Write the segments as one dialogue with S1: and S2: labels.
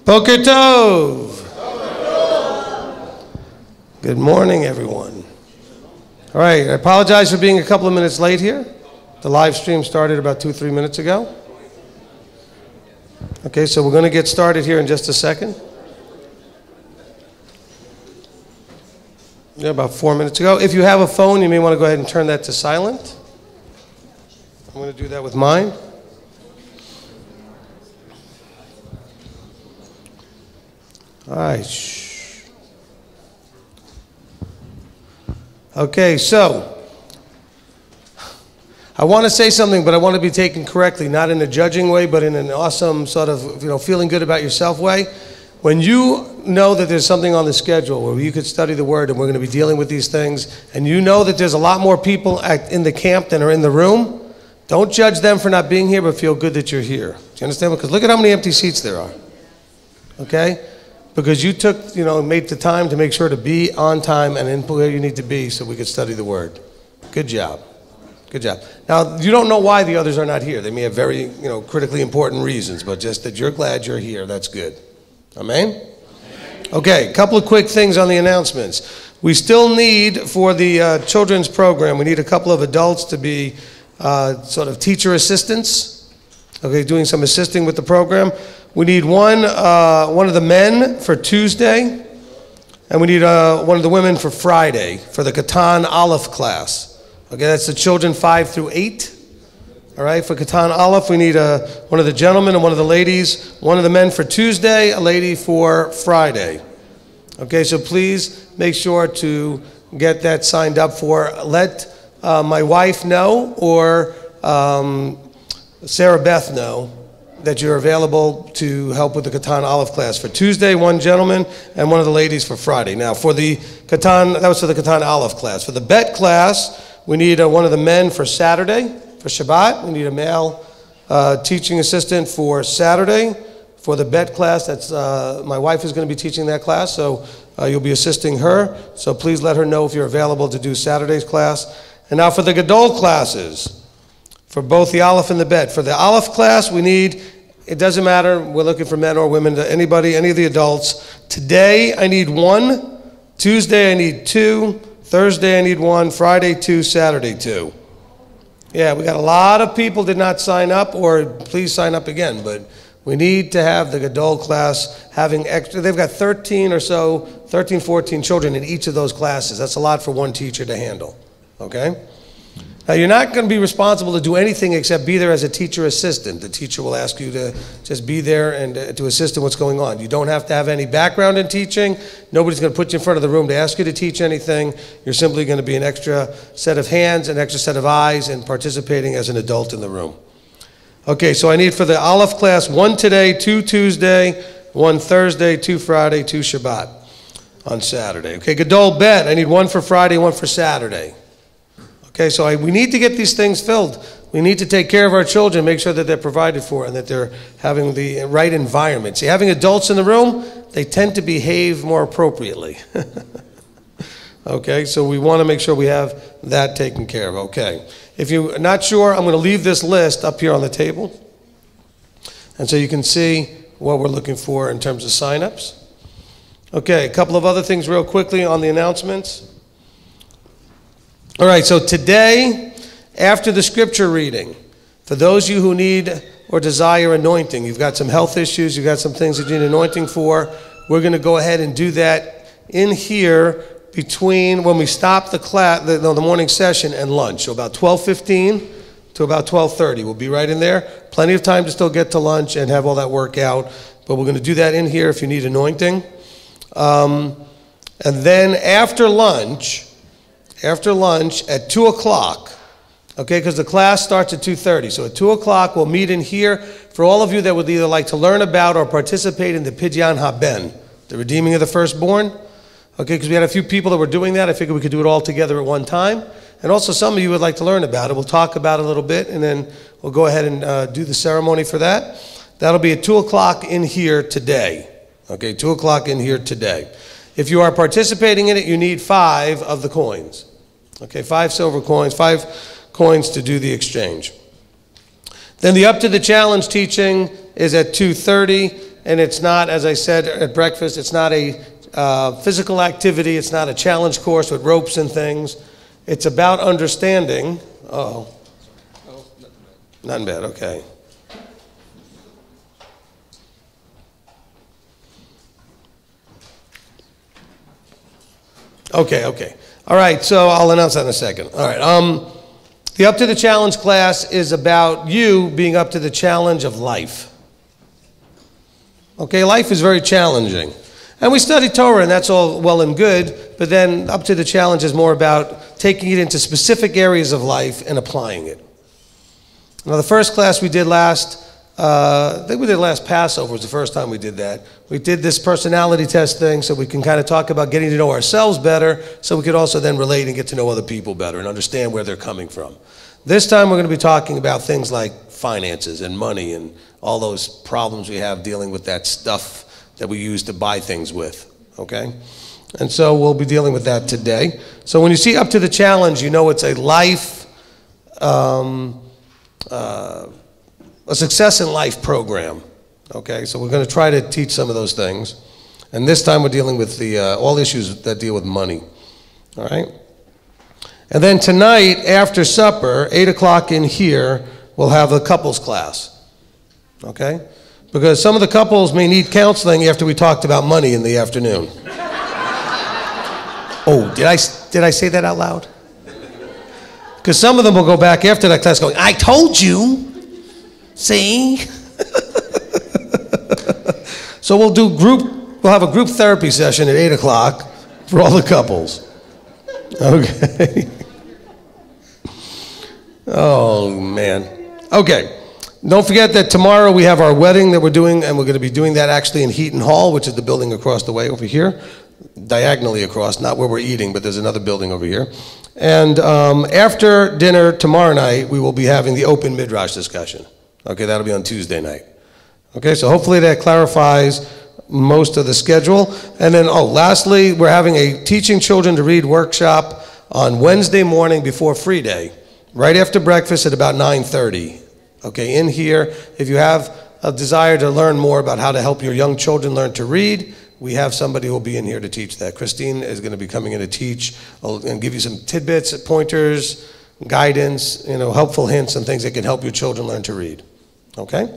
S1: Boker Tov. Good morning, everyone. All right, I apologize for being a couple of minutes late here. The live stream started about 2-3 minutes ago. Okay, so we're going to get started here in just a second. Yeah, about 4 minutes ago. If you have a phone, you may want to go ahead and turn that to silent. I'm going to do that with mine. All right. Okay, so I want to say something, but I want to be taken correctly, not in a judging way, but in an awesome sort of, feeling good about yourself way. When you know that there's something on the schedule where you could study the Word and we're going to be dealing with these things, and you know that there's a lot more people in the camp than are in the room, don't judge them for not being here, but feel good that you're here. Do you understand? Because look at how many empty seats there are. Okay? Because you took, made the time to make sure to be on time and in where you need to be so we could study the Word. Good job. Good job. Now, you don't know why the others are not here. They may have very, critically important reasons, but just that you're glad you're here, that's good. Amen? Okay, a couple of quick things on the announcements. We still need, for the children's program, we need a couple of adults to be sort of teacher assistants, okay, doing some assisting with the program. We need one of the men for Tuesday, and we need one of the women for Friday for the Katan Aleph class. Okay, that's the children 5 through 8. All right, for Katan Aleph, we need one of the gentlemen and one of the ladies, one of the men for Tuesday, a lady for Friday. Okay, so please make sure to get that signed up for. Let my wife know or Sarah Beth know that you're available to help with the Katan Aleph class for Tuesday, one gentleman, and one of the ladies for Friday. Now, for the Katan, that was for the Katan Aleph class. For the Bet class, we need one of the men for Saturday. For Shabbat, we need a male teaching assistant for Saturday. For the Bet class, that's my wife is going to be teaching that class, so you'll be assisting her. So please let her know if you're available to do Saturday's class. And now for the Gadol classes, for both the Aleph and the Bet. For the Aleph class, we need, it doesn't matter, we're looking for men or women, anybody, any of the adults. Today, I need 1. Tuesday, I need 2. Thursday, I need 1. Friday, 2. Saturday, 2. Yeah, we got a lot of people did not sign up, or please sign up again, but we need to have the Gadol class having extra. They've got 13 or so, 13, 14 children in each of those classes. That's a lot for one teacher to handle, okay? Now, you're not going to be responsible to do anything except be there as a teacher assistant. The teacher will ask you to just be there and to assist in what's going on. You don't have to have any background in teaching. Nobody's going to put you in front of the room to ask you to teach anything. You're simply going to be an extra set of hands, an extra set of eyes, and participating as an adult in the room. Okay, so I need for the Aleph class 1 today, 2 Tuesday, 1 Thursday, 2 Friday, 2 Shabbat on Saturday. Okay, Gadol Bet, I need 1 for Friday, 1 for Saturday. Okay, so we need to get these things filled. We need to take care of our children, make sure that they're provided for and that they're having the right environment. See, having adults in the room, they tend to behave more appropriately. Okay, so we want to make sure we have that taken care of. Okay, if you're not sure, I'm going to leave this list up here on the table. And so you can see what we're looking for in terms of signups. Okay, a couple of other things real quickly on the announcements. All right, so today, after the scripture reading, for those of you who need or desire anointing, you've got some health issues, you've got some things that you need anointing for, we're going to go ahead and do that in here between when we stop the class, the morning session and lunch. So about 12:15 to about 12:30. We'll be right in there. Plenty of time to still get to lunch and have all that work out, but we're going to do that in here if you need anointing. And then after lunch at 2 o'clock, okay, because the class starts at 2:30. So at 2 o'clock, we'll meet in here for all of you that would either like to learn about or participate in the Pidyon Haben, the redeeming of the firstborn. Okay, because we had a few people that were doing that. I figured we could do it all together at one time. And also some of you would like to learn about it. We'll talk about it a little bit, and then we'll go ahead and do the ceremony for that. That'll be at 2 o'clock in here today. Okay, 2 o'clock in here today. If you are participating in it, you need 5 of the coins. Okay, 5 silver coins, 5 coins to do the exchange. Then the Up to the Challenge teaching is at 2:30, and it's not, as I said at breakfast, it's not a physical activity. It's not a challenge course with ropes and things. It's about understanding. Oh, nothing bad. Okay. Okay. All right, so I'll announce that in a second. All right. The Up to the Challenge class is about you being up to the challenge of life. Okay, life is very challenging. And we study Torah, and that's all well and good, but then Up to the Challenge is more about taking it into specific areas of life and applying it. Now, the first class we did I think we did last Passover was the first time we did that. We did this personality test thing so we can kind of talk about getting to know ourselves better so we could also then relate and get to know other people better and understand where they're coming from. This time we're going to be talking about things like finances and money and all those problems we have dealing with that stuff that we use to buy things with, okay? And so we'll be dealing with that today. So when you see Up to the Challenge, you know it's a life, a success in life program, okay? So we're going to try to teach some of those things. And this time we're dealing with all issues that deal with money, all right? And then tonight, after supper, 8 o'clock in here, we'll have a couples class, okay? Because some of the couples may need counseling after we talked about money in the afternoon. Oh, did I say that out loud? Because some of them will go back after that class going, I told you. See? So we'll have a group therapy session at 8 o'clock for all the couples. Okay. Oh, man. Okay. Don't forget that tomorrow we have our wedding that we're doing, and we're going to be doing that actually in Heaton Hall, which is the building across the way over here, diagonally across, not where we're eating, but there's another building over here. And after dinner tomorrow night, we will be having the open Midrash discussion. Okay, that'll be on Tuesday night. Okay, so hopefully that clarifies most of the schedule. And then, lastly, we're having a Teaching Children to Read workshop on Wednesday morning before Free Day, right after breakfast at about 9:30. Okay, in here, if you have a desire to learn more about how to help your young children learn to read, we have somebody who will be in here to teach that. Christine is going to be coming in to teach and give you some tidbits, pointers, guidance, helpful hints and things that can help your children learn to read. Okay?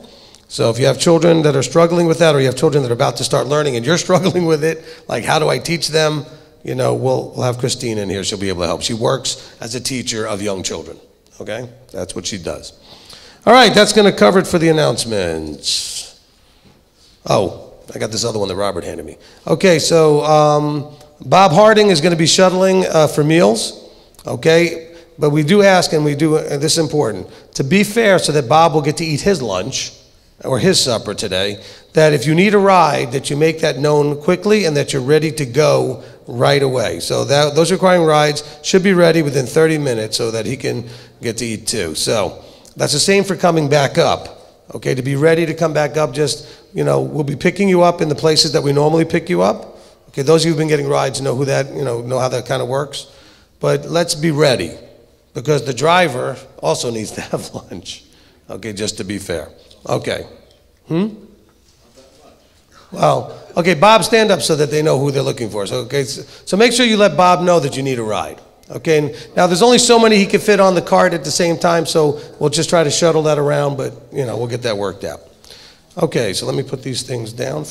S1: So if you have children that are struggling with that, or you have children that are about to start learning and you're struggling with it, like how do I teach them? We'll have Christine in here. She'll be able to help. She works as a teacher of young children. Okay? That's what she does. All right, that's going to cover it for the announcements. Oh, I got this other one that Robert handed me. Okay, so Bob Harding is going to be shuttling for meals. Okay? But we do ask, and this is important, to be fair so that Bob will get to eat his lunch or his supper today, that if you need a ride, that you make that known quickly and that you're ready to go right away. So those requiring rides should be ready within 30 minutes so that he can get to eat too. So that's the same for coming back up. Okay, to be ready to come back up, we'll be picking you up in the places that we normally pick you up. Okay, those of you who've been getting rides know know how that kind of works. But let's be ready, because the driver also needs to have lunch. Okay, just to be fair. Okay. Well, okay, Bob, stand up so that they know who they're looking for. So make sure you let Bob know that you need a ride. Okay, and now there's only so many he can fit on the cart at the same time, so we'll just try to shuttle that around, but, we'll get that worked out. Okay, so let me put these things down.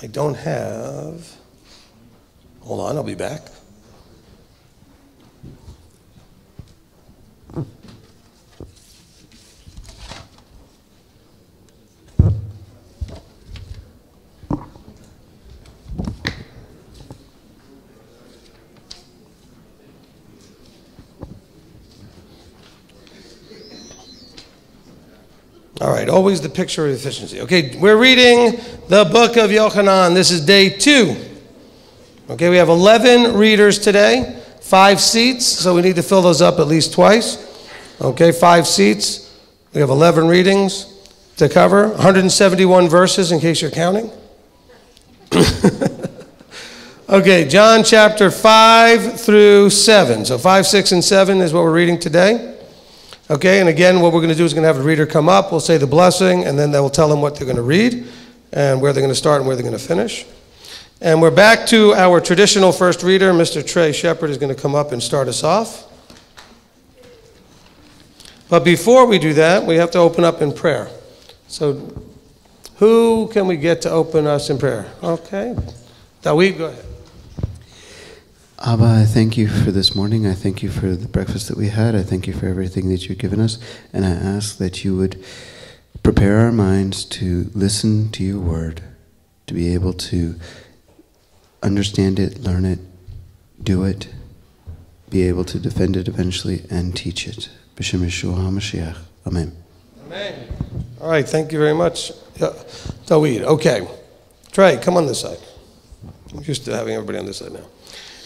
S1: I don't have, hold on, I'll be back. All right, always the picture of efficiency. Okay, we're reading the book of Yochanan. This is day 2. Okay, we have 11 readers today, 5 seats, so we need to fill those up at least twice. Okay, 5 seats. We have 11 readings to cover, 171 verses in case you're counting. Okay, John chapter 5 through 7. So 5, 6, and 7 is what we're reading today. Okay, and again, what we're going to do is going to have a reader come up. We'll say the blessing, and then they will tell them what they're going to read, and where they're going to start and where they're going to finish. And we're back to our traditional first reader. Mr. Trey Shepard is going to come up and start us off. But before we do that, we have to open up in prayer. So who can we get to open us in prayer? Okay. Dawid, go ahead.
S2: Abba, I thank you for this morning. I thank you for the breakfast that we had. I thank you for everything that you've given us. And I ask that you would prepare our minds to listen to your word, to be able to understand it, learn it, do it, be able to defend it eventually, and teach it. B'Shem Yeshua HaMashiach. Amen.
S1: Amen. All right, thank you very much, Dawid. Okay. Trey, come on this side. I'm used to having everybody on this side now.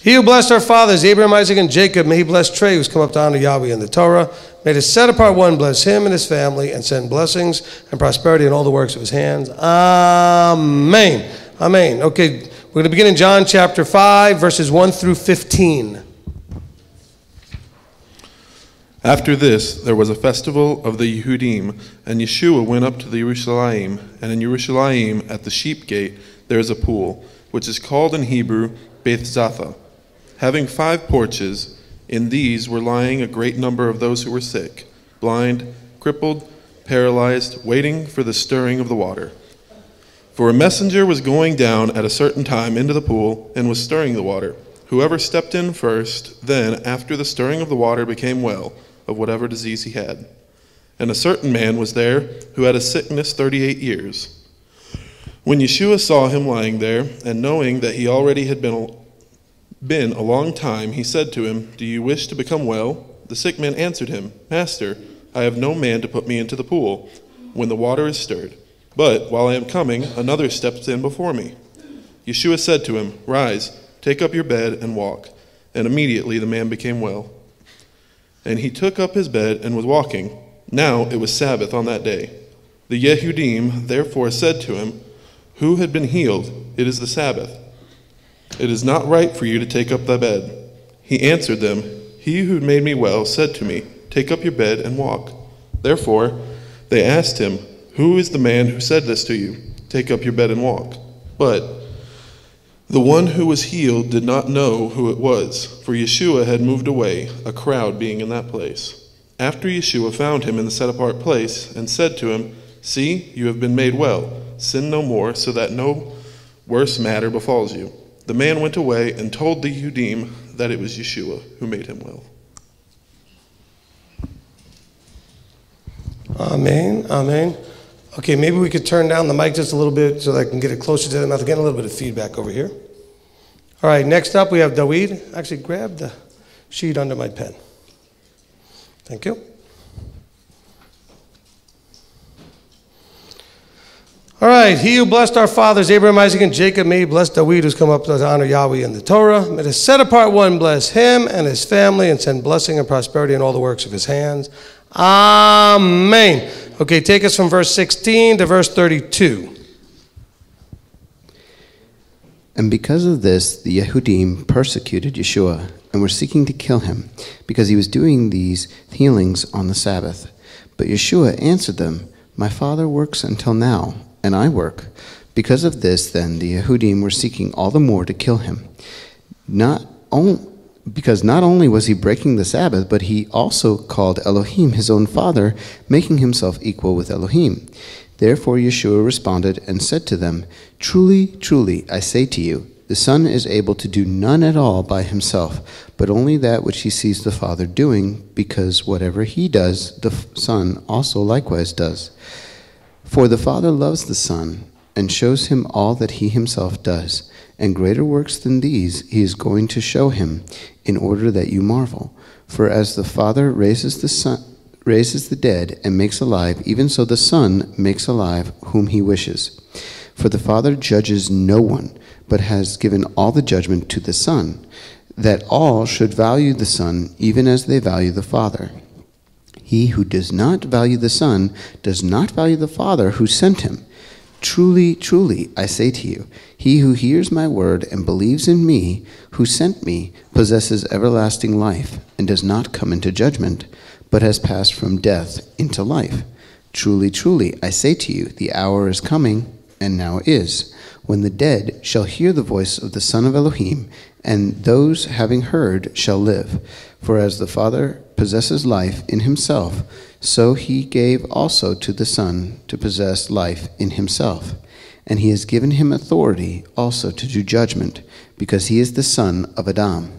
S1: He who blessed our fathers, Abraham, Isaac, and Jacob, may he bless Trey, who's come up to honor Yahweh in the Torah. May the set-apart one bless him and his family and send blessings and prosperity in all the works of his hands. Amen. Amen. Okay, we're going to begin in John chapter 5, verses 1 through 15.
S3: After this, there was a festival of the Yehudim, and Yeshua went up to the Yerushalayim, and in Yerushalayim, at the sheep gate, there is a pool, which is called in Hebrew Beth Zatha, having 5 porches. In these were lying a great number of those who were sick, blind, crippled, paralyzed, waiting for the stirring of the water. For a messenger was going down at a certain time into the pool and was stirring the water. Whoever stepped in first, then, after the stirring of the water, became well of whatever disease he had. And a certain man was there who had a sickness 38 years. When Yeshua saw him lying there, and knowing that he already had been a long time, he said to him, "Do you wish to become well?" The sick man answered him, "Master, I have no man to put me into the pool when the water is stirred. But while I am coming, another steps in before me." Yeshua said to him, "Rise, take up your bed and walk." And immediately the man became well. And he took up his bed and was walking. Now it was Sabbath on that day. The Yehudim therefore said to him, who had been healed, "It is the Sabbath. It is not right for you to take up thy bed." He answered them, "He who made me well said to me, 'Take up your bed and walk.'" Therefore they asked him, "Who is the man who said this to you, 'Take up your bed and walk'?" But the one who was healed did not know who it was, for Yeshua had moved away, a crowd being in that place. After Yeshua found him in the set-apart place and said to him, "See, you have been made well. Sin no more, so that no worse matter befalls you." The man went away and told the Yehudim that it was Yeshua who made him well.
S1: Amen. Amen. Okay, maybe we could turn down the mic just a little bit so that I can get it closer to the mouth. Again, a little bit of feedback over here. All right, next up we have Dawid. Actually, grab the sheet under my pen. Thank you. All right, he who blessed our fathers, Abraham, Isaac, and Jacob, may he bless Dawid, who's come up to honor Yahweh in the Torah. May the set-apart one bless him and his family and send blessing and prosperity in all the works of his hands. Amen. Okay, take us from verse 16 to verse 32.
S2: And because of this, the Yehudim persecuted Yeshua and were seeking to kill him, because he was doing these healings on the Sabbath. But Yeshua answered them, "My Father works until now, and I work." Because of this, then, the Yehudim were seeking all the more to kill him. Because not only was he breaking the Sabbath, but he also called Elohim his own father, making himself equal with Elohim. Therefore Yeshua responded and said to them, "Truly, truly, I say to you, the Son is able to do none at all by himself, but only that which he sees the Father doing, because whatever he does, the Son also likewise does. For the Father loves the Son, and shows him all that he himself does, and greater works than these he is going to show him, in order that you marvel. For as the Father raises the dead and makes alive, even so the Son makes alive whom he wishes. For the Father judges no one, but has given all the judgment to the Son, that all should value the Son even as they value the Father. He who does not value the Son does not value the Father who sent him. Truly, truly, I say to you, he who hears my word and believes in me who sent me possesses everlasting life and does not come into judgment, but has passed from death into life. Truly, truly, I say to you, the hour is coming, and now is, when the dead shall hear the voice of the Son of Elohim, and those having heard shall live. For as the Father possesses life in himself, so he gave also to the Son to possess life in himself. And he has given him authority also to do judgment, because he is the Son of Adam.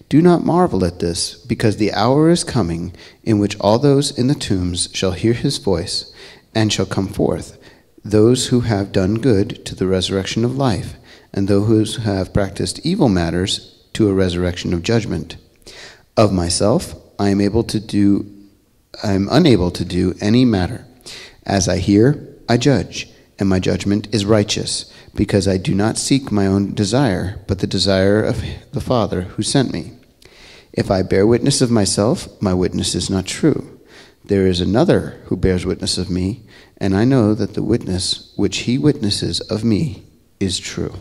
S2: Do not marvel at this, because the hour is coming in which all those in the tombs shall hear his voice, and shall come forth, those who have done good to the resurrection of life, and those who have practiced evil matters to a resurrection of judgment. Of myself I am unable to do any matter. As I hear, I judge, and my judgment is righteous, because I do not seek my own desire, but the desire of the Father who sent me. If I bear witness of myself, my witness is not true. There is another who bears witness of me, and I know that the witness which he witnesses of me is true.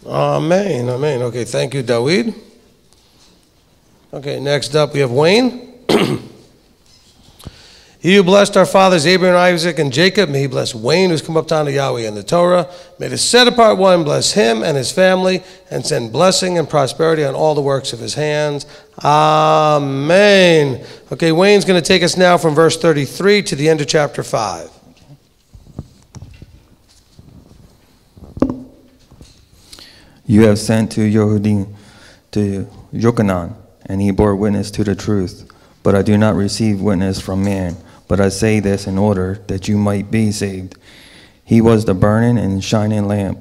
S1: Amen, amen. Okay, thank you, Dawid. Okay, next up we have Wayne. He who blessed our fathers Abraham, Isaac, and Jacob, may he bless Wayne, who's come up down to Yahweh in the Torah. May the set-apart one bless him and his family, and send blessing and prosperity on all the works of his hands. Amen. Okay, Wayne's going to take us now from verse 33 to the end of chapter 5.
S4: You have sent to Yehudim, to Yochanan, and he bore witness to the truth. But I do not receive witness from man, but I say this in order that you might be saved. He was the burning and shining lamp,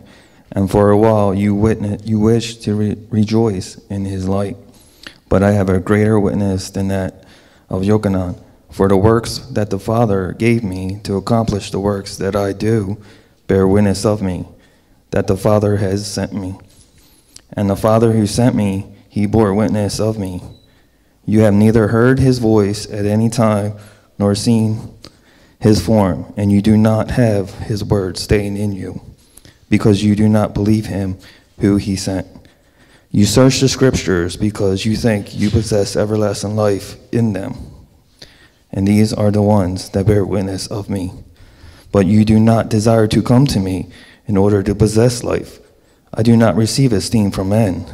S4: and for a while you wished to rejoice in his light. But I have a greater witness than that of Yochanan, for the works that the Father gave me to accomplish the works that I do bear witness of me, that the Father has sent me. And the Father who sent me, he bore witness of me. You have neither heard his voice at any time nor seen his form, and you do not have his word staying in you, because you do not believe him who he sent. You search the scriptures because you think you possess everlasting life in them, and these are the ones that bear witness of me. But you do not desire to come to me in order to possess life. I do not receive esteem from men,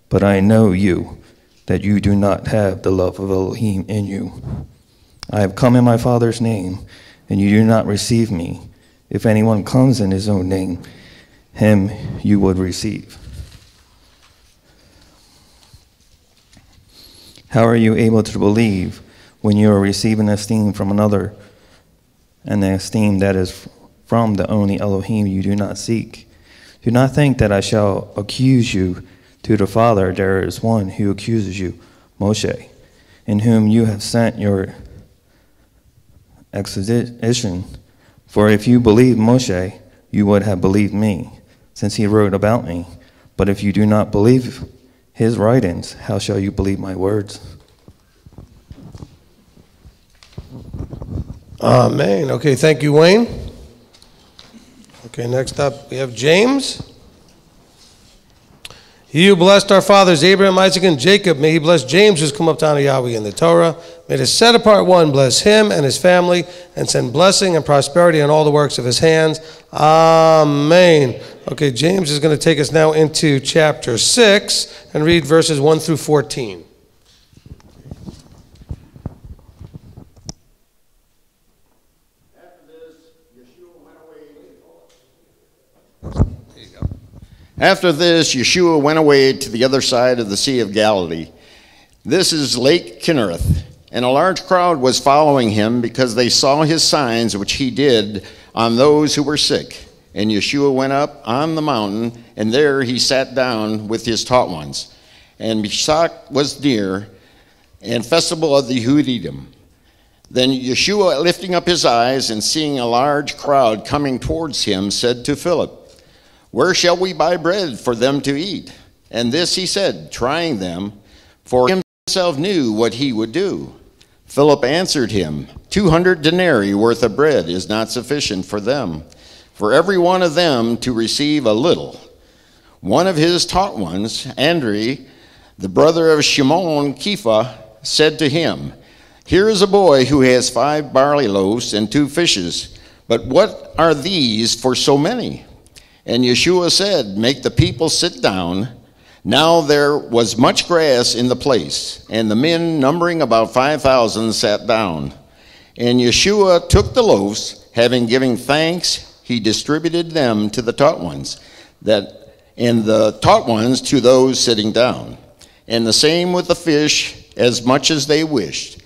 S4: but I know you, that you do not have the love of Elohim in you. I have come in my Father's name, and you do not receive me. If anyone comes in his own name, him you would receive. How are you able to believe when you are receiving esteem from another, and the esteem that is from the only Elohim you do not seek? Do not think that I shall accuse you to the Father. There is one who accuses you, Moshe, in whom you have sent your extradition. For if you believed Moshe, you would have believed me, since he wrote about me. But if you do not believe his writings, how shall you believe my words?
S1: Amen. Okay, thank you, Wayne. Okay, next up we have James. He who blessed our fathers Abraham, Isaac, and Jacob, may he bless James, who's come up down to Yahweh in the Torah. May the set-apart one bless him and his family, and send blessing and prosperity on all the works of his hands. Amen. Okay, James is going to take us now into chapter 6 and read verses 1 through 14.
S5: After this, Yeshua went away to the other side of the Sea of Galilee. This is Lake Kinnereth, and a large crowd was following him because they saw his signs which he did on those who were sick. And Yeshua went up on the mountain, and there he sat down with his taught ones. And Pesach was near, and festival of the Yehudim. Then Yeshua, lifting up his eyes and seeing a large crowd coming towards him, said to Philip, "Where shall we buy bread for them to eat?" And this he said, trying them, for himself knew what he would do. Philip answered him, 200 denarii worth of bread is not sufficient for them, for every one of them to receive a little. One of his taught ones, Andrew, the brother of Shimon Kepha, said to him, here is a boy who has 5 barley loaves and 2 fishes, but what are these for so many? And Yeshua said, make the people sit down. Now there was much grass in the place, and the men, numbering about 5,000, sat down. And Yeshua took the loaves, having given thanks, he distributed them to the taught ones, and the taught ones to those sitting down. And the same with the fish, as much as they wished.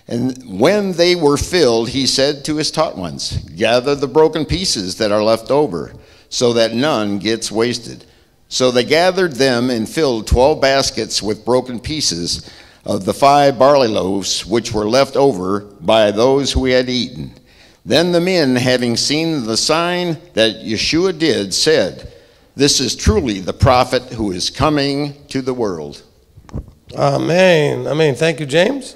S5: And when they were filled, he said to his taught ones, gather the broken pieces that are left over, so that none gets wasted. So they gathered them and filled 12 baskets with broken pieces of the 5 barley loaves which were left over by those who had eaten. Then the men, having seen the sign that Yeshua did, said, this is truly the prophet who is coming to the world.
S1: Amen. Amen. Thank you, James.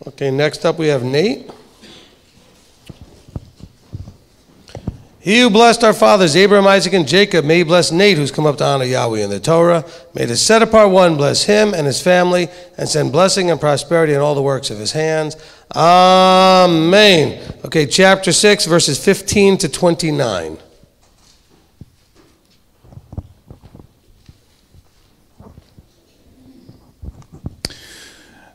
S1: Okay, next up we have Nate. He who blessed our fathers, Abraham, Isaac, and Jacob, may he bless Nate, who's come up to honor Yahweh in the Torah. May the set-apart one bless him and his family, and send blessing and prosperity in all the works of his hands. Amen. Okay, chapter 6, verses 15 to 29.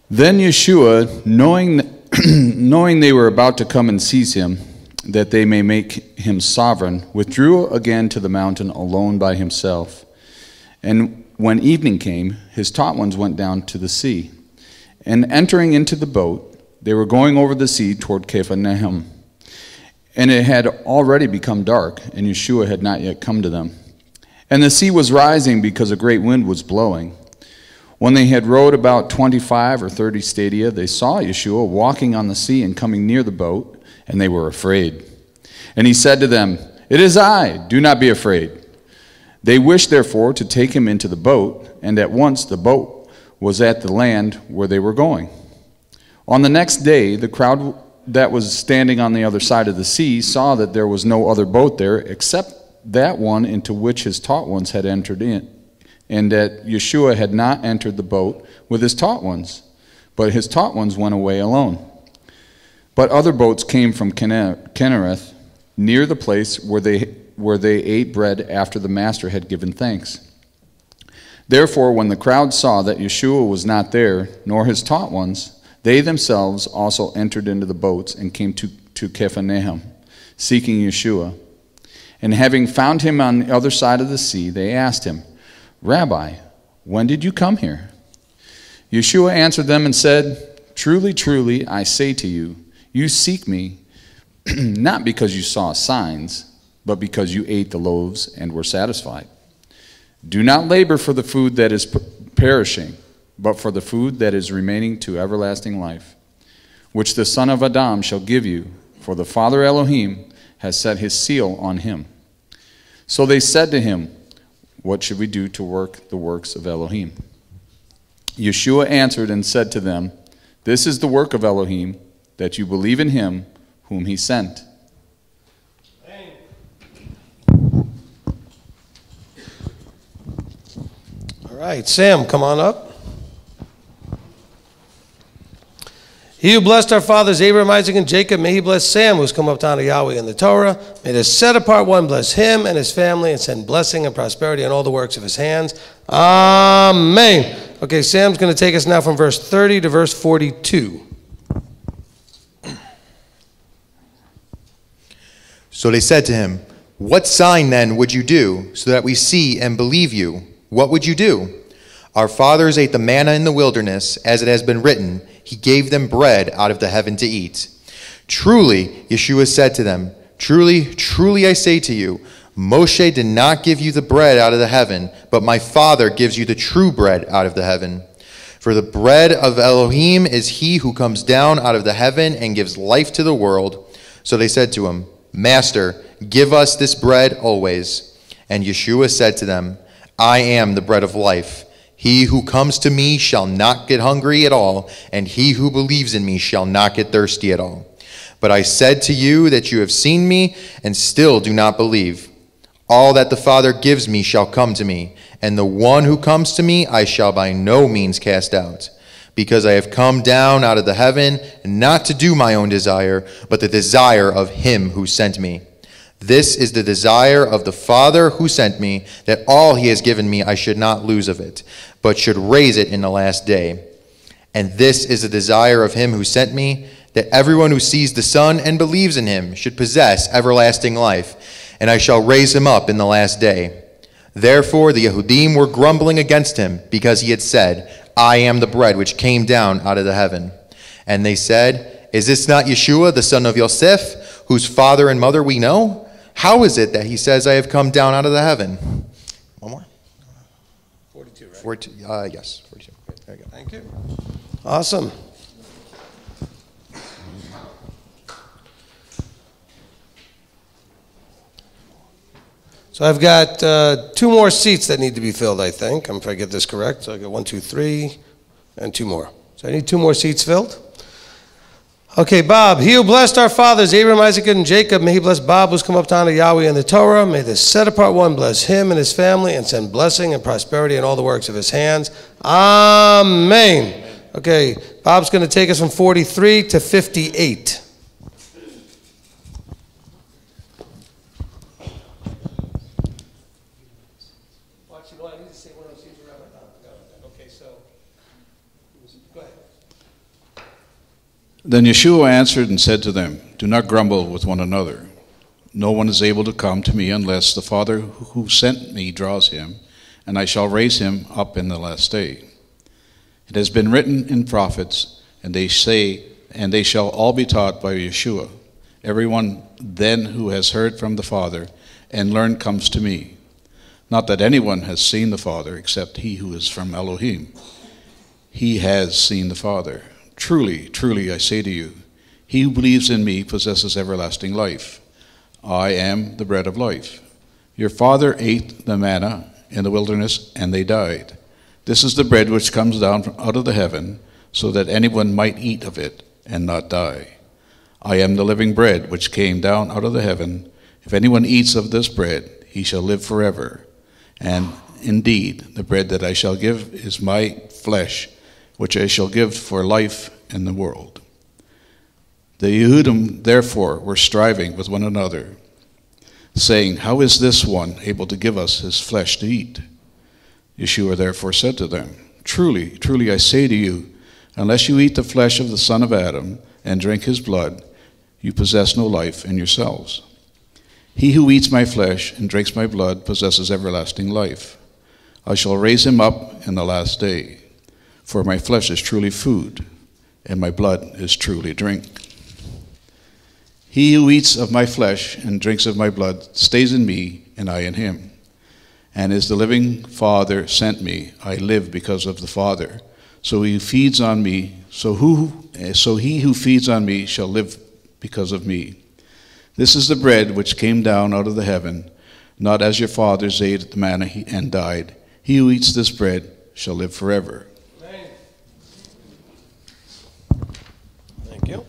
S6: Then Yeshua, knowing they were about to come and seize him, that they may make him sovereign, withdrew again to the mountain alone by himself. And when evening came, his taught ones went down to the sea. And entering into the boat, they were going over the sea toward Capernaum. And it had already become dark, and Yeshua had not yet come to them. And the sea was rising because a great wind was blowing. When they had rowed about 25 or 30 stadia, they saw Yeshua walking on the sea and coming near the boat, and they were afraid. And he said to them, it is I, do not be afraid. They wished therefore to take him into the boat, and at once the boat was at the land where they were going. On the next day, the crowd that was standing on the other side of the sea saw that there was no other boat there except that one into which his taught ones had entered in, and that Yeshua had not entered the boat with his taught ones, but his taught ones went away alone. But other boats came from Kinnereth, near the place where they ate bread after the master had given thanks. Therefore, when the crowd saw that Yeshua was not there, nor his taught ones, they themselves also entered into the boats and came to Capernaum, seeking Yeshua. And having found him on the other side of the sea, they asked him, Rabbi, when did you come here? Yeshua answered them and said, truly, truly, I say to you, you seek me, not because you saw signs, but because you ate the loaves and were satisfied. Do not labor for the food that is perishing, but for the food that is remaining to everlasting life, which the Son of Adam shall give you, for the Father Elohim has set his seal on him. So they said to him, what should we do to work the works of Elohim? Yeshua answered and said to them, this is the work of Elohim, that you believe in him whom he sent.
S1: All right, Sam, come on up. He who blessed our fathers, Abraham, Isaac, and Jacob, may he bless Sam, who's come up to honor Yahweh in the Torah. May the set-apart one bless him and his family and send blessing and prosperity in all the works of his hands. Amen. Okay, Sam's going to take us now from verse 30 to verse 42.
S7: So they said to him, what sign then would you do, so that we see and believe you? What would you do? Our fathers ate the manna in the wilderness, as it has been written, he gave them bread out of the heaven to eat. Truly, Yeshua said to them, truly, truly I say to you, Moshe did not give you the bread out of the heaven, but my Father gives you the true bread out of the heaven. For the bread of Elohim is he who comes down out of the heaven and gives life to the world. So they said to him, Master, give us this bread always. And Yeshua said to them, I am the bread of life. He who comes to me shall not get hungry at all, and he who believes in me shall not get thirsty at all. But I said to you that you have seen me, and still do not believe. All that the Father gives me shall come to me, and the one who comes to me I shall by no means cast out. Because I have come down out of the heaven, not to do my own desire, but the desire of him who sent me. This is the desire of the Father who sent me, that all he has given me I should not lose of it, but should raise it in the last day. And this is the desire of him who sent me, that everyone who sees the Son and believes in him should possess everlasting life, and I shall raise him up in the last day. Therefore the Yehudim were grumbling against him, because he had said, I am the bread which came down out of the heaven. And they said, Is this not Yeshua, the son of Yosef, whose father and mother we know? How is it that he says, I have come down out of the heaven? One more.
S1: 42, right?
S7: 42, yes, 42. There you go.
S1: Thank you. Awesome. So I've got 2 more seats that need to be filled, I think. If I get this correct. So I got 1, 2, 3, and 2 more. So I need 2 more seats filled. Okay, Bob. He who blessed our fathers, Abraham, Isaac, and Jacob, may he bless Bob who's come up to honor Yahweh and the Torah. May the set-apart one bless him and his family and send blessing and prosperity in all the works of his hands. Amen. Okay, Bob's going to take us from 43 to 58.
S6: Then Yeshua answered and said to them, Do not grumble with one another. No one is able to come to me unless the Father who sent me draws him, and I shall raise him up in the last day. It has been written in prophets, and they shall all be taught by Yeshua. Everyone then who has heard from the Father and learned comes to me. Not that anyone has seen the Father except he who is from Elohim. He has seen the Father. Truly, truly, I say to you, he who believes in me possesses everlasting life. I am the bread of life. Your father ate the manna in the wilderness, and they died. This is the bread which comes down out of the heaven, so that anyone might eat of it and not die. I am the living bread which came down out of the heaven. If anyone eats of this bread, he shall live forever. And indeed, the bread that I shall give is my flesh, which I shall give for life in the world. The Yehudim therefore were striving with one another, saying, How is this one able to give us his flesh to eat? Yeshua therefore said to them, Truly, truly I say to you, unless you eat the flesh of the son of Adam and drink his blood, you possess no life in yourselves. He who eats my flesh and drinks my blood possesses everlasting life. I shall raise him up in the last day. For my flesh is truly food, and my blood is truly drink. He who eats of my flesh and drinks of my blood stays in me, and I in him. And as the living Father sent me, I live because of the Father. So he who feeds on me shall live because of me. This is the bread which came down out of the heaven, not as your fathers ate the manna and died. He who eats this bread shall live forever.
S1: Thank you.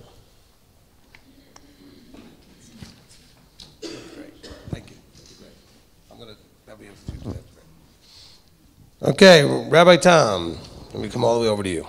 S1: Great. Thank you. I'm going to have you. Okay, Rabbi Tom, let me come all the way over to you.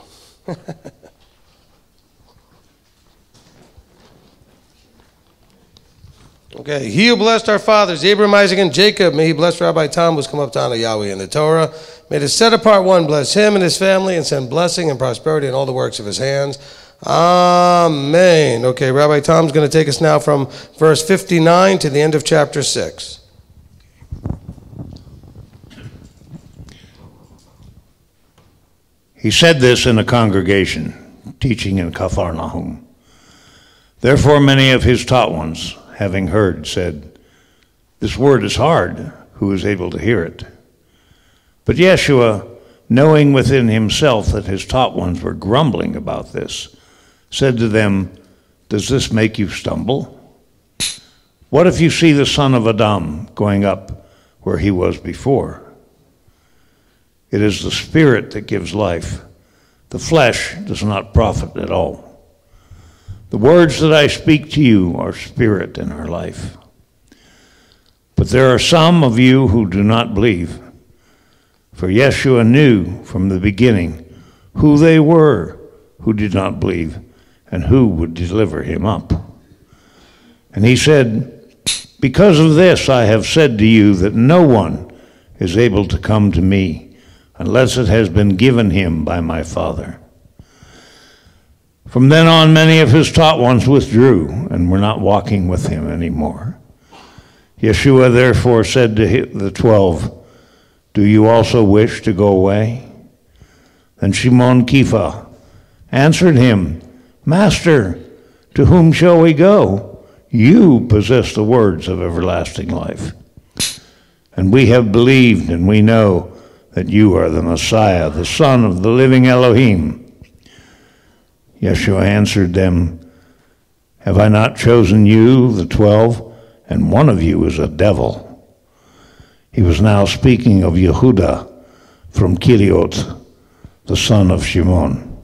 S1: Okay, he who blessed our fathers, Abraham, Isaac, and Jacob, may he bless Rabbi Tom, who's come up to honor Yahweh and the Torah. May the set-apart one bless him and his family and send blessing and prosperity in all the works of his hands. Amen. Okay, Rabbi Tom's going to take us now from verse 59 to the end of chapter 6.
S8: He said this in a congregation, teaching in Capharnaum. Therefore many of his taught ones, having heard, said, This word is hard, who is able to hear it? But Yeshua, knowing within himself that his taught ones were grumbling about this, said to them, Does this make you stumble? What if you see the son of Adam going up where he was before? It is the Spirit that gives life. The flesh does not profit at all. The words that I speak to you are spirit and are life. But there are some of you who do not believe. For Yeshua knew from the beginning who they were who did not believe and who would deliver him up. And he said, because of this I have said to you that no one is able to come to me unless it has been given him by my Father. From then on, many of his taught ones withdrew and were not walking with him anymore. Yeshua therefore said to the 12, do you also wish to go away? Then Shimon Kepha answered him, Master, to whom shall we go? You possess the words of everlasting life. And we have believed and we know that you are the Messiah, the Son of the living Elohim. Yeshua answered them, have I not chosen you, the 12, and one of you is a devil? He was now speaking of Yehuda from Kiliot, the son of Shimon,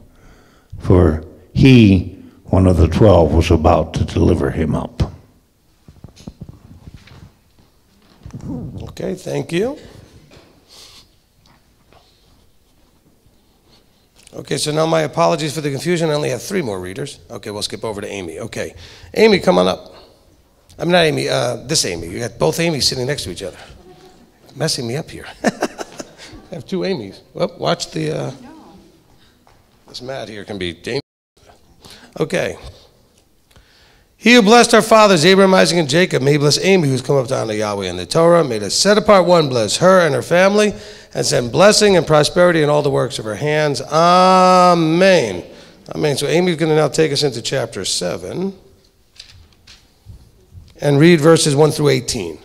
S8: for he, one of the 12, was about to deliver him up.
S1: Okay, thank you. Okay, so now my apologies for the confusion. I only have 3 more readers. Okay, we'll skip over to Amy. Okay. Amy, come on up. I'm not Amy, this Amy. You got both Amy's sitting next to each other. Messing me up here. I have 2 Amy's. Well, watch the, this mat here can be dangerous. Okay. He who blessed our fathers, Abraham, Isaac, and Jacob, may he bless Amy, who's come up to honor Yahweh and the Torah. May the set apart one bless her and her family, and send blessing and prosperity in all the works of her hands. Amen. Amen. So Amy's going to now take us into chapter 7 and read verses 1 through 18.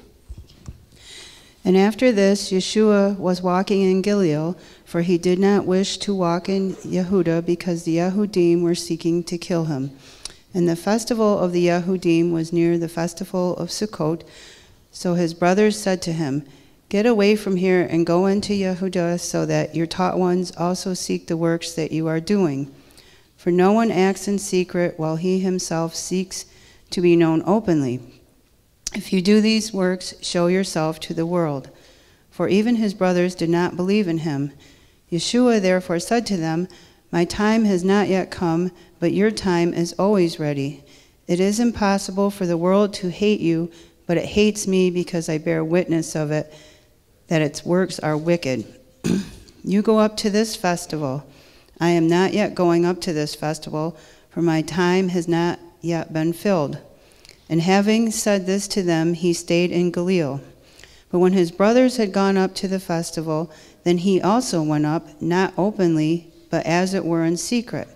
S9: And after this, Yeshua was walking in Gilead, for he did not wish to walk in Yehuda, because the Yehudim were seeking to kill him. And the festival of the Yehudim was near the festival of Sukkot. So his brothers said to him, get away from here and go into Yehuda, so that your taught ones also seek the works that you are doing. For no one acts in secret, while he himself seeks to be known openly. If you do these works, show yourself to the world. For even his brothers did not believe in him. Yeshua therefore said to them, my time has not yet come, but your time is always ready. It is impossible for the world to hate you, but it hates me because I bear witness of it, that its works are wicked. You go up to this festival. I am not yet going up to this festival, for my time has not yet been filled. And having said this to them, he stayed in Galilee. But when his brothers had gone up to the festival, then he also went up, not openly, but as it were in secret.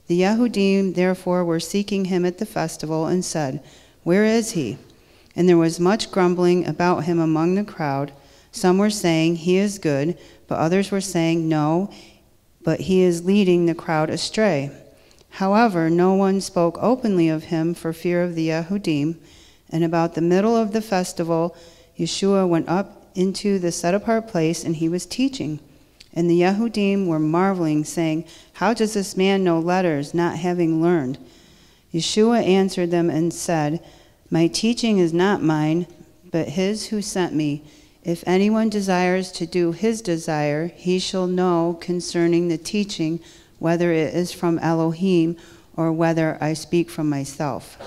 S9: The Yehudim therefore were seeking him at the festival, and said, where is he? And there was much grumbling about him among the crowd. Some were saying, he is good, but others were saying, no, but he is leading the crowd astray. However, no one spoke openly of him for fear of the Yehudim. And about the middle of the festival, Yeshua went up into the set-apart place, and he was teaching. And the Yehudim were marveling, saying, how does this man know letters, not having learned? Yeshua answered them and said, my teaching is not mine, but his who sent me. If anyone desires to do his desire, he shall know concerning the teaching, whether it is from Elohim or whether I speak from myself.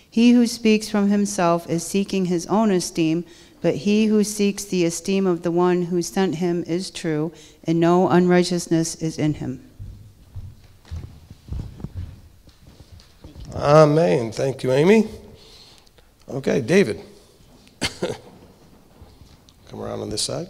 S9: He who speaks from himself is seeking his own esteem, but he who seeks the esteem of the one who sent him is true, and no unrighteousness is in him.
S1: Amen. Thank you, Amy. Okay, David. Come around on this side.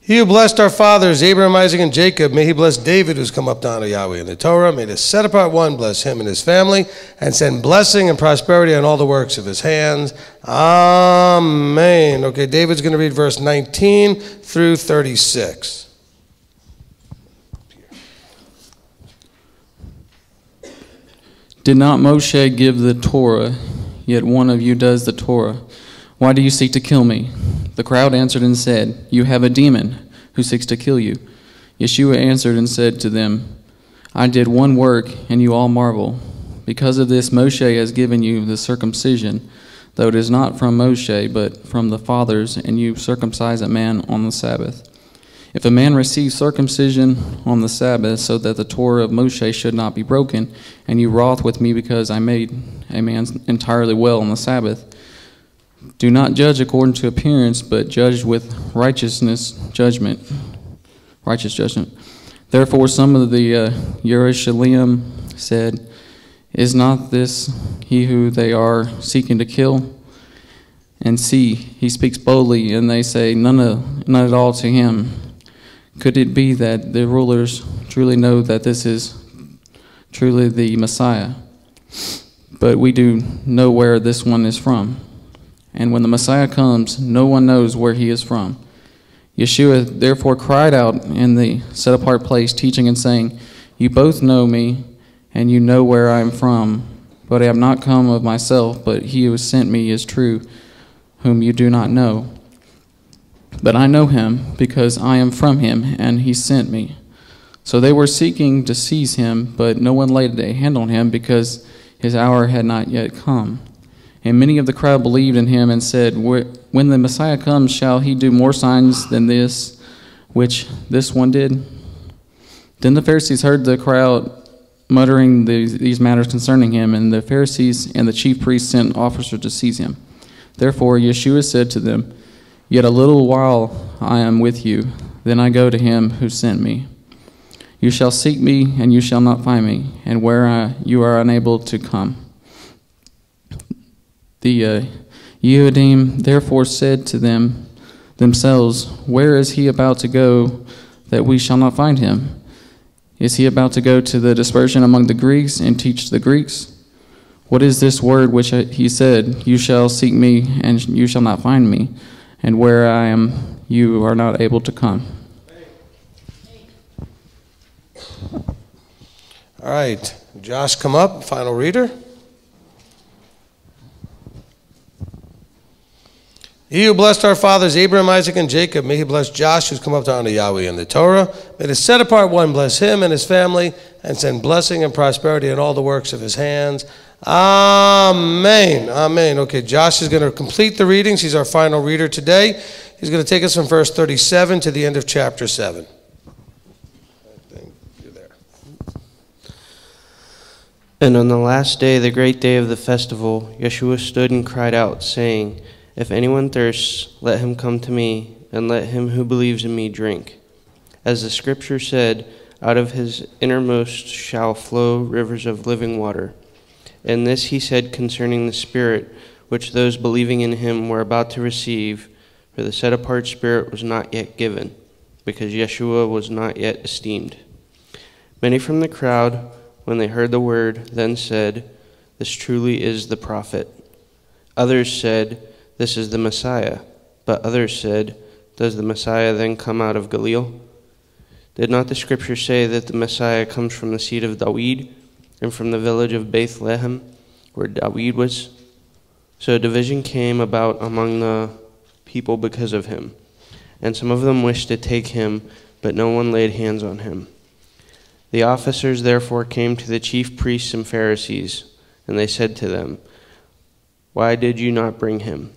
S1: He who blessed our fathers, Abraham, Isaac, and Jacob, may he bless David, who's come up to honor Yahweh and the Torah. May the set-apart one bless him and his family, and send blessing and prosperity on all the works of his hands. Amen. Okay, David's going to read verse 19 through 36.
S10: Did not Moshe give the Torah yet one of you does the Torah. Why do you seek to kill me?" The crowd answered and said, "You have a demon who seeks to kill you." Yeshua answered and said to them, "I did one work, and you all marvel. Because of this, Moshe has given you the circumcision, though it is not from Moshe, but from the fathers, and you circumcise a man on the Sabbath. If a man receives circumcision on the Sabbath, so that the Torah of Moshe should not be broken, and you wroth with me because I made a man entirely well on the Sabbath, do not judge according to appearance, but judge with righteous judgment. Therefore some of the Yerushalayim said, "Is not this he who they are seeking to kill? And see, he speaks boldly, and they say, none at all to him. Could it be that the rulers truly know that this is truly the Messiah? But we do know where this one is from. And when the Messiah comes, no one knows where he is from." Yeshua therefore cried out in the set-apart place, teaching and saying, "You both know me, and you know where I am from. But I have not come of myself, but he who sent me is true, whom you do not know. But I know him, because I am from him, and he sent me." So they were seeking to seize him, but no one laid a hand on him, because his hour had not yet come. And many of the crowd believed in him and said, "When the Messiah comes, shall he do more signs than this, which this one did?" Then the Pharisees heard the crowd muttering these matters concerning him, and the Pharisees and the chief priests sent officers to seize him. Therefore Yeshua said to them, "Yet a little while I am with you, then I go to him who sent me. You shall seek me, and you shall not find me, and where you are unable to come." The Yehudim therefore said to themselves, "Where is he about to go that we shall not find him? Is he about to go to the dispersion among the Greeks and teach the Greeks? What is this word which he said, 'You shall seek me, and you shall not find me, and where I am, you are not able to come'?"
S1: All right, Josh, come up, final reader. He who blessed our fathers, Abraham, Isaac, and Jacob, may he bless Josh, who's come up to honor Yahweh and the Torah. May the set-apart one bless him and his family, and send blessing and prosperity in all the works of his hands. Amen. Amen. Okay, Josh is going to complete the readings. He's our final reader today. He's going to take us from verse 37 to the end of chapter 7.
S11: And on the last day, the great day of the festival, Yeshua stood and cried out, saying, "If anyone thirsts, let him come to me, and let him who believes in me drink. As the scripture said, out of his innermost shall flow rivers of living water." And this he said concerning the Spirit, which those believing in him were about to receive, for the set-apart Spirit was not yet given, because Yeshua was not yet esteemed. Many from the crowd, when they heard the word, then said, "This truly is the prophet." Others said, "This is the Messiah." But others said, "Does the Messiah then come out of Galilee? Did not the scripture say that the Messiah comes from the seed of David, and from the village of Bethlehem, where David was?" So a division came about among the people because of him. And some of them wished to take him, but no one laid hands on him. The officers therefore came to the chief priests and Pharisees, and they said to them, "Why did you not bring him?"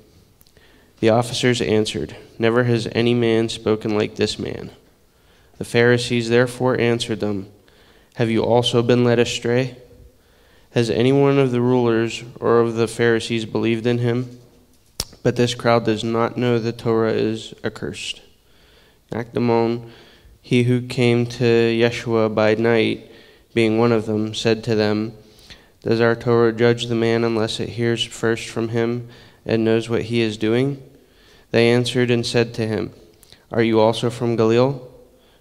S11: The officers answered, "Never has any man spoken like this man." The Pharisees therefore answered them, "Have you also been led astray? Has any one of the rulers or of the Pharisees believed in him? But this crowd does not know the Torah is accursed." Nakdamon, he who came to Yeshua by night, being one of them, said to them, "Does our Torah judge the man unless it hears first from him and knows what he is doing?" They answered and said to him, "Are you also from Galilee?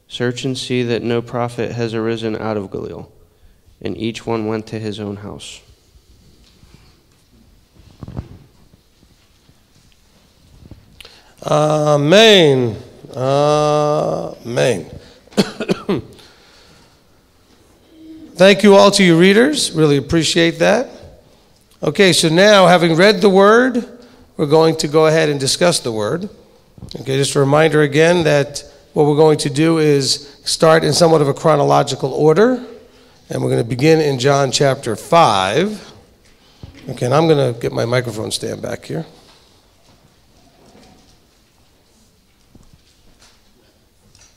S11: Search and see that no prophet has arisen out of Galilee." And each one went to his own house.
S1: Amen. Amen. Thank you all to you readers. Really appreciate that. Okay, so now having read the word, we're going to go ahead and discuss the word. Okay, just a reminder again that what we're going to do is start in somewhat of a chronological order, and we're going to begin in John chapter 5. Okay, and I'm going to get my microphone stand back here.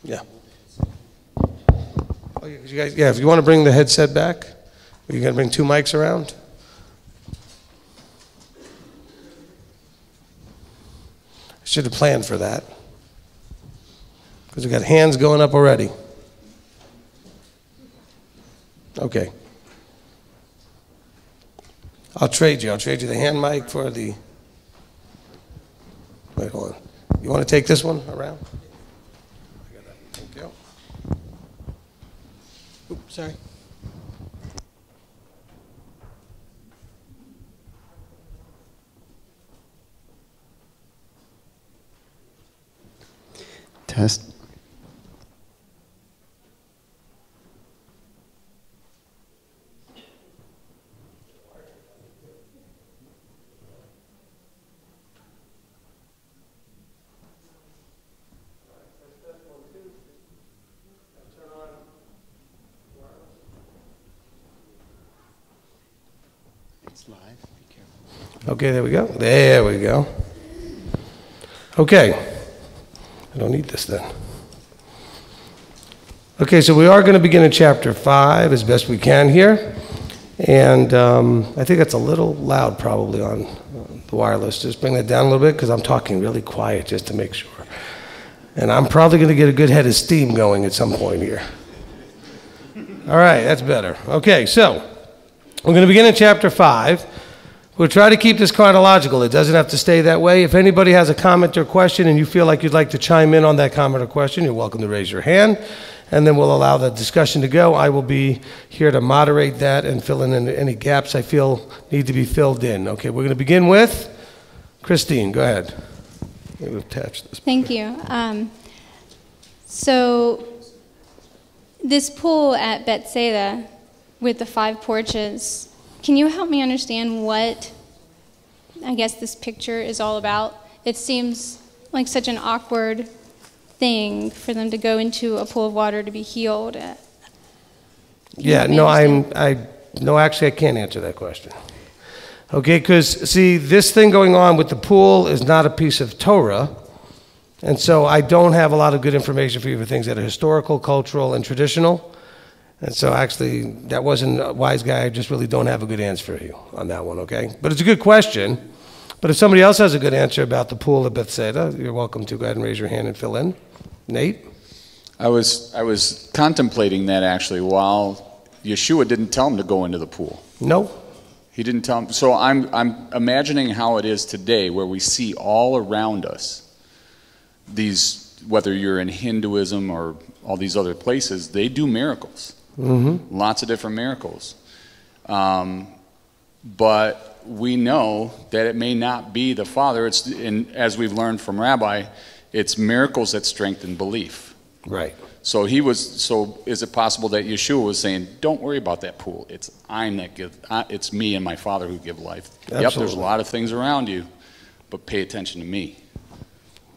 S1: Yeah. Oh, you guys, yeah, if you want to bring the headset back, you're going to bring two mics around. I should have planned for that, because we got hands going up already. Okay. I'll trade you the hand mic for the... Wait, hold on. You want to take this one around? Thank you. Oops, sorry.
S2: Test. It's live. Be careful.
S1: Okay, there we go. There we go. Okay. I don't need this then. Okay, so we are going to begin in chapter 5 as best we can here. And I think that's a little loud probably on the wireless. Just bring that down a little bit because I'm talking really quiet just to make sure. And I'm probably going to get a good head of steam going at some point here. All right, that's better. Okay, so we're going to begin in chapter 5. We'll try to keep this chronological. It doesn't have to stay that way. If anybody has a comment or question and you feel like you'd like to chime in on that comment or question, you're welcome to raise your hand, and then we'll allow the discussion to go. I will be here to moderate that and fill in any gaps I feel need to be filled in. Okay, we're going to begin with Christine. Go ahead. We'll attach this.
S12: Thank you. So this pool at Bethsaida with the 5 porches, can you help me understand what, I guess, this picture is all about? It seems like such an awkward thing for them to go into a pool of water to be healed.
S1: Yeah, no, actually I can't answer that question. Okay, because, see, this thing going on with the pool is not a piece of Torah, and so I don't have a lot of good information for you for things that are historical, cultural, and traditional. And so actually, that wasn't a wise guy. I just really don't have a good answer for you on that one, okay? But it's a good question. But if somebody else has a good answer about the pool of Bethsaida, you're welcome to go ahead and raise your hand and fill in. Nate?
S6: I was contemplating that actually while Yeshua didn't tell him to go into the pool.
S1: No.
S6: He didn't tell him. So I'm imagining how it is today where we see all around us these, whether you're in Hinduism or all these other places, they do miracles. Mm-hmm. Lots of different miracles. But we know that it may not be the Father. And as we've learned from Rabbi, it's miracles that strengthen belief.
S1: Right.
S6: So is it possible that Yeshua was saying, don't worry about that pool. It's it's me and my Father who give life.
S1: Absolutely.
S6: Yep, there's a lot of things around you, but pay attention to me.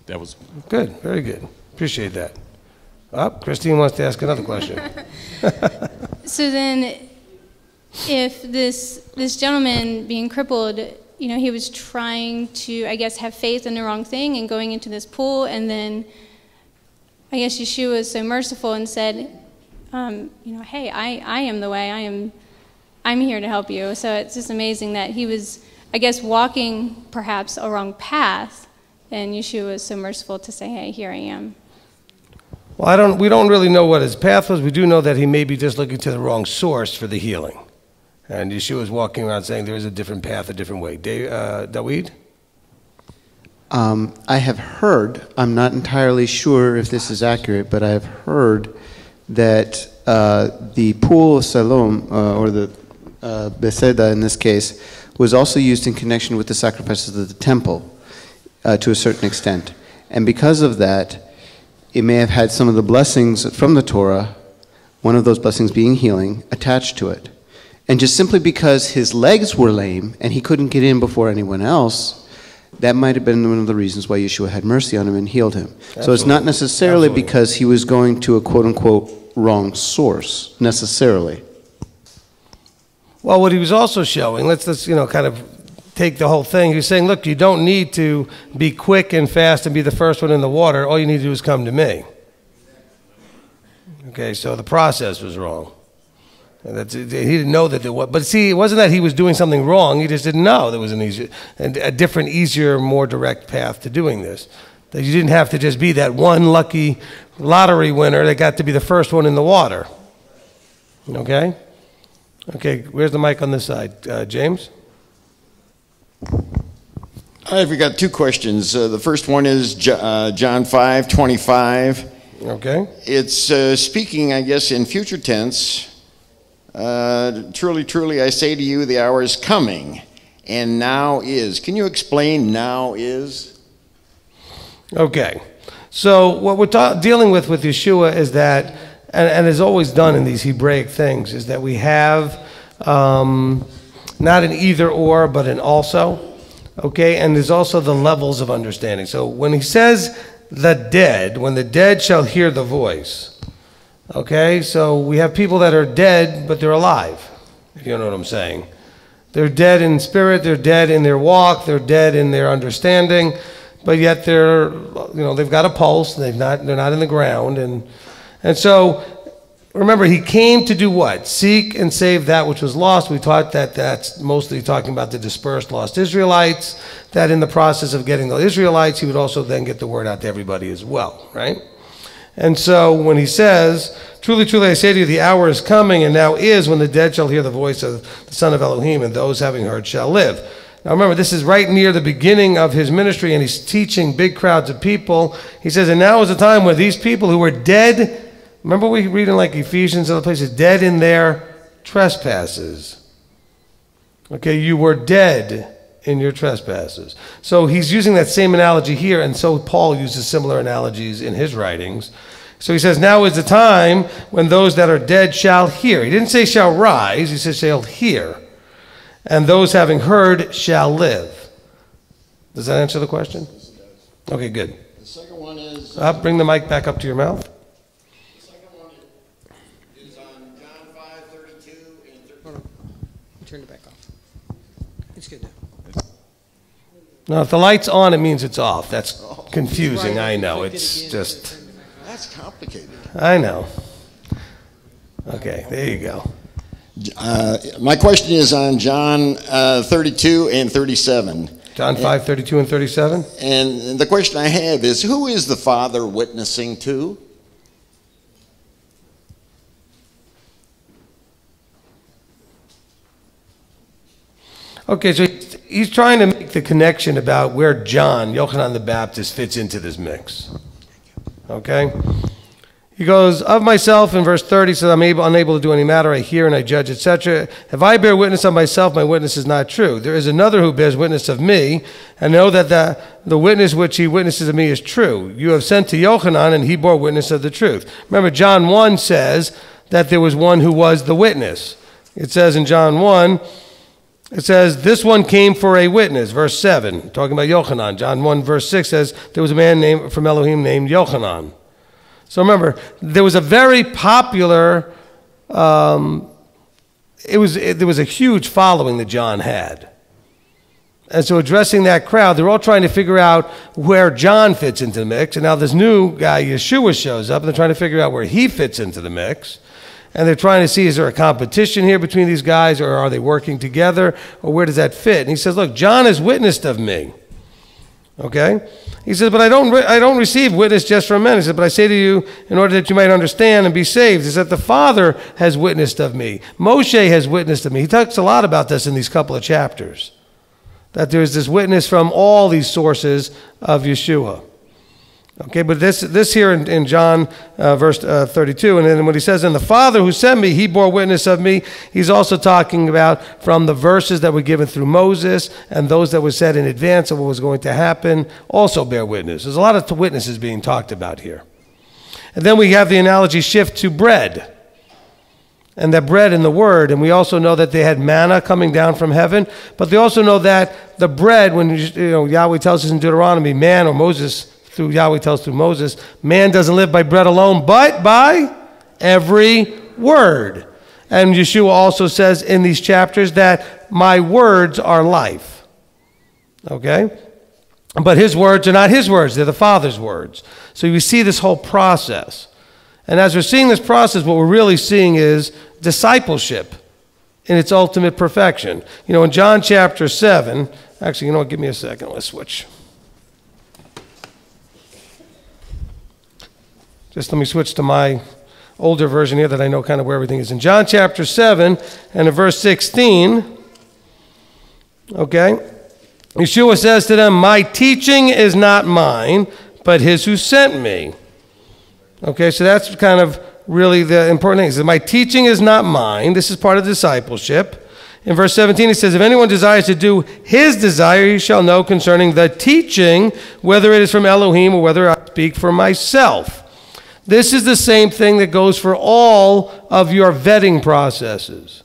S6: That was
S1: good. Very good. Appreciate that. Christine wants to ask another question.
S12: So then, if this gentleman being crippled, he was trying to, I guess, have faith in the wrong thing and going into this pool, and then I guess Yeshua was so merciful and said, hey, I am the way. I'm here to help you. So it's just amazing that he was, I guess, walking perhaps a wrong path, and Yeshua was so merciful to say, hey, here I am.
S1: Well, we don't really know what his path was. We do know that he may be just looking to the wrong source for the healing. And Yeshua was walking around saying there is a different path, a different way. David?
S2: I have heard, I'm not entirely sure if this is accurate, but I have heard that the pool of Siloam, or the Bethsaida in this case, was also used in connection with the sacrifices of the temple to a certain extent. And because of that, it may have had some of the blessings from the Torah, one of those blessings being healing, attached to it. And just simply because his legs were lame and he couldn't get in before anyone else, that might have been one of the reasons why Yeshua had mercy on him and healed him. Absolutely. So it's not necessarily because he was going to a quote-unquote wrong source, necessarily.
S1: Well, what he was also showing, let's kind of take the whole thing. He was saying, look, you don't need to be quick and fast and be the first one in the water. All you need to do is come to me. Okay, so the process was wrong. He didn't know that there was. But see, it wasn't that he was doing something wrong. He just didn't know there was a different, easier, more direct path to doing this. That you didn't have to just be that one lucky lottery winner that got to be the first one in the water. Okay? Okay, where's the mic on this side? James?
S5: I've got two questions. The first one is John 5:25.
S1: Okay.
S5: It's speaking, I guess, in future tense. Truly, truly, I say to you, the hour is coming, and now is. Can you explain now is? Okay.
S1: So what we're dealing with Yeshua is that, and is always done in these Hebraic things, is that we have not an either or, but an also. Okay, and there's also the levels of understanding. So when he says the dead, when the dead shall hear the voice, okay, so we have people that are dead, but they're alive, if you know what I'm saying. They're dead in spirit, they're dead in their walk, they're dead in their understanding, but yet they've got a pulse, they're not in the ground. And so, remember, he came to do what? Seek and save that which was lost. We taught that that's mostly talking about the dispersed, lost Israelites, that in the process of getting the Israelites, he would also then get the word out to everybody as well, right? And so when he says, truly, truly, I say to you, the hour is coming, and now is, when the dead shall hear the voice of the Son of Elohim, and those having heard shall live. Now remember, this is right near the beginning of his ministry, and he's teaching big crowds of people. He says, and now is the time where these people who were dead, remember we read in like Ephesians and other places, dead in their trespasses. Okay, you were dead in your trespasses. So he's using that same analogy here, and so Paul uses similar analogies in his writings. So he says, now is the time when those that are dead shall hear. He didn't say shall rise, he says shall hear. And those having heard shall live. Does that answer the question? Yes, it does. Okay, good.
S5: The second one is...
S1: bring the mic back up to your mouth.
S5: The second one is on John 5:32 and 13.
S13: Turn it back off. It's good now.
S1: No, if the light's on, it means it's off. That's confusing, I know. It's just...
S5: That's complicated.
S1: I know. Okay, there you go.
S5: My question is on John 32 and 37.
S1: John 5:32 and 37?
S5: And the question I have is, who is the Father witnessing to?
S1: Okay, so he's trying to make the connection about where John, Yochanan the Baptist, fits into this mix. Okay? He goes, of myself, in verse 30, says, I'm unable to do any matter. I hear and I judge, etc. If I bear witness of myself, my witness is not true. There is another who bears witness of me, and know that the witness which he witnesses of me is true. You have sent to Yochanan, and he bore witness of the truth. Remember, John 1 says that there was one who was the witness. It says in John 1, it says, this one came for a witness, verse 7, talking about Yochanan. John 1, verse 6 says, there was a man from Elohim named Yochanan. So remember, there was a very popular, there was a huge following that John had. And so addressing that crowd, they're all trying to figure out where John fits into the mix. And now this new guy, Yeshua, shows up, and they're trying to figure out where he fits into the mix. And they're trying to see, is there a competition here between these guys, or are they working together, or where does that fit? And he says, look, John has witnessed of me. Okay? He says, but I don't receive witness just from men. He says, but I say to you, in order that you might understand and be saved, is that the Father has witnessed of me. Moshe has witnessed of me. He talks a lot about this in these couple of chapters, that there's this witness from all these sources of Yeshua. Okay, but this here in John verse 32, and then when he says, and the Father who sent me, he bore witness of me, he's also talking about from the verses that were given through Moses and those that were said in advance of what was going to happen, also bear witness. There's a lot of witnesses being talked about here. And then we have the analogy shift to bread. and that bread in the Word. And we also know that they had manna coming down from heaven. But they also know that the bread, when Yahweh tells us in Deuteronomy, man, or Moses, through Yahweh tells through Moses, man doesn't live by bread alone, but by every word. And Yeshua also says in these chapters that my words are life. Okay? But his words are not his words, they're the Father's words. So you see this whole process. And as we're seeing this process, what we're really seeing is discipleship in its ultimate perfection. In John chapter 7, actually, you know what, give me a second, let's switch. Just let me switch to my older version here that I know kind of where everything is. In John chapter 7 and in verse 16, okay, Yeshua says to them, my teaching is not mine, but his who sent me. Okay, so that's kind of really the important thing. He says, my teaching is not mine. This is part of discipleship. In verse 17, he says, if anyone desires to do his desire, he shall know concerning the teaching, whether it is from Elohim or whether I speak for myself. This is the same thing that goes for all of your vetting processes.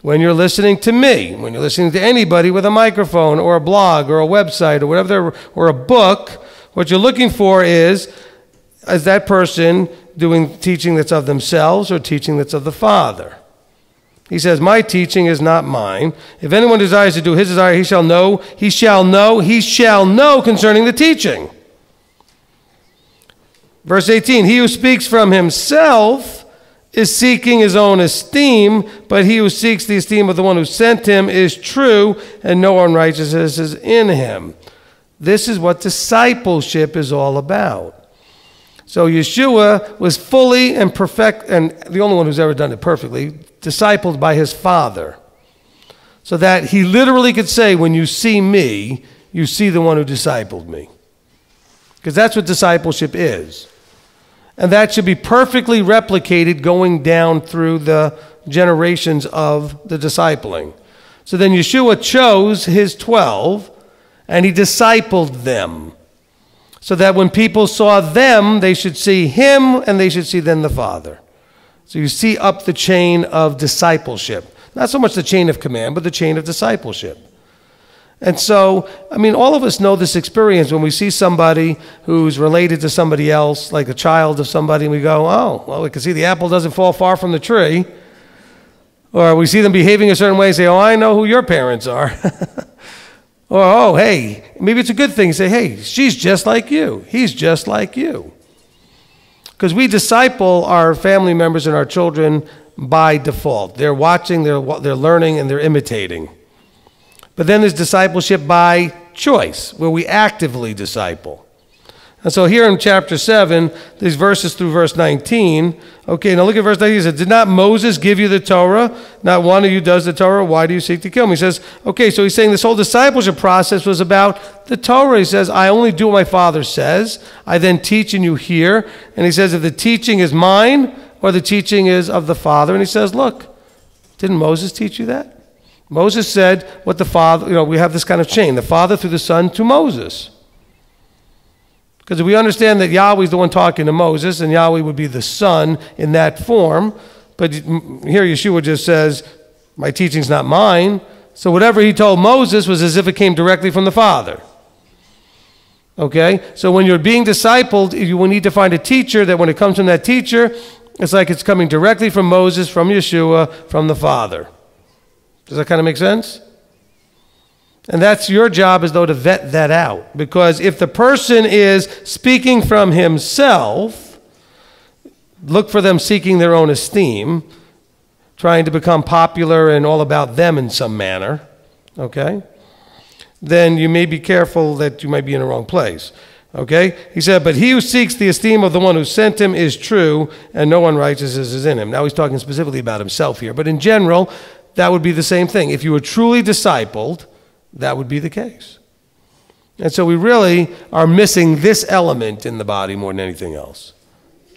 S1: When you're listening to me, when you're listening to anybody with a microphone or a blog or a website or whatever, or a book, what you're looking for is that person doing teaching that's of themselves or teaching that's of the Father. He says, my teaching is not mine. If anyone desires to do his desire, he shall know concerning the teaching. Verse 18, he who speaks from himself is seeking his own esteem, but he who seeks the esteem of the one who sent him is true, and no unrighteousness is in him. This is what discipleship is all about. So Yeshua was fully and perfect, and the only one who's ever done it perfectly, discipled by his Father. So that he literally could say, when you see me, you see the one who discipled me. Because that's what discipleship is. And that should be perfectly replicated going down through the generations of the discipling. So then Yeshua chose his 12, and he discipled them. So that when people saw them, they should see him, and they should see then the Father. So you see up the chain of discipleship. Not so much the chain of command, but the chain of discipleship. And so, all of us know this experience when we see somebody who's related to somebody else, like a child of somebody, and we go, oh, well, we can see the apple doesn't fall far from the tree. Or we see them behaving a certain way and say, oh, I know who your parents are. Or, oh, hey, maybe it's a good thing to say, hey, she's just like you. He's just like you. Because we disciple our family members and our children by default. They're watching, they're learning, and they're imitating. But then there's discipleship by choice, where we actively disciple. And so here in chapter 7, these verses through verse 19, okay, now look at verse 19. He says, did not Moses give you the Torah? Not one of you does the Torah. Why do you seek to kill me? He says, okay, so he's saying this whole discipleship process was about the Torah. He says, I only do what my Father says. I then teach and you hear. And he says, if the teaching is mine or the teaching is of the Father. And he says, look, didn't Moses teach you that? Moses said what the Father, we have this kind of chain, the Father through the Son to Moses. Because if we understand that Yahweh is the one talking to Moses, and Yahweh would be the Son in that form, but here Yeshua just says, my teaching's not mine, so whatever he told Moses was as if it came directly from the Father. Okay? So when you're being discipled, you will need to find a teacher that when it comes from that teacher, it's like it's coming directly from Moses, from Yeshua, from the Father. Does that kind of make sense? And that's your job, as though, to vet that out. Because if the person is speaking from himself, look for them seeking their own esteem, trying to become popular and all about them in some manner, okay? Then you may be careful that you might be in the wrong place, okay? He said, but he who seeks the esteem of the one who sent him is true, and no unrighteousness is in him. Now he's talking specifically about himself here, but in general, that would be the same thing. If you were truly discipled, that would be the case. And so we really are missing this element in the body more than anything else.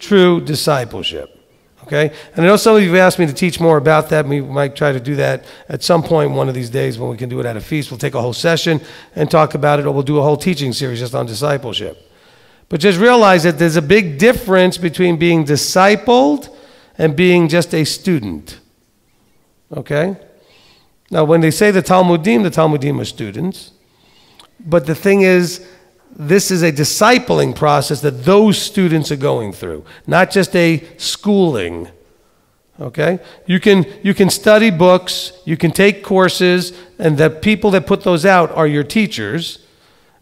S1: True discipleship. Okay? And I know some of you have asked me to teach more about that. We might try to do that at some point one of these days when we can do it at a feast. We'll take a whole session and talk about it, or we'll do a whole teaching series just on discipleship. But just realize that there's a big difference between being discipled and being just a student. Okay? Now, when they say the Talmudim are students. But the thing is, this is a discipling process that those students are going through, not just a schooling. Okay? You can study books, you can take courses, and the people that put those out are your teachers,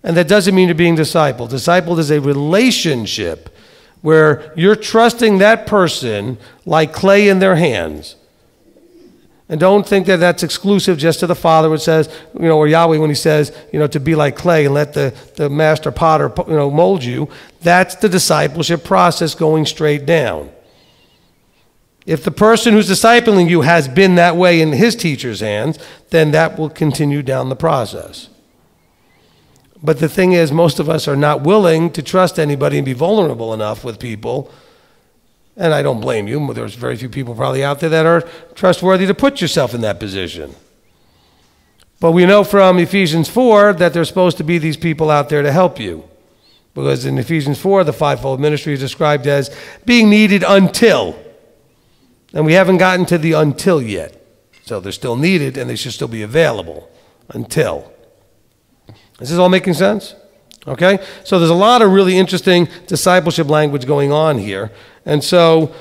S1: and that doesn't mean you're being discipled. Discipled is a relationship where you're trusting that person like clay in their hands. And don't think that that's exclusive just to the Father, which says, or Yahweh when he says, to be like clay and let the master potter, mold you. That's the discipleship process going straight down. If the person who's discipling you has been that way in his teacher's hands, then that will continue down the process. But the thing is, most of us are not willing to trust anybody and be vulnerable enough with people. And I don't blame you. There's very few people probably out there that are trustworthy to put yourself in that position. But we know from Ephesians 4 that there's supposed to be these people out there to help you. Because in Ephesians 4, the fivefold ministry is described as being needed until. And we haven't gotten to the until yet. So they're still needed and they should still be available until. Is this all making sense? Okay? So there's a lot of really interesting discipleship language going on here. And so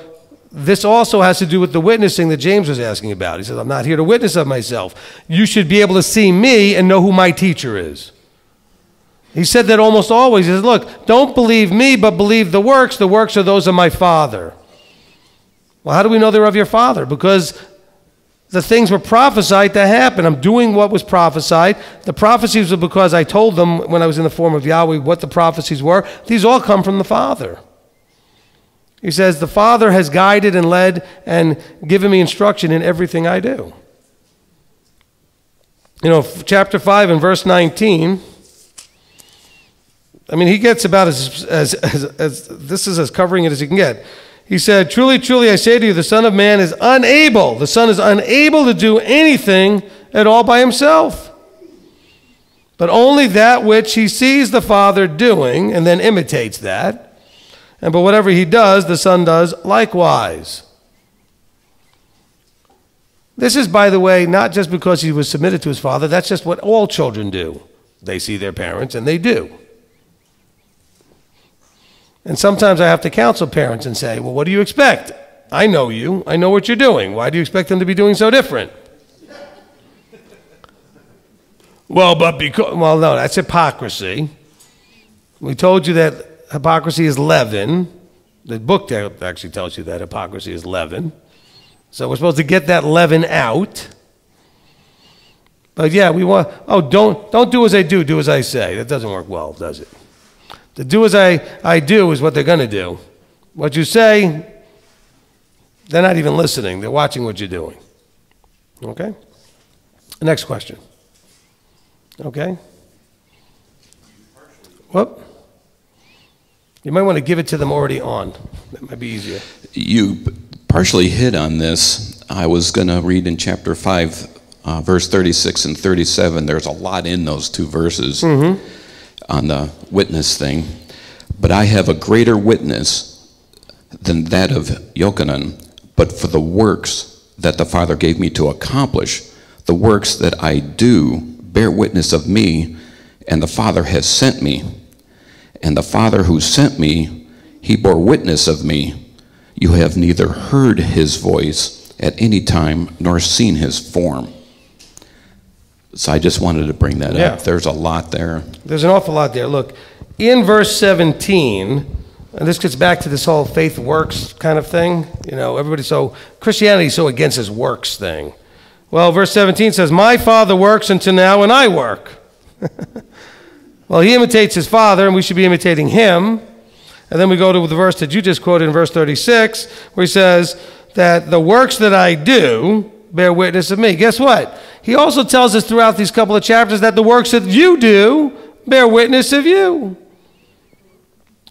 S1: this also has to do with the witnessing that James was asking about. He says, I'm not here to witness of myself. You should be able to see me and know who my teacher is. He said that almost always. He says, look, don't believe me, but believe the works. The works are those of my Father. Well, how do we know they're of your Father? Because the things were prophesied to happen. I'm doing what was prophesied. The prophecies were because I told them when I was in the form of Yahweh what the prophecies were. These all come from the Father. He says, the Father has guided and led and given me instruction in everything I do. Chapter 5 and verse 19, he gets about as this is as covering it as he can get. He said, truly, truly, I say to you, the Son is unable to do anything at all by himself, but only that which he sees the Father doing and then imitates that. But whatever he does, the Son does likewise. This is, by the way, not just because he was submitted to his Father. That's just what all children do. They see their parents and they do. And sometimes I have to counsel parents and say, well, what do you expect? I know you. I know what you're doing. Why do you expect them to be doing so different? Well, no, that's hypocrisy. We told you that hypocrisy is leaven. The book actually tells you that hypocrisy is leaven. So we're supposed to get that leaven out. But yeah, we want, don't do as I do, do as I say. That doesn't work well, does it? To do as I do is what they're going to do. What you say, they're not even listening. They're watching what you're doing. Okay? Next question. Okay? Whoop. You might want to give it to them already on. That might be easier.
S14: You partially hit on this. I was going to read in chapter 5, verse 36 and 37. There's a lot in those two verses. Mm-hmm. On the witness thing, but I have a greater witness than that of Yochanan, but for the works that the Father gave me to accomplish, the works that I do bear witness of me, and the Father has sent me. And the Father who sent me, he bore witness of me. You have neither heard his voice at any time, nor seen his form. So I just wanted to bring that up. There's a lot there.
S1: There's an awful lot there. Look, in verse 17, and this gets back to this whole faith works kind of thing. Christianity's so against this works thing. Well, verse 17 says, my Father works until now, and I work. Well, he imitates his Father, and we should be imitating him. And then we go to the verse that you just quoted in verse 36, where he says that the works that I do bear witness of me. Guess what? He also tells us throughout these couple of chapters that the works that you do bear witness of you.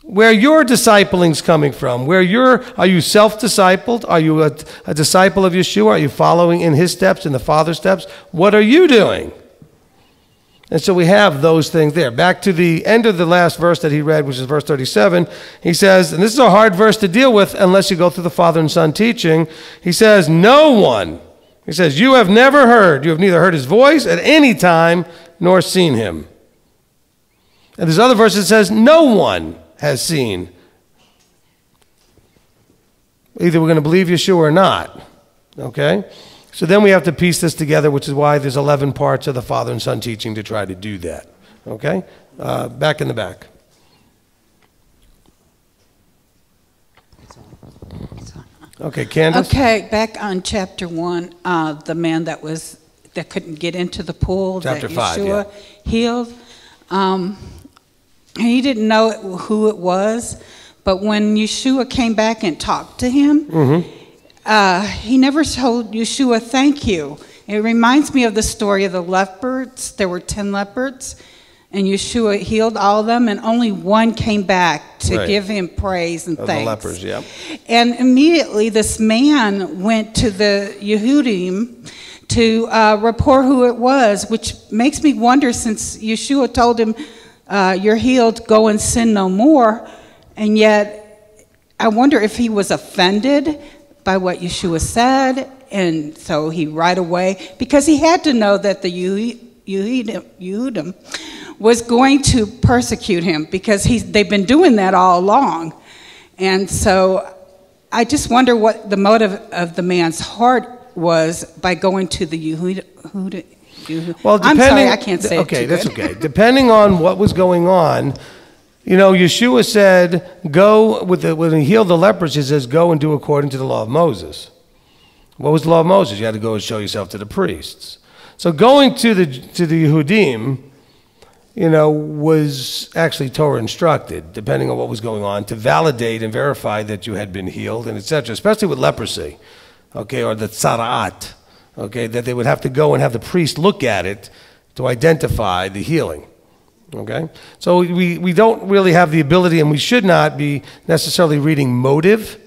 S1: Where your discipling's coming from, are you self-discipled? Are you a disciple of Yeshua? Are you following in his steps, in the Father's steps? What are you doing? And so we have those things there. Back to the end of the last verse that he read, which is verse 37, he says, and this is a hard verse to deal with unless you go through the Father and Son teaching. He says, no one, he says, you have never heard, you have neither heard his voice at any time nor seen him. And there's other verses that says, no one has seen. Either we're going to believe Yeshua or not. Okay? So then we have to piece this together, which is why there's 11 parts of the Father and Son teaching to try to do that. Okay? Back in the back. Okay, Candace?
S15: Okay, back on chapter 1, the man that couldn't get into the pool
S1: Chapter
S15: that
S1: 5,
S15: Yeshua healed. He didn't know who it was, but when Yeshua came back and talked to him, he never told Yeshua thank you. It reminds me of the story of the leopards. There were 10 leopards, and Yeshua healed all of them, and only one came back to give him praise and thanks.
S1: The lepers, yeah.
S15: And immediately this man went to the Yehudim to report who it was, which makes me wonder, since Yeshua told him, you're healed, go and sin no more. And yet, I wonder if he was offended by what Yeshua said, and so he right away, because he had to know that the Yehudim was going to persecute him, because they've been doing that all along. And so I just wonder what the motive of the man's heart was by going to the Yehudim.
S1: Well,
S15: I'm sorry, I can't say
S1: okay,
S15: it too
S1: that's
S15: good.
S1: okay. Depending on what was going on, you know, Yeshua said, go, when he healed the lepers, he says, go and do according to the law of Moses. What was the law of Moses? You had to go and show yourself to the priests. So going to the Yehudim, you know, was actually Torah instructed, depending on what was going on, to validate and verify that you had been healed, and etc., especially with leprosy, okay, or the tzara'at, okay, that they would have to go and have the priest look at it to identify the healing. Okay, so we don't really have the ability, and we should not be necessarily reading motive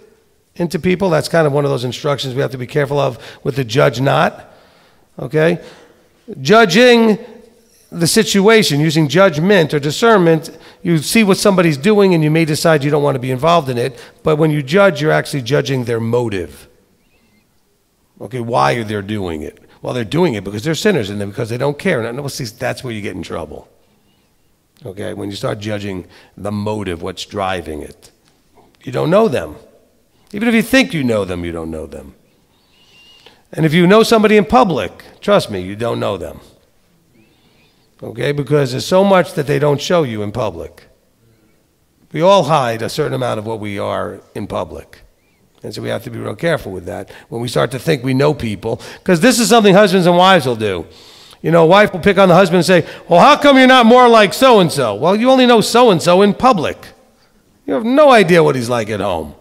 S1: into people. That's kind of one of those instructions we have to be careful of with the judge not. Okay, judging the situation using judgment or discernment, you see what somebody's doing and you may decide you don't want to be involved in it, but when you judge, you're actually judging their motive. Okay, why are they doing it? Well, they're doing it because they're sinners and because they don't care. And that's where you get in trouble. Okay, when you start judging the motive, what's driving it. You don't know them. Even if you think you know them, you don't know them. And if you know somebody in public, trust me, you don't know them. Okay, because there's so much that they don't show you in public. We all hide a certain amount of what we are in public. And so we have to be real careful with that when we start to think we know people. Because this is something husbands and wives will do. You know, a wife will pick on the husband and say, well, how come you're not more like so-and-so? Well, you only know so-and-so in public. You have no idea what he's like at home.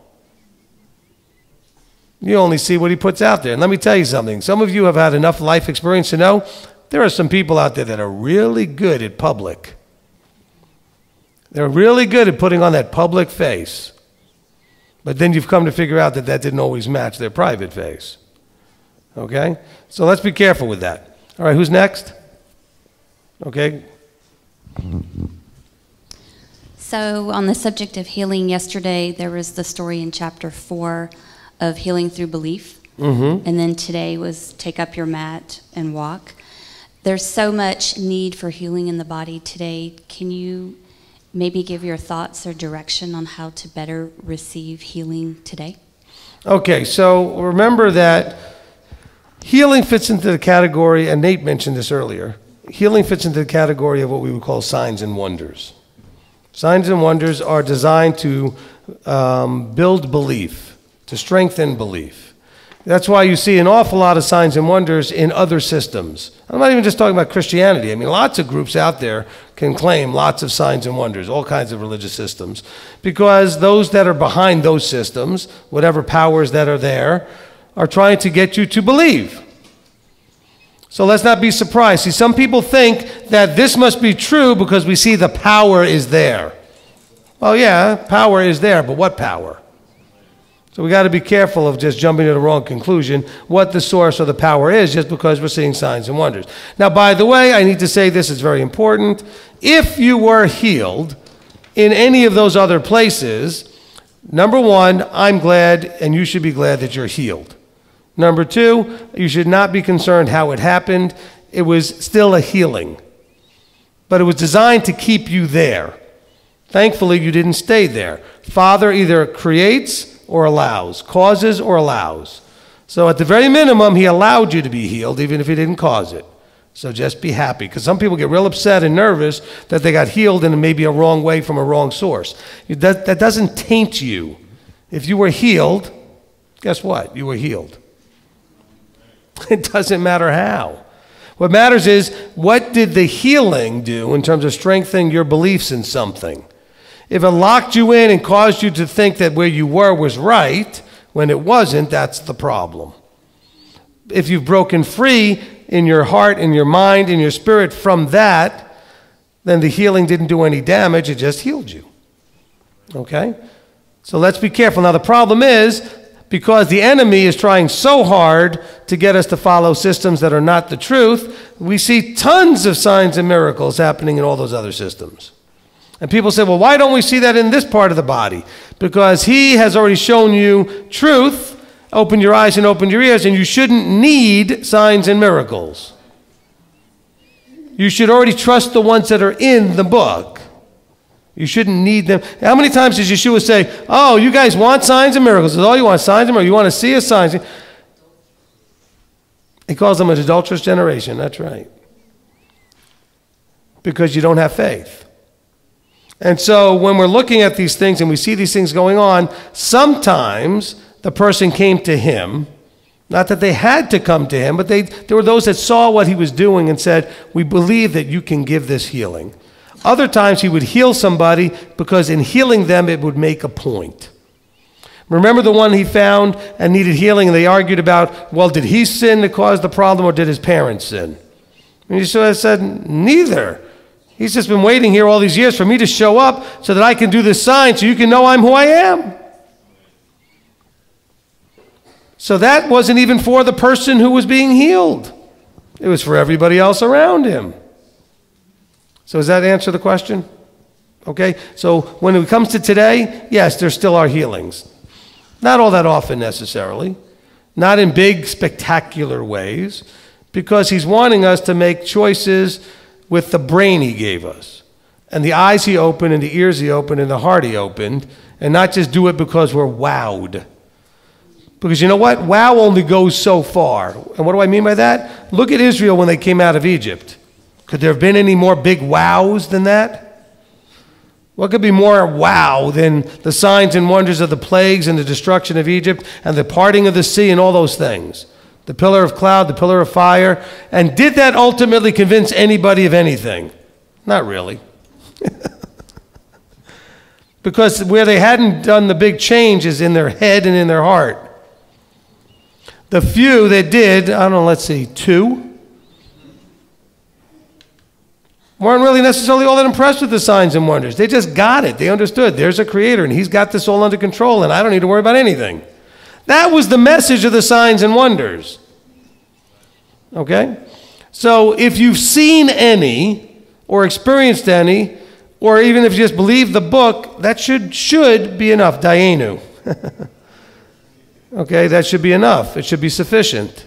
S1: You only see what he puts out there. And let me tell you something. Some of you have had enough life experience to know there are some people out there that are really good at public. They're really good at putting on that public face. But then you've come to figure out that that didn't always match their private face. Okay? So let's be careful with that. All right, who's next? Okay.
S16: So on the subject of healing, yesterday there was the story in chapter 4 of healing through belief.
S1: Mm-hmm.
S16: And then today was take up your mat and walk. There's so much need for healing in the body today. Can you maybe give your thoughts or direction on how to better receive healing today?
S1: Okay, so remember that healing fits into the category, and Nate mentioned this earlier, healing fits into the category of what we would call signs and wonders. Signs and wonders are designed to build belief, to strengthen belief. That's why you see an awful lot of signs and wonders in other systems. I'm not even just talking about Christianity. I mean, lots of groups out there can claim lots of signs and wonders, all kinds of religious systems, because those that are behind those systems, whatever powers that are there, are trying to get you to believe. So let's not be surprised. See, some people think that this must be true because we see the power is there. Well, yeah, power is there, but what power? So we got to be careful of just jumping to the wrong conclusion, what the source or the power is, just because we're seeing signs and wonders. Now, by the way, I need to say this is very important. If you were healed in any of those other places, number one, I'm glad, and you should be glad that you're healed. Number two, you should not be concerned how it happened. It was still a healing, but it was designed to keep you there. Thankfully, you didn't stay there. Father either creates or allows, causes or allows. So at the very minimum, he allowed you to be healed, even if he didn't cause it. So just be happy, because some people get real upset and nervous that they got healed in maybe a wrong way from a wrong source. That doesn't taint you. If you were healed, guess what? You were healed. It doesn't matter how. What matters is, what did the healing do in terms of strengthening your beliefs in something? If it locked you in and caused you to think that where you were was right, when it wasn't, that's the problem. If you've broken free in your heart, in your mind, in your spirit from that, then the healing didn't do any damage, it just healed you. Okay? So let's be careful. Now the problem is, because the enemy is trying so hard to get us to follow systems that are not the truth, we see tons of signs and miracles happening in all those other systems. And people say, well, why don't we see that in this part of the body? Because he has already shown you truth, opened your eyes and opened your ears, and you shouldn't need signs and miracles. You should already trust the ones that are in the book. You shouldn't need them. How many times does Yeshua say, oh, you guys want signs and miracles? Is all you want signs and miracles? You want to see a sign? He calls them an adulterous generation. That's right. Because you don't have faith. And so when we're looking at these things and we see these things going on, sometimes the person came to him, not that they had to come to him, but there were those that saw what he was doing and said, we believe that you can give this healing. Other times he would heal somebody because in healing them it would make a point. Remember the one he found and needed healing, and they argued about, well, did he sin to cause the problem or did his parents sin? And Yeshua said, neither. He's just been waiting here all these years for me to show up so that I can do this sign so you can know I'm who I am. So that wasn't even for the person who was being healed. It was for everybody else around him. So does that answer the question? Okay, so when it comes to today, yes, there still are healings. Not all that often necessarily. Not in big, spectacular ways. Because he's wanting us to make choices with the brain he gave us. And the eyes he opened, and the ears he opened, and the heart he opened. And not just do it because we're wowed. Because you know what? Wow only goes so far. And what do I mean by that? Look at Israel when they came out of Egypt. Could there have been any more big wows than that? What could be more wow than the signs and wonders of the plagues and the destruction of Egypt and the parting of the sea and all those things? The pillar of cloud, the pillar of fire. And did that ultimately convince anybody of anything? Not really. Because where they hadn't done the big change is in their head and in their heart. The few that did, I don't know, let's see, 2, weren't really necessarily all that impressed with the signs and wonders. They just got it. They understood. There's a creator, and he's got this all under control, and I don't need to worry about anything. That was the message of the signs and wonders. Okay? So if you've seen any, or experienced any, or even if you just believe the book, that should be enough. Dayenu. Okay, that should be enough. It should be sufficient.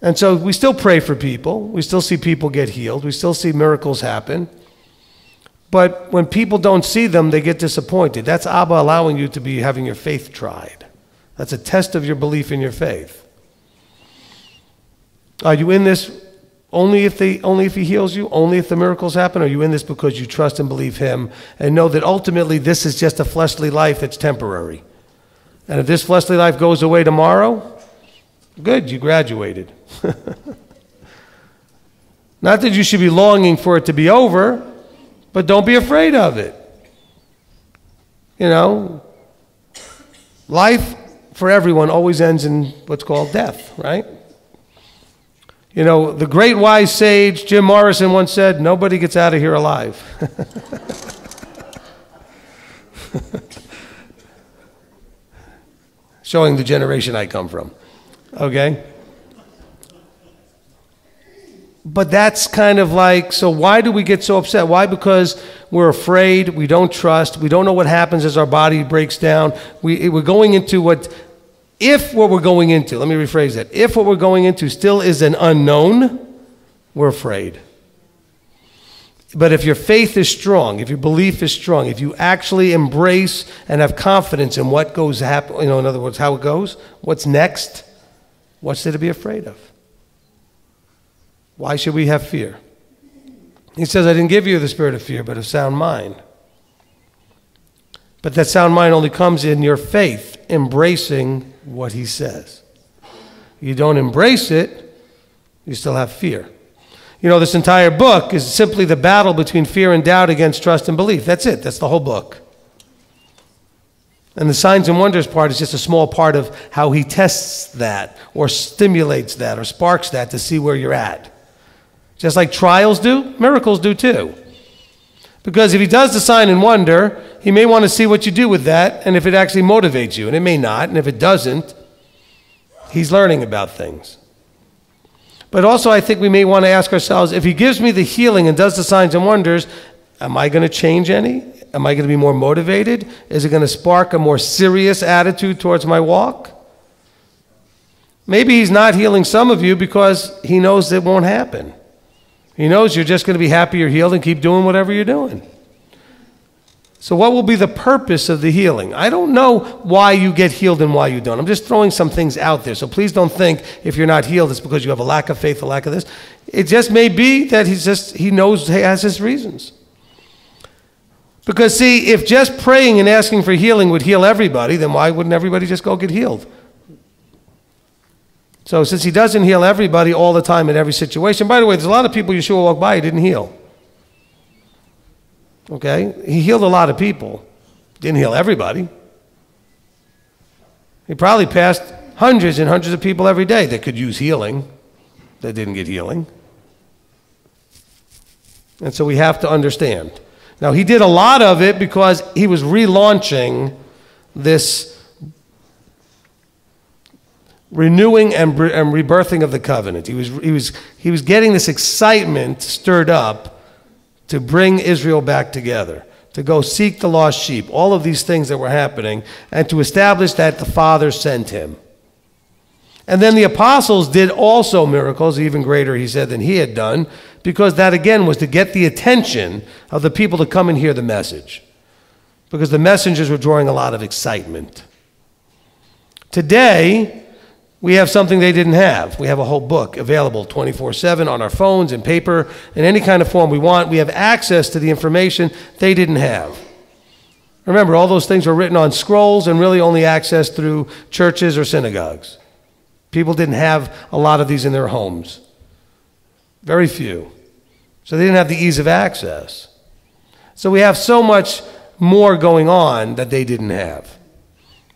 S1: And so we still pray for people. We still see people get healed. We still see miracles happen. But when people don't see them, they get disappointed. That's Abba allowing you to be having your faith tried. That's a test of your belief in your faith. Are you in this only if he heals you? Only if the miracles happen? Or are you in this because you trust and believe him and know that ultimately this is just a fleshly life that's temporary? And if this fleshly life goes away tomorrow, good, you graduated. Not that you should be longing for it to be over, but don't be afraid of it. You know, life for everyone always ends in what's called death, right? You know, the great wise sage Jim Morrison once said, nobody gets out of here alive. showing the generation I come from. Okay? But that's kind of like, so why do we get so upset? Why? Because we're afraid, we don't trust, we don't know what happens as our body breaks down. We're going into what we're going into, let me rephrase that. If what we're going into still is an unknown, we're afraid. But if your faith is strong, if your belief is strong, if you actually embrace and have confidence in what goes happen, in other words, how it goes, what's next, what's there to be afraid of? Why should we have fear? He says, I didn't give you the spirit of fear, but of sound mind. But that sound mind only comes in your faith, embracing what he says. You don't embrace it, you still have fear. This entire book is simply the battle between fear and doubt against trust and belief. That's it. That's the whole book. And the signs and wonders part is just a small part of how he tests that or stimulates that or sparks that to see where you're at. Just like trials do, miracles do too. Because if he does the sign and wonder, he may want to see what you do with that and if it actually motivates you. And it may not. And if it doesn't, he's learning about things. But also I think we may want to ask ourselves, if he gives me the healing and does the signs and wonders, am I going to change any? Am I going to be more motivated? Is it going to spark a more serious attitude towards my walk? Maybe he's not healing some of you because he knows it won't happen. He knows you're just going to be happy you're healed and keep doing whatever you're doing. So what will be the purpose of the healing? I don't know why you get healed and why you don't. I'm just throwing some things out there. So please don't think if you're not healed, it's because you have a lack of faith, a lack of this. It just may be that he knows he has his reasons. Because see, if just praying and asking for healing would heal everybody, then why wouldn't everybody just go get healed? So since he doesn't heal everybody all the time in every situation, by the way, there's a lot of people Yeshua walked by he didn't heal. Okay? He healed a lot of people. Didn't heal everybody. He probably passed hundreds and hundreds of people every day that could use healing that didn't get healing. And so we have to understand. Now, he did a lot of it because he was relaunching this renewing and rebirthing of the covenant. He was getting this excitement stirred up to bring Israel back together, to go seek the lost sheep, all of these things that were happening, and to establish that the Father sent him. And then the apostles did also miracles, even greater, he said, than he had done, because that again was to get the attention of the people to come and hear the message, because the messengers were drawing a lot of excitement. Today, we have something they didn't have. We have a whole book available 24/7 on our phones, in paper, in any kind of form we want. We have access to the information they didn't have. Remember, all those things were written on scrolls and really only accessed through churches or synagogues. People didn't have a lot of these in their homes. Very few. So they didn't have the ease of access. So we have so much more going on that they didn't have.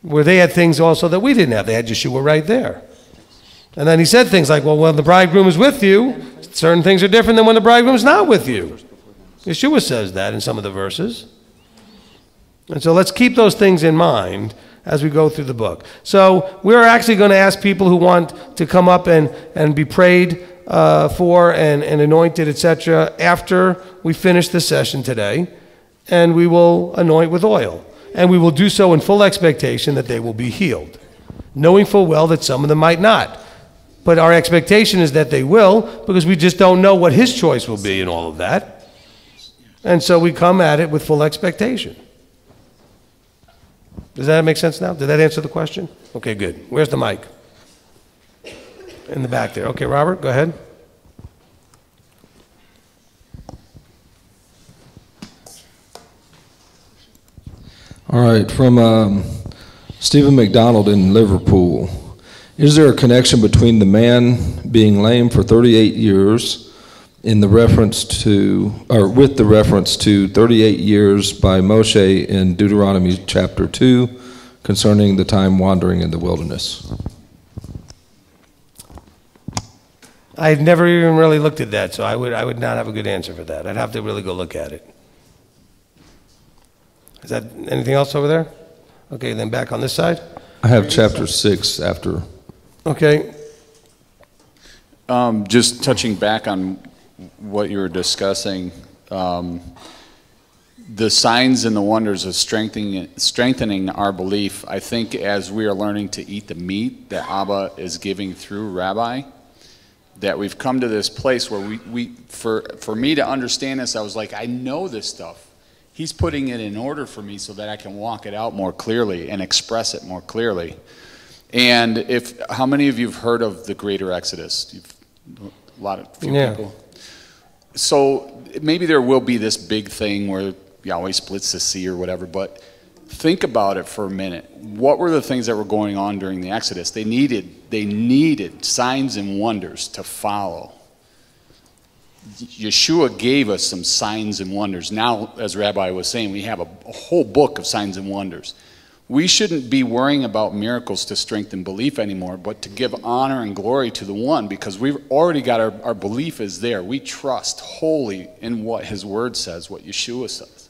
S1: Where they had things also that we didn't have. They had Yeshua right there. And then he said things like, well, when the bridegroom is with you, certain things are different than when the bridegroom is not with you. Yeshua says that in some of the verses. And so let's keep those things in mind as we go through the book. So we're actually going to ask people who want to come up and be prayed for and anointed, etc., after we finish this session today. And we will anoint with oil. And we will do so in full expectation that they will be healed, knowing full well that some of them might not. But our expectation is that they will, because we just don't know what his choice will be in all of that. And so we come at it with full expectation. Does that make sense now? Did that answer the question? Okay, good. Where's the mic? In the back there. Okay, Robert, go ahead.
S17: All right, from Stephen McDonald in Liverpool. Is there a connection between the man being lame for 38 years in the reference to, or with the reference to 38 years by Moshe in Deuteronomy chapter 2 concerning the time wandering in the wilderness?
S1: I've never even really looked at that, so I would not have a good answer for that. I'd have to really go look at it. Is that anything else over there? Okay, then back on this side.
S17: I have chapter 6 after.
S1: Okay.
S6: Just touching back on what you were discussing, the signs and the wonders of strengthening our belief. I think as we are learning to eat the meat that Abba is giving through Rabbi, that we've come to this place where for me to understand this, I was like, I know this stuff. He's putting it in order for me so that I can walk it out more clearly and express it more clearly. And how many of you have heard of the Greater Exodus? Few people. So maybe there will be this big thing where Yahweh splits the sea or whatever, but think about it for a minute. What were the things that were going on during the Exodus? They needed signs and wonders to follow. Yeshua gave us some signs and wonders. Now, as Rabbi was saying, we have a whole book of signs and wonders. We shouldn't be worrying about miracles to strengthen belief anymore, but to give honor and glory to the one, because we've already got our belief is there. We trust wholly in what his word says, what Yeshua says.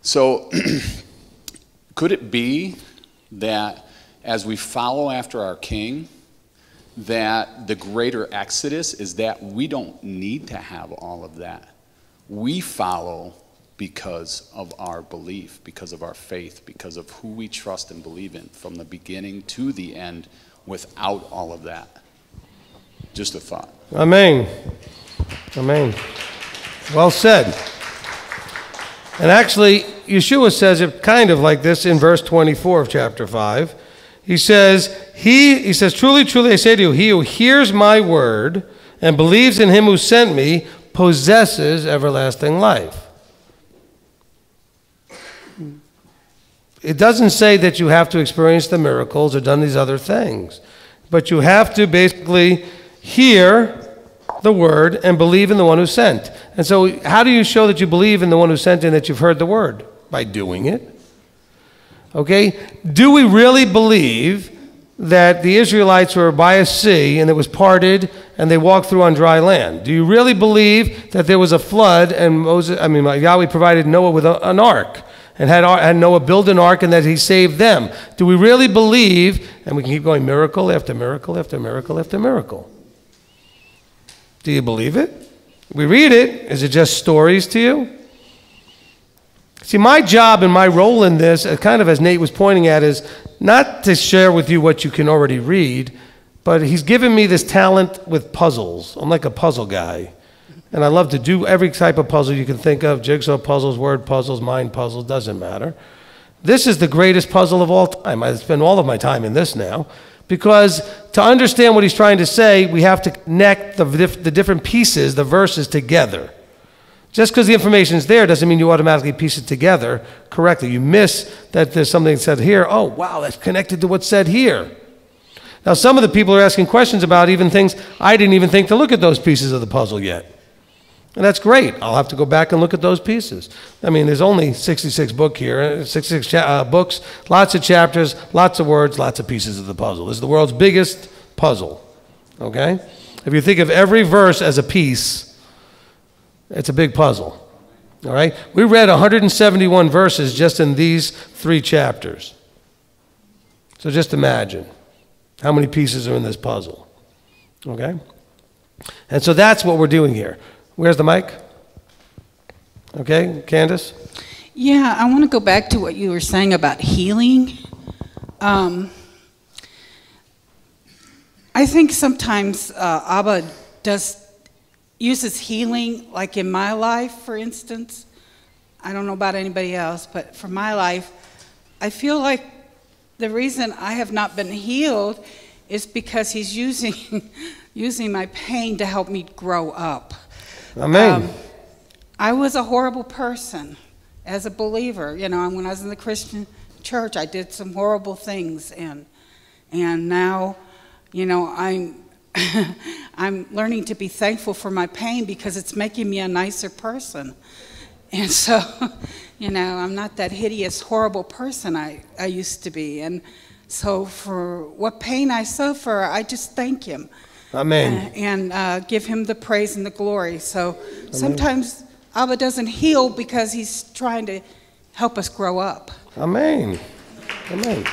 S6: So could it be that as we follow after our king, that the greater exodus is that we don't need to have all of that? We follow because of our belief, because of our faith, because of who we trust and believe in from the beginning to the end without all of that. Just a thought.
S1: Amen. Amen. Well said. And actually, Yeshua says it kind of like this in verse 24 of chapter 5. He says, truly, truly, I say to you, he who hears my word and believes in him who sent me possesses everlasting life. It doesn't say that you have to experience the miracles or done these other things, but you have to basically hear the word and believe in the one who sent. And so how do you show that you believe in the one who sent and that you've heard the word? By doing it. Okay? Do we really believe that the Israelites were by a sea and it was parted and they walked through on dry land? Do you really believe that there was a flood and Yahweh provided Noah with an ark and had Noah build an ark and that he saved them? Do we really believe, and we can keep going miracle after miracle after miracle after miracle? Do you believe it? We read it. Is it just stories to you? See, my job and my role in this, kind of as Nate was pointing at, is not to share with you what you can already read, but he's given me this talent with puzzles. I'm like a puzzle guy. And I love to do every type of puzzle you can think of, jigsaw puzzles, word puzzles, mind puzzles, doesn't matter. This is the greatest puzzle of all time. I spend all of my time in this now, because to understand what he's trying to say, we have to connect the different pieces, the verses together. Just because the information is there doesn't mean you automatically piece it together correctly. You miss that there's something said here. Oh, wow, that's connected to what's said here. Now, some of the people are asking questions about even things I didn't even think to look at those pieces of the puzzle yet. And that's great. I'll have to go back and look at those pieces. I mean, there's only 66 books here, 66 books, lots of chapters, lots of words, lots of pieces of the puzzle. This is the world's biggest puzzle, okay? If you think of every verse as a piece, it's a big puzzle, all right? We read 171 verses just in these 3 chapters. So just imagine how many pieces are in this puzzle, okay? And so that's what we're doing here. Where's the mic? Okay, Candace?
S15: Yeah, I want to go back to what you were saying about healing. I think sometimes Abba uses healing, like in my life, for instance. I don't know about anybody else, but for my life, I feel like the reason I have not been healed is because he's using my pain to help me grow up.
S1: Amen.
S15: I was a horrible person as a believer. You know, when I was in the Christian church, I did some horrible things, and now, you know, I'm learning to be thankful for my pain because it's making me a nicer person. And so, you know, I'm not that hideous, horrible person I used to be. And so for what pain I suffer, I just thank him.
S1: Amen.
S15: And give him the praise and the glory. So sometimes Abba doesn't heal because he's trying to help us grow up.
S1: Amen. Amen.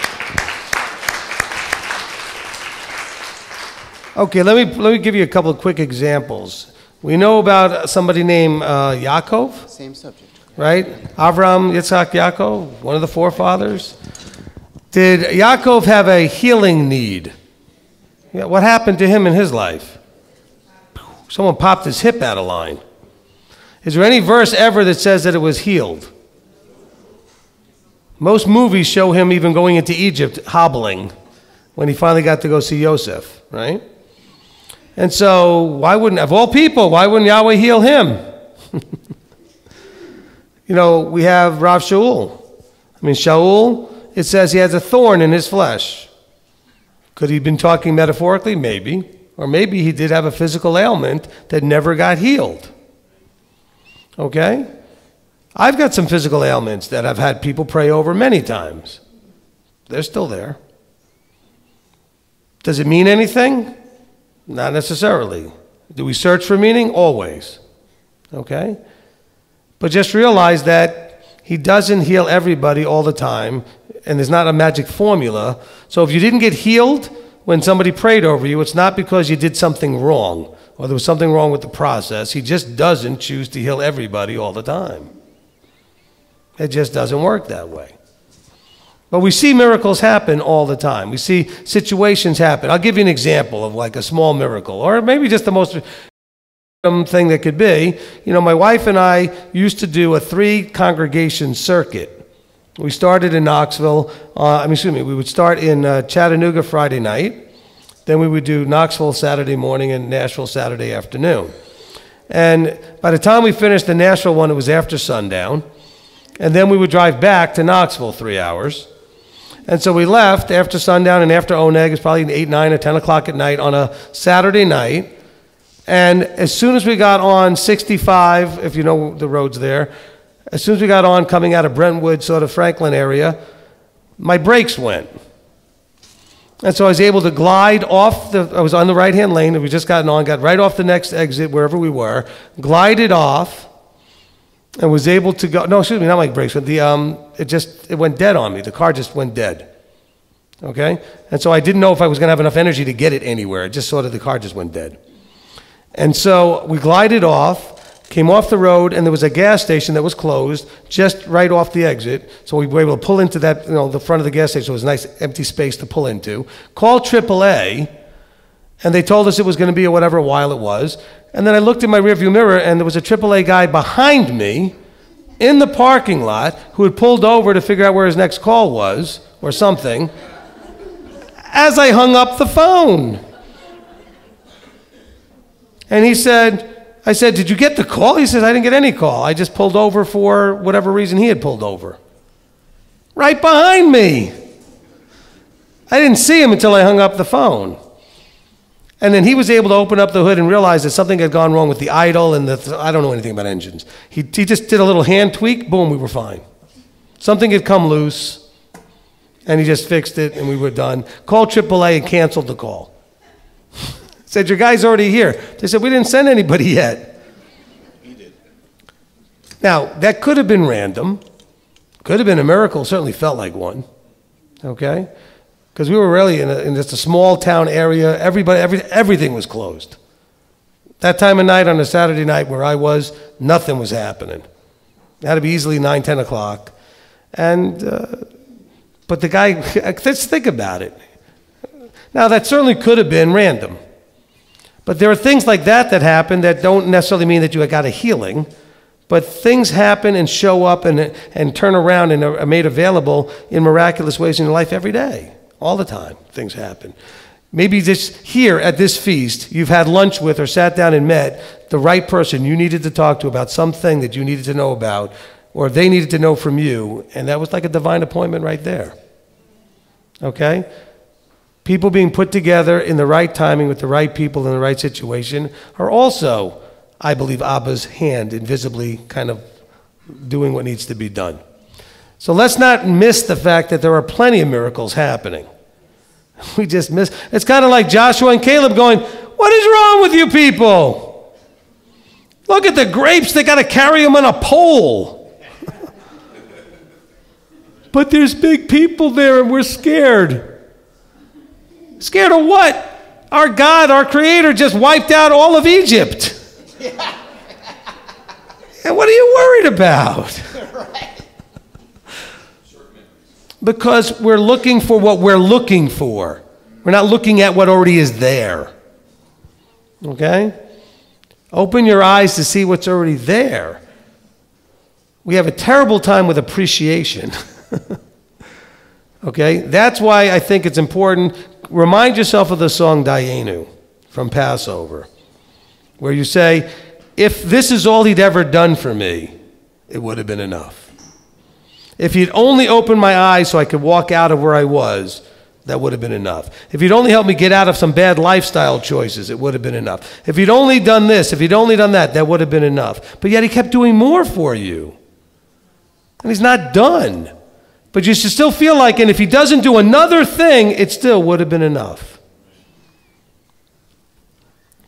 S1: Okay, let me give you a couple of quick examples. We know about somebody named Yaakov.
S2: Same subject.
S1: Right? Avram, Yitzhak, Yaakov, one of the forefathers. Did Yaakov have a healing need? Yeah, what happened to him in his life? Someone popped his hip out of line. Is there any verse ever that says that it was healed? Most movies show him even going into Egypt hobbling when he finally got to go see Yosef, right? And so why wouldn't, of all people, why wouldn't Yahweh heal him? You know, we have Rav Shaul. I mean, Shaul, it says he has a thorn in his flesh. Could he have been talking metaphorically? Maybe. Or maybe he did have a physical ailment that never got healed. Okay? I've got some physical ailments that I've had people pray over many times. They're still there. Does it mean anything? Not necessarily. Do we search for meaning? Always. Okay? But just realize that he doesn't heal everybody all the time, and there's not a magic formula. So if you didn't get healed when somebody prayed over you, it's not because you did something wrong or there was something wrong with the process. He just doesn't choose to heal everybody all the time. It just doesn't work that way. But we see miracles happen all the time. We see situations happen. I'll give you an example of like a small miracle, or maybe just the most thing that could be. You know, my wife and I used to do a 3-congregation circuit. We started in Knoxville, we would start in Chattanooga Friday night, then we would do Knoxville Saturday morning and Nashville Saturday afternoon. And by the time we finished the Nashville one, it was after sundown, and then we would drive back to Knoxville 3 hours. And so we left after sundown and after Oneg, it's probably 8, 9, or 10 o'clock at night on a Saturday night. And as soon as we got on 65, if you know the roads there, as soon as we got on coming out of Brentwood, sort of Franklin area, my brakes went. And so I was able to glide off I was on the right-hand lane, and we just gotten on, got right off the next exit, wherever we were, glided off, and was able to go, no, excuse me, not my brakes, but it went dead on me. The car just went dead. Okay? And so I didn't know if I was going to have enough energy to get it anywhere. The car just went dead. And so we glided off, came off the road, and there was a gas station that was closed just right off the exit. So we were able to pull into that, the front of the gas station. So it was a nice empty space to pull into. Called AAA, and they told us it was going to be whatever while it was. And then I looked in my rearview mirror, and there was a AAA guy behind me in the parking lot who had pulled over to figure out where his next call was or something as I hung up the phone. And I said, did you get the call? He says, I didn't get any call. I just pulled over for whatever reason he had pulled over. Right behind me. I didn't see him until I hung up the phone. And then he was able to open up the hood and realize that something had gone wrong with the idle and I don't know anything about engines. He just did a little hand tweak, boom, we were fine. Something had come loose, and he just fixed it, and we were done. Called AAA and canceled the call. Said, your guy's already here. They said, we didn't send anybody yet. He did. Now, that could have been random. Could have been a miracle. Certainly felt like one. Okay? Because we were really in just a small town area. Everything was closed. That time of night on a Saturday night where I was, nothing was happening. It had to be easily 9, 10 o'clock. And, but the guy, let's think about it. Now, that certainly could have been random. But there are things like that happen that don't necessarily mean that you got a healing, but things happen and show up and turn around and are made available in miraculous ways in your life every day. All the time, things happen. Maybe just here at this feast, you've had lunch with or sat down and met the right person you needed to talk to about something that you needed to know about, or they needed to know from you, and that was like a divine appointment right there. Okay? People being put together in the right timing with the right people in the right situation are also, I believe, Abba's hand invisibly kind of doing what needs to be done. So let's not miss the fact that there are plenty of miracles happening. We just miss. It's kind of like Joshua and Caleb going, what is wrong with you people? Look at the grapes. They got to carry them on a pole. But there's big people there and we're scared. Scared of what? Our God, our Creator, just wiped out all of Egypt. And what are you worried about? Because we're looking for what we're looking for. We're not looking at what already is there. Okay? Open your eyes to see what's already there. We have a terrible time with appreciation. Okay? That's why I think it's important. Remind yourself of the song Dayenu from Passover, where you say, if this is all he'd ever done for me, it would have been enough. If he'd only opened my eyes so I could walk out of where I was, that would have been enough. If he'd only helped me get out of some bad lifestyle choices, it would have been enough. If he'd only done this, if he'd only done that, that would have been enough. But yet he kept doing more for you. And he's not done. But you should still feel like, and if he doesn't do another thing, it still would have been enough.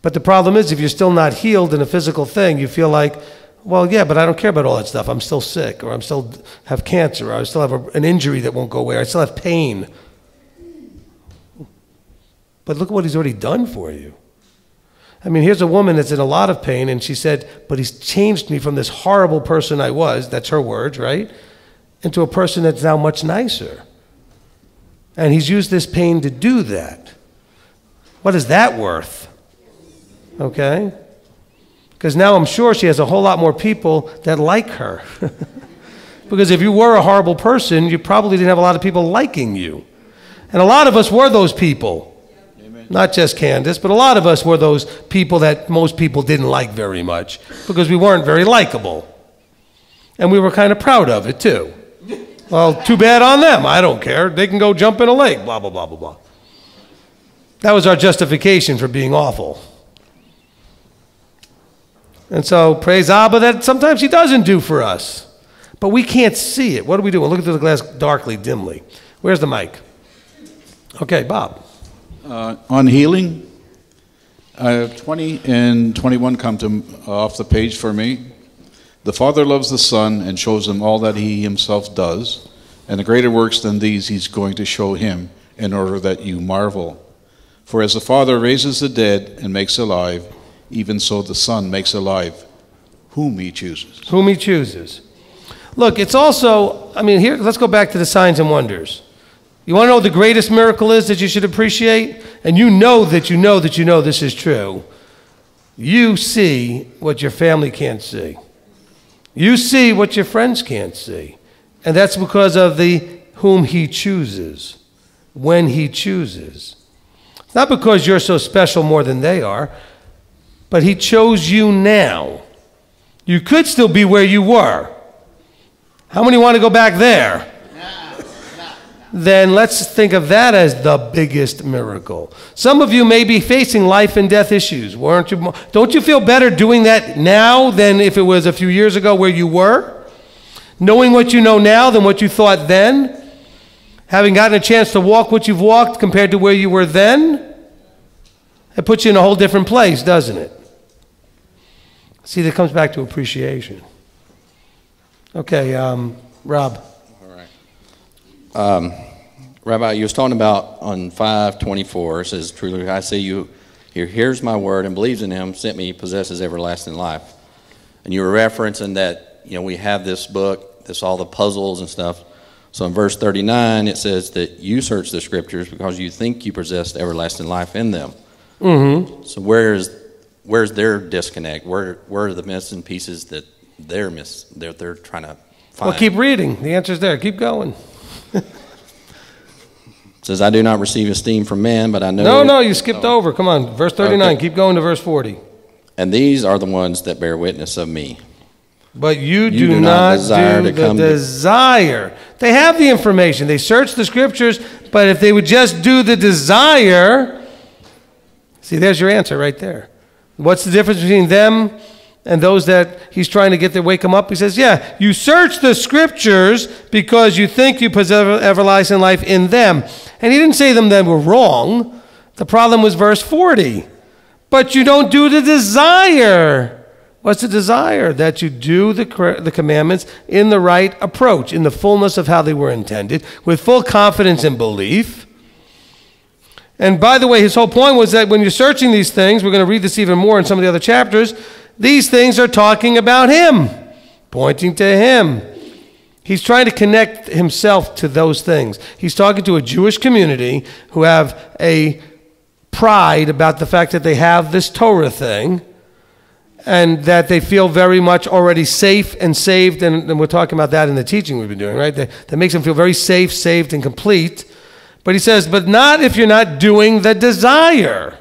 S1: But the problem is, if you're still not healed in a physical thing, you feel like, well, yeah, but I don't care about all that stuff. I'm still sick, or I'm still have cancer, or I still have an injury that won't go away, or I still have pain. But look at what he's already done for you. I mean, here's a woman that's in a lot of pain, and she said, but he's changed me from this horrible person I was, that's her words, right, into a person that's now much nicer. And he's used this pain to do that. What is that worth? Okay? Because now I'm sure she has a whole lot more people that like her. Because if you were a horrible person, you probably didn't have a lot of people liking you. And a lot of us were those people. Amen. Not just Candace, but a lot of us were those people that most people didn't like very much because we weren't very likable. And we were kind of proud of it too. Well, too bad on them. I don't care. They can go jump in a lake, blah, blah, blah, blah, blah. That was our justification for being awful. And so, praise Abba that sometimes he doesn't do for us. But we can't see it. What do we do? We'll look through the glass darkly, dimly. Where's the mic? Okay, Bob.
S6: On healing, 20 and 21 come to off the page for me. The Father loves the Son and shows him all that he himself does, and the greater works than these he's going to show him in order that you marvel. For as the Father raises the dead and makes alive, even so the Son makes alive whom he chooses.
S1: Whom he chooses. Look, it's also, I mean, here, let's go back to the signs and wonders. You want to know what the greatest miracle is that you should appreciate? And you know that you know that you know this is true. You see what your family can't see. You see what your friends can't see. And that's because of the whom he chooses, when he chooses. It's not because you're so special more than they are, but he chose you now. You could still be where you were. How many want to go back there? Then let's think of that as the biggest miracle. Some of you may be facing life and death issues. Don't you feel better doing that now than if it was a few years ago where you were? Knowing what you know now than what you thought then? Having gotten a chance to walk what you've walked compared to where you were then? It puts you in a whole different place, doesn't it? See, that comes back to appreciation. Okay, Rob.
S18: Rabbi, you was talking about on 5:24, it says, truly I say you, here hears my word and believes in him, sent me, possesses everlasting life. And you were referencing that, you know, we have this book, this all the puzzles and stuff. So in verse 39, it says that you search the scriptures because you think you possess everlasting life in them. Mm-hmm. So where's their disconnect? Where are the missing pieces that they're trying to find?
S1: Well, keep reading. The answer's there. Keep going.
S18: It says, I do not receive esteem from men, but I know...
S1: No, you skipped over. Come on, verse 39. Okay. Keep going to verse 40.
S18: And these are the ones that bear witness of me.
S1: But you do not desire do the desire. They have the information. They search the scriptures, but if they would just do the desire... See, there's your answer right there. What's the difference between them and those that he's trying to wake them up? He says, yeah, you search the scriptures because you think you possess everlasting life in them. And he didn't say them that were wrong. The problem was verse 40. But you don't do the desire. What's the desire? That you do the commandments in the right approach, in the fullness of how they were intended, with full confidence and belief. And by the way, his whole point was that when you're searching these things, we're going to read this even more in some of the other chapters, these things are talking about him, pointing to him. He's trying to connect himself to those things. He's talking to a Jewish community who have a pride about the fact that they have this Torah thing and that they feel very much already safe and saved. And we're talking about that in the teaching we've been doing, right? That makes them feel very safe, saved, and complete. But he says, but not if you're not doing the desire.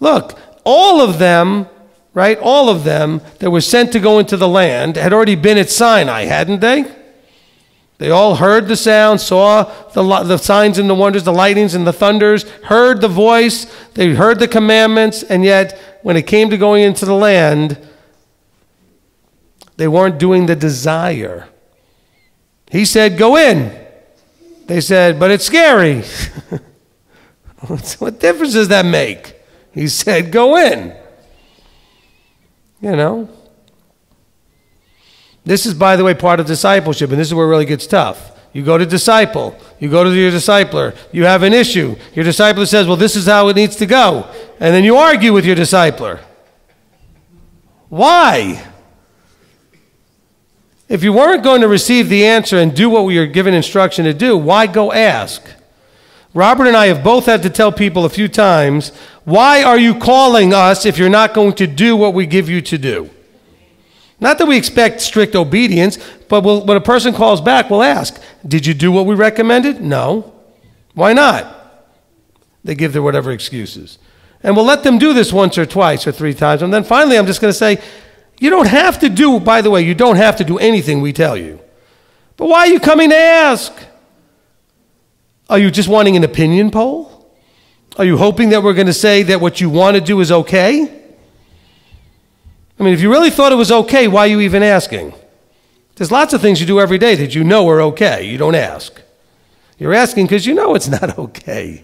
S1: Look, all of them, right, all of them that were sent to go into the land had already been at Sinai, hadn't they? They all heard the sound, saw the signs and the wonders, the lightnings and the thunders, heard the voice, they heard the commandments, and yet when it came to going into the land, they weren't doing the desire. He said, go in. They said, but it's scary. What difference does that make? He said, go in. You know. This is, by the way, part of discipleship, and this is where it really gets tough. You go to disciple. You go to your discipler. You have an issue. Your discipler says, well, this is how it needs to go. And then you argue with your discipler. Why? If you weren't going to receive the answer and do what we were given instruction to do, why go ask? Robert and I have both had to tell people a few times, why are you calling us if you're not going to do what we give you to do? Not that we expect strict obedience, but when a person calls back, we'll ask, did you do what we recommended? No. Why not? They give their whatever excuses. And we'll let them do this once or twice or 3 times, and then finally I'm just going to say, you don't have to do, by the way, you don't have to do anything we tell you. But why are you coming to ask? Are you just wanting an opinion poll? Are you hoping that we're going to say that what you want to do is okay? I mean, if you really thought it was okay, why are you even asking? There's lots of things you do every day that you know are okay. You don't ask. You're asking because you know it's not okay.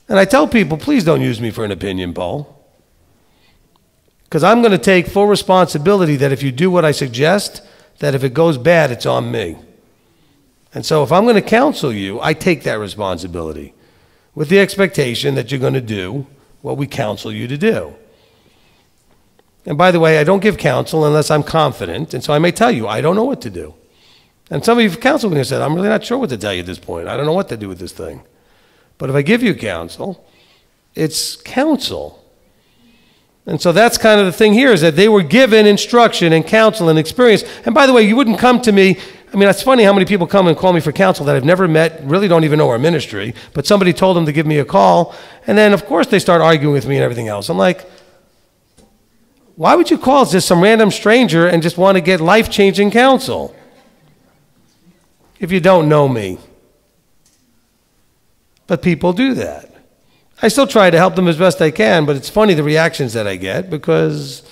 S1: And I tell people, please don't use me for an opinion poll. Because I'm going to take full responsibility that if you do what I suggest, that if it goes bad, it's on me. And so if I'm going to counsel you, I take that responsibility with the expectation that you're going to do what we counsel you to do. And by the way, I don't give counsel unless I'm confident, and so I may tell you, I don't know what to do. And some of you have counseled me and said, I'm really not sure what to tell you at this point. I don't know what to do with this thing. But if I give you counsel, it's counsel. And so that's kind of the thing here, is that they were given instruction and counsel and experience. And by the way, you wouldn't come to me, I mean, it's funny how many people come and call me for counsel that I've never met, really don't even know our ministry, but somebody told them to give me a call, and then of course they start arguing with me and everything else. I'm like, why would you call just some random stranger and just want to get life-changing counsel if you don't know me? But people do that. I still try to help them as best I can, but it's funny the reactions that I get, because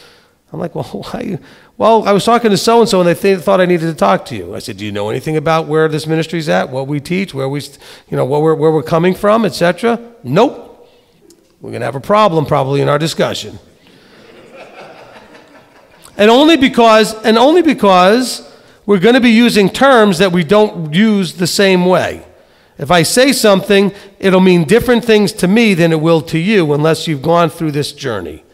S1: I'm like, well, why? Well, I was talking to so-and-so and they thought I needed to talk to you. I said, do you know anything about where this ministry's at, what we teach, where where we're coming from, etc.? Nope. We're going to have a problem probably in our discussion. And only because we're going to be using terms that we don't use the same way. If I say something, it'll mean different things to me than it will to you unless you've gone through this journey.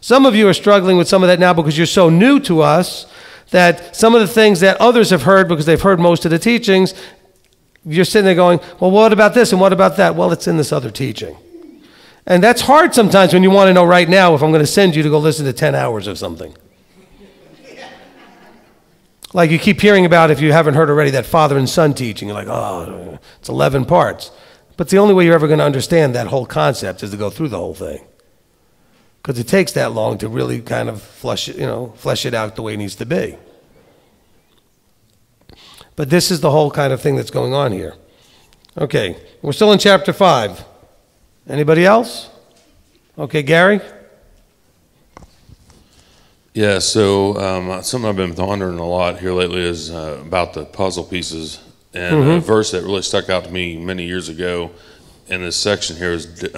S1: Some of you are struggling with some of that now because you're so new to us that some of the things that others have heard because they've heard most of the teachings, you're sitting there going, well, what about this and what about that? Well, it's in this other teaching. And that's hard sometimes when you want to know right now if I'm going to send you to go listen to 10 hours of something. Like you keep hearing about, if you haven't heard already, that father and son teaching. You're like, oh, it's 11 parts. But the only way you're ever going to understand that whole concept is to go through the whole thing. Because it takes that long to really kind of flesh it out the way it needs to be. But this is the whole kind of thing that's going on here. Okay, we're still in chapter 5. Anybody else? Okay, Gary?
S19: Yeah, so something I've been pondering a lot here lately is about the puzzle pieces. And a verse that really stuck out to me many years ago in this section here is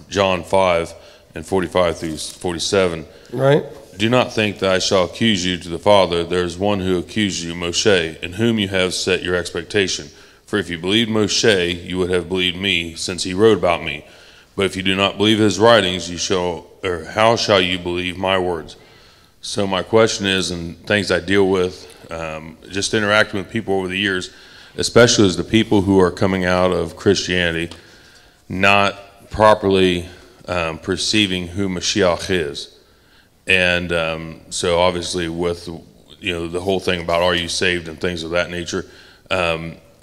S19: John 5 and 45 through 47.
S1: Right.
S19: Do not think that I shall accuse you to the Father. There is one who accused you, Moshe, in whom you have set your expectation. For if you believed Moshe, you would have believed me, since he wrote about me. But if you do not believe his writings, how shall you believe my words? So my question is, and things I deal with, just interacting with people over the years, especially as the people who are coming out of Christianity, not properly perceiving who Mashiach is. And so obviously with the whole thing about are you saved and things of that nature.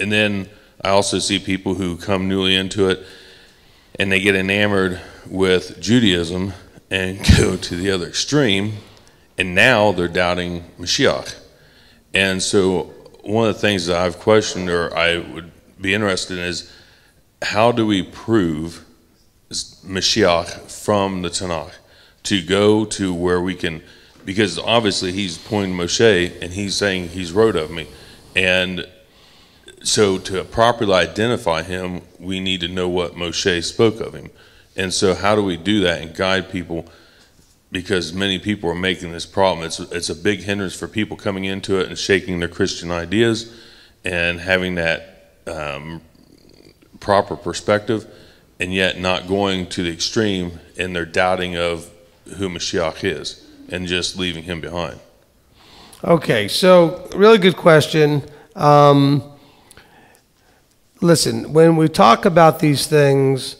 S19: And then I also see people who come newly into it and they get enamored with Judaism and go to the other extreme, and now they're doubting Mashiach. And so one of the things that I've questioned, or I would be interested in, is how do we prove Mashiach from the Tanakh to go to where we can, because obviously he's pointing Moshe and he's saying he's wrote of me. And so to properly identify him, we need to know what Moshe spoke of him. And so how do we do that and guide people? Because many people are making this problem. It's a big hindrance for people coming into it and shaking their Christian ideas and having that proper perspective, and yet not going to the extreme in their doubting of who Mashiach is and just leaving him behind.
S1: Okay, so really good question. Listen, when we talk about these things,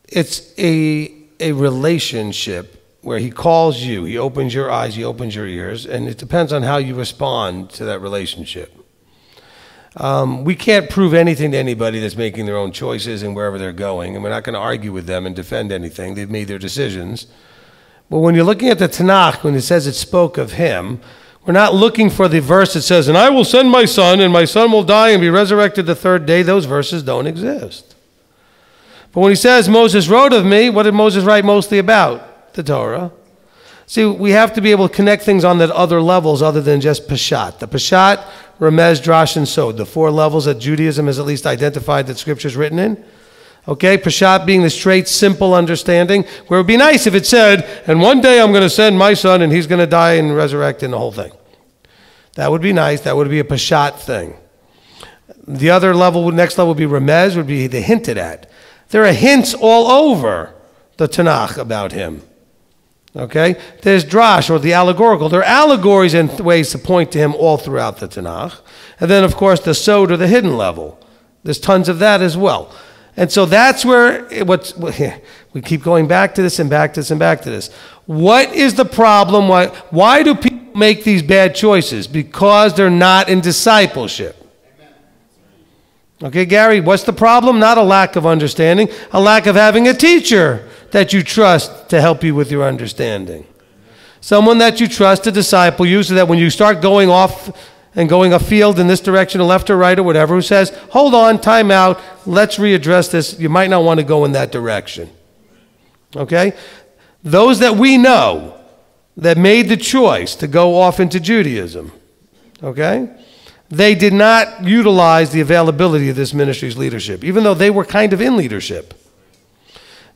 S1: it's a relationship where he calls you, he opens your eyes, he opens your ears, and it depends on how you respond to that relationship. We can't prove anything to anybody that's making their own choices and wherever they're going, and we're not going to argue with them and defend anything. They've made their decisions. But when you're looking at the Tanakh, when it says it spoke of him, we're not looking for the verse that says, and I will send my son, and my son will die and be resurrected the third day. Those verses don't exist. But when he says, Moses wrote of me, what did Moses write mostly about? The Torah. See, we have to be able to connect things on that other levels other than just Peshat. The Peshat, Remez, Drash, and Sod, the four levels that Judaism has at least identified that Scripture is written in. Okay, Peshat being the straight, simple understanding, where it would be nice if it said, and one day I'm going to send my son and he's going to die and resurrect and the whole thing. That would be nice. That would be a Peshat thing. The other level, next level would be Remez, would be the hinted at. There are hints all over the Tanakh about him. Okay? There's Drash, or the allegorical. There are allegories and ways to point to him all throughout the Tanakh. And then, of course, the Sod, or the hidden level. There's tons of that as well. And so that's where we keep going back to this and back to this and back to this. What is the problem? Why do people make these bad choices? Because they're not in discipleship. Okay, Gary, what's the problem? Not a lack of understanding, a lack of having a teacher that you trust to help you with your understanding. Someone that you trust to disciple you, so that when you start going off and going afield in this direction, or left or right or whatever, who says, hold on, time out, let's readdress this. You might not want to go in that direction. Okay? Those that we know that made the choice to go off into Judaism, okay, they did not utilize the availability of this ministry's leadership, even though they were kind of in leadership.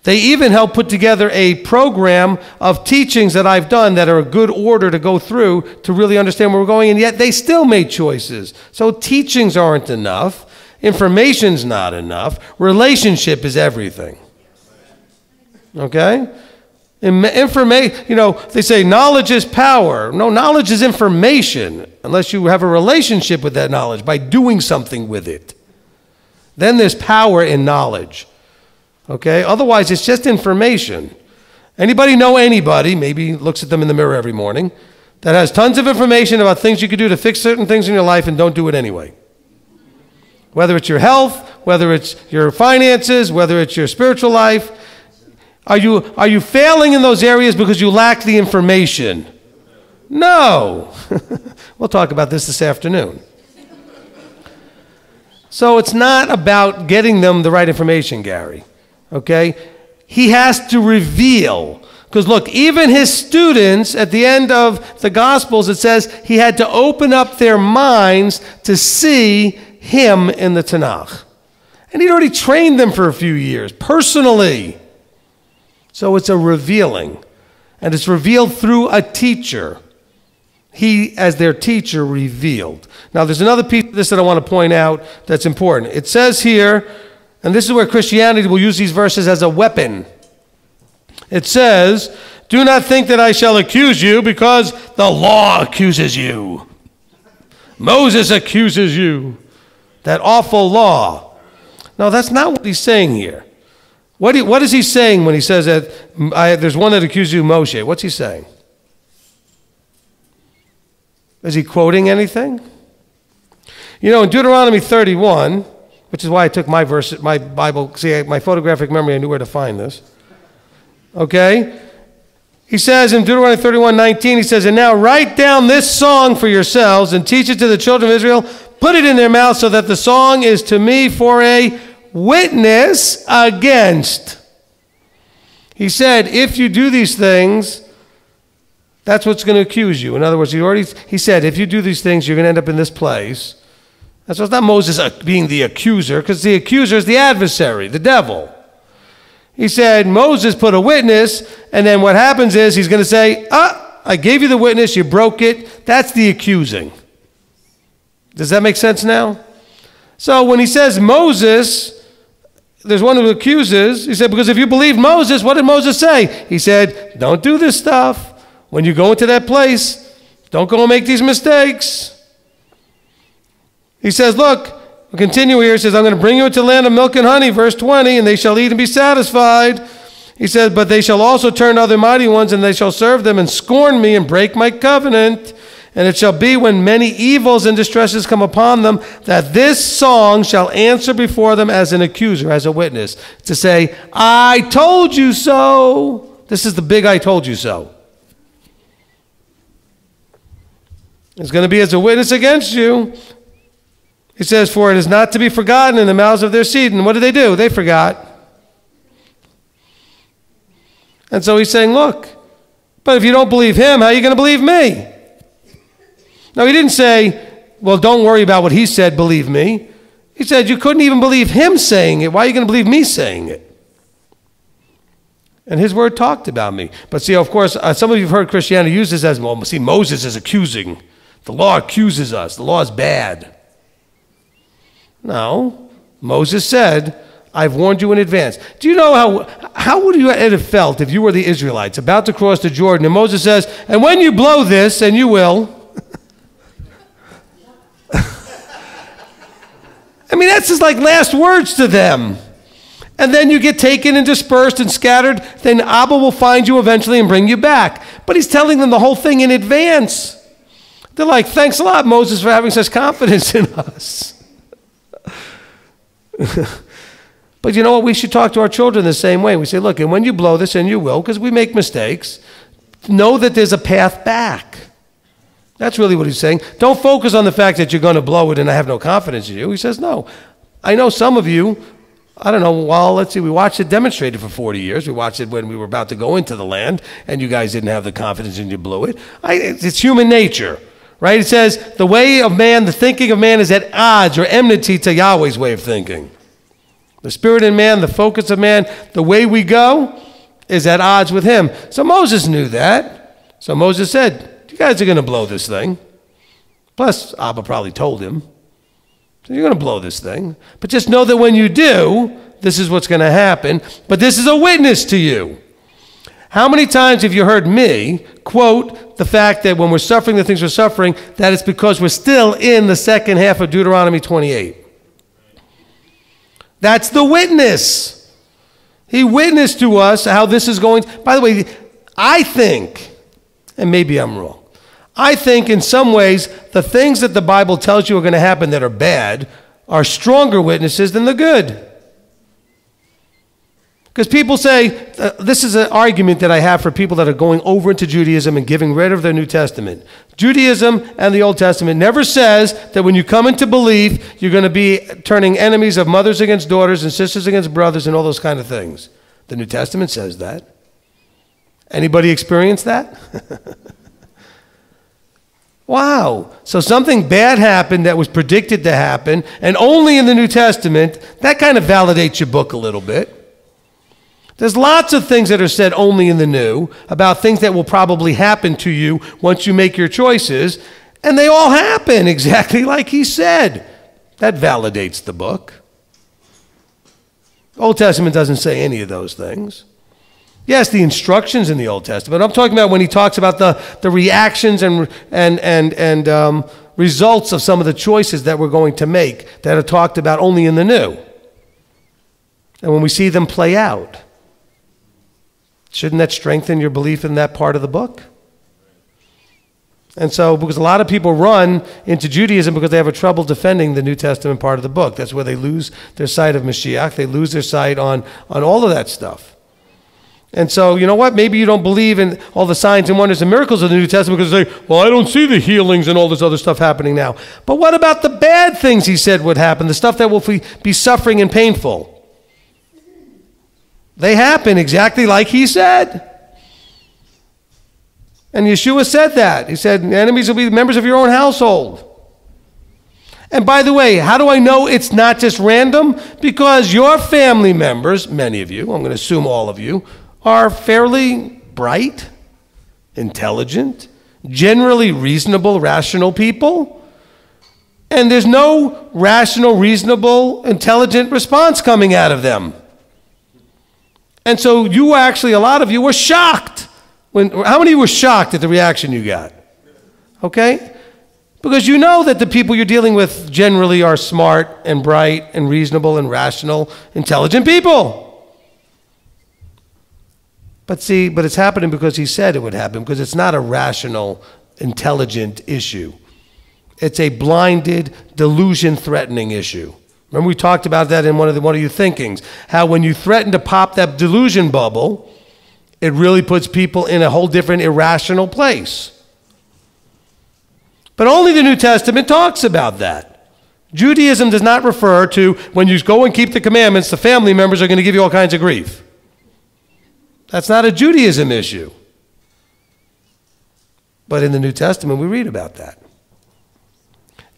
S1: They even helped put together a program of teachings that I've done that are a good order to go through to really understand where we're going, and yet they still made choices. So teachings aren't enough. Information's not enough. Relationship is everything. Okay? Information, they say knowledge is power. No, knowledge is information, unless you have a relationship with that knowledge by doing something with it. Then there's power in knowledge. Okay? Otherwise, it's just information. Anybody know anybody, maybe looks at them in the mirror every morning, that has tons of information about things you could do to fix certain things in your life and don't do it anyway? Whether it's your health, whether it's your finances, whether it's your spiritual life. Are you failing in those areas because you lack the information? No. We'll talk about this afternoon. So it's not about getting them the right information, Gary. Okay? He has to reveal. Because look, even his students, at the end of the Gospels, it says he had to open up their minds to see him in the Tanakh. And he'd already trained them for a few years, personally. So it's a revealing. And it's revealed through a teacher. he, as their teacher, revealed. Now, there's another piece of this that I want to point out that's important. It says here, and this is where Christianity will use these verses as a weapon. It says, do not think that I shall accuse you, because the law accuses you. Moses accuses you. That awful law. No, that's not what he's saying here. What is he saying when he says that there's one that accuses you, Moshe? What's he saying? Is he quoting anything? You know, in Deuteronomy 31, which is why I took my Bible, see, my photographic memory, I knew where to find this. Okay? He says in Deuteronomy 31:19, he says, and now write down this song for yourselves and teach it to the children of Israel. Put it in their mouths so that the song is to me for a witness against. He said, if you do these things, that's what's going to accuse you. In other words, he said, if you do these things, you're going to end up in this place. And so it's not Moses being the accuser, because the accuser is the adversary, the devil. He said, Moses put a witness, and then what happens is he's going to say, I gave you the witness, you broke it. That's the accusing. Does that make sense now? So when he says Moses, there's one who accuses. He said, because if you believe Moses, what did Moses say? He said, don't do this stuff. When you go into that place, don't go and make these mistakes. He says, look, we'll continue here. He says, I'm going to bring you into the land of milk and honey, verse 20, and they shall eat and be satisfied. He says, but they shall also turn to other mighty ones, and they shall serve them and scorn me and break my covenant. And it shall be when many evils and distresses come upon them, that this song shall answer before them as an accuser, as a witness, to say, I told you so. This is the big I told you so. It's going to be as a witness against you. He says, for it is not to be forgotten in the mouths of their seed. And what did they do? They forgot. And so he's saying, look, but if you don't believe him, how are you going to believe me? No, he didn't say, well, don't worry about what he said, believe me. He said, you couldn't even believe him saying it. Why are you going to believe me saying it? And his word talked about me. But see, of course, some of you have heard Christianity use this as, well, see, Moses is accusing. The law accuses us. The law is bad. No. Moses said, I've warned you in advance. Do you know how would you have felt if you were the Israelites about to cross the Jordan, and Moses says, and when you blow this, and you will, I mean, that's his like last words to them. And then you get taken and dispersed and scattered, then Abba will find you eventually and bring you back. But he's telling them the whole thing in advance. They're like, thanks a lot, Moses, for having such confidence in us. But you know what? We should talk to our children the same way. We say, look, and when you blow this, and you will, because we make mistakes, know that there's a path back. That's really what he's saying. Don't focus on the fact that you're going to blow it and I have no confidence in you. He says, no. I know some of you, I don't know, well, let's see, we watched it demonstrated for 40 years. We watched it when we were about to go into the land, and you guys didn't have the confidence and you blew it. It's human nature, right? It says, the way of man, the thinking of man is at odds or enmity to Yahweh's way of thinking. The spirit in man, the focus of man, the way we go is at odds with him. So Moses knew that. So Moses said, you guys are going to blow this thing. Plus, Abba probably told him. So you're going to blow this thing. But just know that when you do, this is what's going to happen. But this is a witness to you. How many times have you heard me quote the fact that when we're suffering the things we're suffering, that it's because we're still in the second half of Deuteronomy 28? That's the witness. He witnessed to us how this is going. By the way, I think, and maybe I'm wrong, I think in some ways the things that the Bible tells you are going to happen that are bad are stronger witnesses than the good. Because people say, this is an argument that I have for people that are going over into Judaism and giving rid of their New Testament. Judaism and the Old Testament never says that when you come into belief, you're going to be turning enemies of mothers against daughters and sisters against brothers and all those kind of things. The New Testament says that. Anybody experience that? Wow. So something bad happened that was predicted to happen, and only in the New Testament, that kind of validates your book a little bit. There's lots of things that are said only in the New about things that will probably happen to you once you make your choices, and they all happen exactly like he said. That validates the book. Old Testament doesn't say any of those things. Yes, the instructions in the Old Testament. I'm talking about when he talks about the reactions and results of some of the choices that we're going to make that are talked about only in the New. And when we see them play out, shouldn't that strengthen your belief in that part of the book? And so, because a lot of people run into Judaism because they have a trouble defending the New Testament part of the book. That's where they lose their sight of Mashiach. They lose their sight on all of that stuff. And so, you know what? Maybe you don't believe in all the signs and wonders and miracles of the New Testament because they say, well, I don't see the healings and all this other stuff happening now. But what about the bad things he said would happen, the stuff that will be suffering and painful? They happen exactly like he said. And Yeshua said that. He said, enemies will be members of your own household. And by the way, how do I know it's not just random? Because your family members, many of you, I'm going to assume all of you, are fairly bright, intelligent, generally reasonable, rational people. And there's no rational, reasonable, intelligent response coming out of them. And so you actually, a lot of you were shocked. How many were shocked at the reaction you got? Okay? Because you know that the people you're dealing with generally are smart and bright and reasonable and rational, intelligent people. But it's happening because he said it would happen, because it's not a rational, intelligent issue. It's a blinded, delusion-threatening issue. Remember we talked about that in one of your thinkings, how when you threaten to pop that delusion bubble, it really puts people in a whole different irrational place. But only the New Testament talks about that. Judaism does not refer to when you go and keep the commandments, the family members are going to give you all kinds of grief. That's not a Judaism issue. But in the New Testament, we read about that.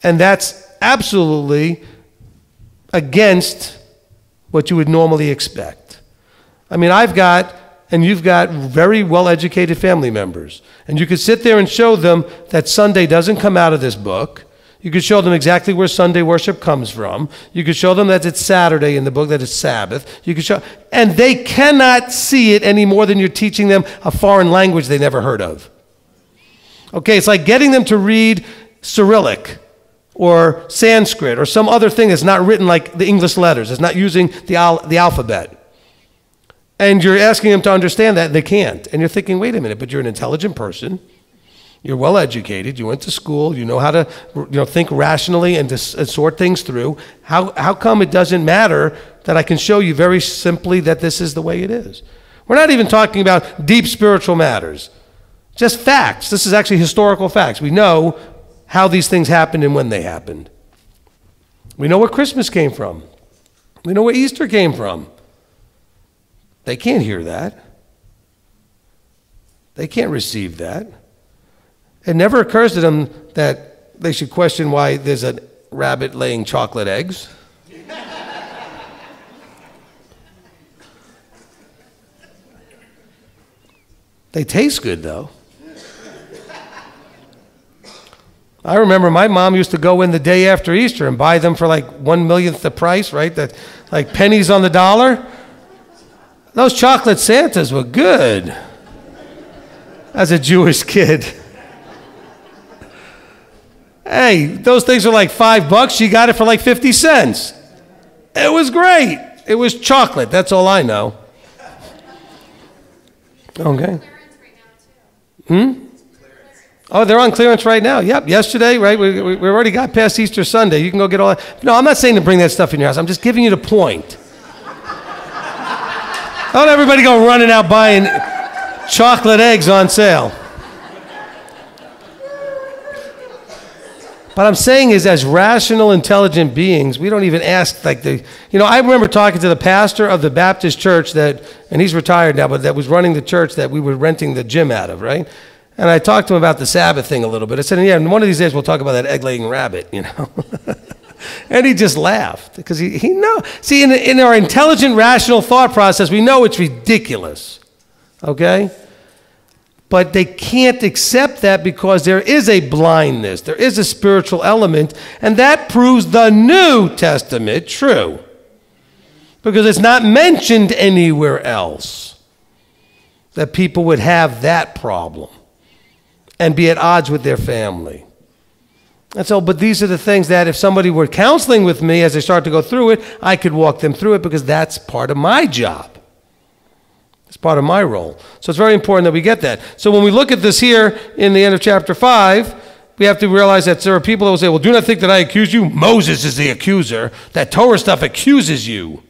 S1: And that's absolutely against what you would normally expect. I mean, you've got very well-educated family members. And you could sit there and show them that Sunday doesn't come out of this book. You could show them exactly where Sunday worship comes from. You could show them that it's Saturday in the book, that it's Sabbath. And they cannot see it any more than you're teaching them a foreign language they never heard of. Okay, it's like getting them to read Cyrillic or Sanskrit or some other thing that's not written like the English letters. It's not using the alphabet. And you're asking them to understand that, and they can't. And you're thinking, wait a minute, but you're an intelligent person. You're well educated. You went to school. You know how to think rationally and sort things through. How come it doesn't matter that I can show you very simply that this is the way it is? We're not even talking about deep spiritual matters. Just facts. This is actually historical facts. We know how these things happened and when they happened. We know where Christmas came from. We know where Easter came from. They can't hear that. They can't receive that. It never occurs to them that they should question why there's a rabbit laying chocolate eggs. They taste good, though. I remember my mom used to go in the day after Easter and buy them for like 1/1,000,000th the price, right? That, like pennies on the dollar. Those chocolate Santas were good as a Jewish kid. Hey, those things were like $5. She got it for like 50 cents. It was great. It was chocolate. That's all I know. Okay. Oh, they're on clearance right now. Yep, yesterday, right? We already got past Easter Sunday. You can go get all that. No, I'm not saying to bring that stuff in your house. I'm just giving you the point. Don't everybody go running out buying chocolate eggs on sale. But I'm saying is, as rational, intelligent beings, we don't even ask I remember talking to the pastor of the Baptist church and he's retired now, but that was running the church that we were renting the gym out of, right? And I talked to him about the Sabbath thing a little bit. I said, yeah, one of these days we'll talk about that egg-laying rabbit, And he just laughed because he know. See, in our intelligent, rational thought process, we know it's ridiculous, okay? But they can't accept that because there is a blindness. There is a spiritual element, and that proves the New Testament true because it's not mentioned anywhere else that people would have that problem and be at odds with their family. And so, but these are the things that if somebody were counseling with me as they start to go through it, I could walk them through it because that's part of my job. It's part of my role. So it's very important that we get that. So when we look at this here in the end of chapter 5, we have to realize that there are people that will say, well, do not think that I accuse you. Moses is the accuser. That Torah stuff accuses you.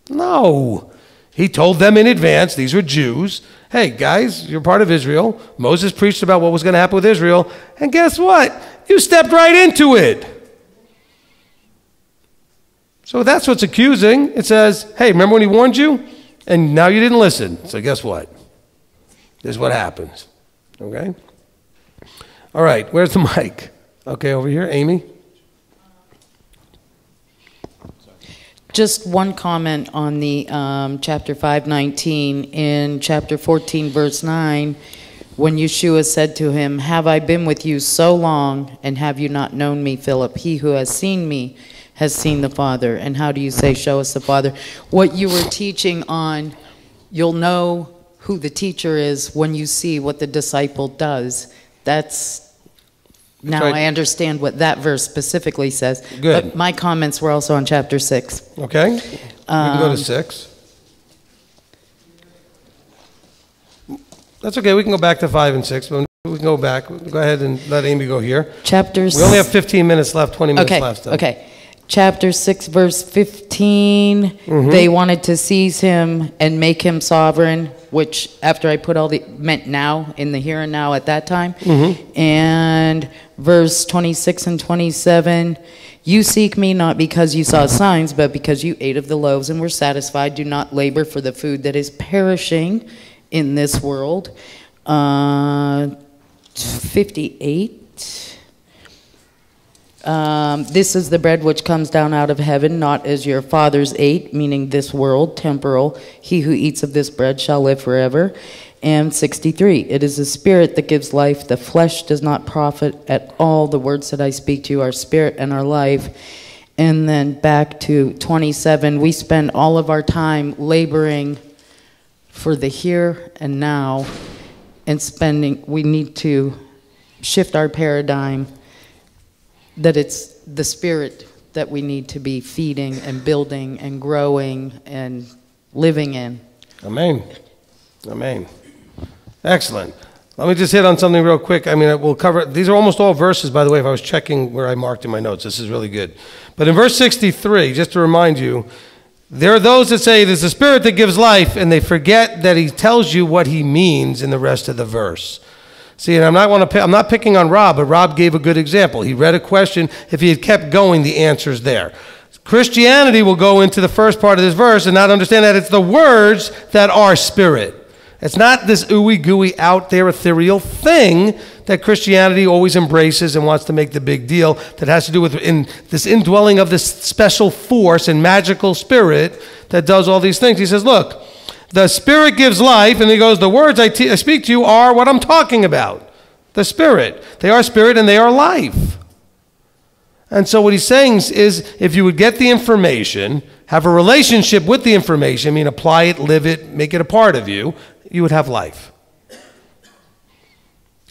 S1: No. He told them in advance, these were Jews, hey, guys, you're part of Israel. Moses preached about what was going to happen with Israel. And guess what? You stepped right into it. So that's what's accusing. It says, hey, remember when he warned you? And now you didn't listen. So guess what? This is what happens. Okay? All right, where's the mic? Okay, over here, Amy.
S20: Just one comment on the chapter 5:19. In chapter 14, verse 9, when Yeshua said to him, have I been with you so long, and have you not known me, Philip? He who has seen me has seen the Father. And how do you say, show us the Father? What you were teaching on, you'll know who the teacher is when you see what the disciple does. That's, now right. I understand what that verse specifically says.
S1: Good.
S20: But my comments were also on chapter 6.
S1: Okay. We can go to 6. That's okay. We can go back to 5 and 6. But we can go back. Go ahead and let Amy go here. We only have 15 minutes left, 20 minutes left. So.
S20: Okay. Chapter 6, verse 15, they wanted to seize him and make him sovereign, which after I put all the, meant now, in the here and now at that time. And verse 26 and 27, you seek me not because you saw signs, but because you ate of the loaves and were satisfied. Do not labor for the food that is perishing in this world. 58. This is the bread which comes down out of heaven, not as your fathers ate, meaning this world, temporal. He who eats of this bread shall live forever. And 63, it is the spirit that gives life. The flesh does not profit at all. The words that I speak to you are spirit and are life. And then back to 27, we spend all of our time laboring for the here and now and spending, we need to shift our paradigm that it's the spirit that we need to be feeding and building and growing and living in.
S1: Amen. Amen. Excellent. Let me just hit on something real quick. I mean, we'll cover, these are almost all verses, by the way, if I was checking where I marked in my notes. This is really good. But in verse 63, just to remind you, there are those that say it is the spirit that gives life, and they forget that he tells you what he means in the rest of the verse. See, and I'm not picking on Rob, but Rob gave a good example. He read a question. If he had kept going, the answer's there. Christianity will go into the first part of this verse and not understand that it's the words that are spirit. It's not this ooey gooey out there ethereal thing that Christianity always embraces and wants to make the big deal that has to do with this indwelling of this special force and magical spirit that does all these things. He says, look, the Spirit gives life, and he goes, the words I speak to you are what I'm talking about. The Spirit. They are Spirit and they are life. And so what he's saying is, if you would get the information, have a relationship with the information, I mean, apply it, live it, make it a part of you, you would have life.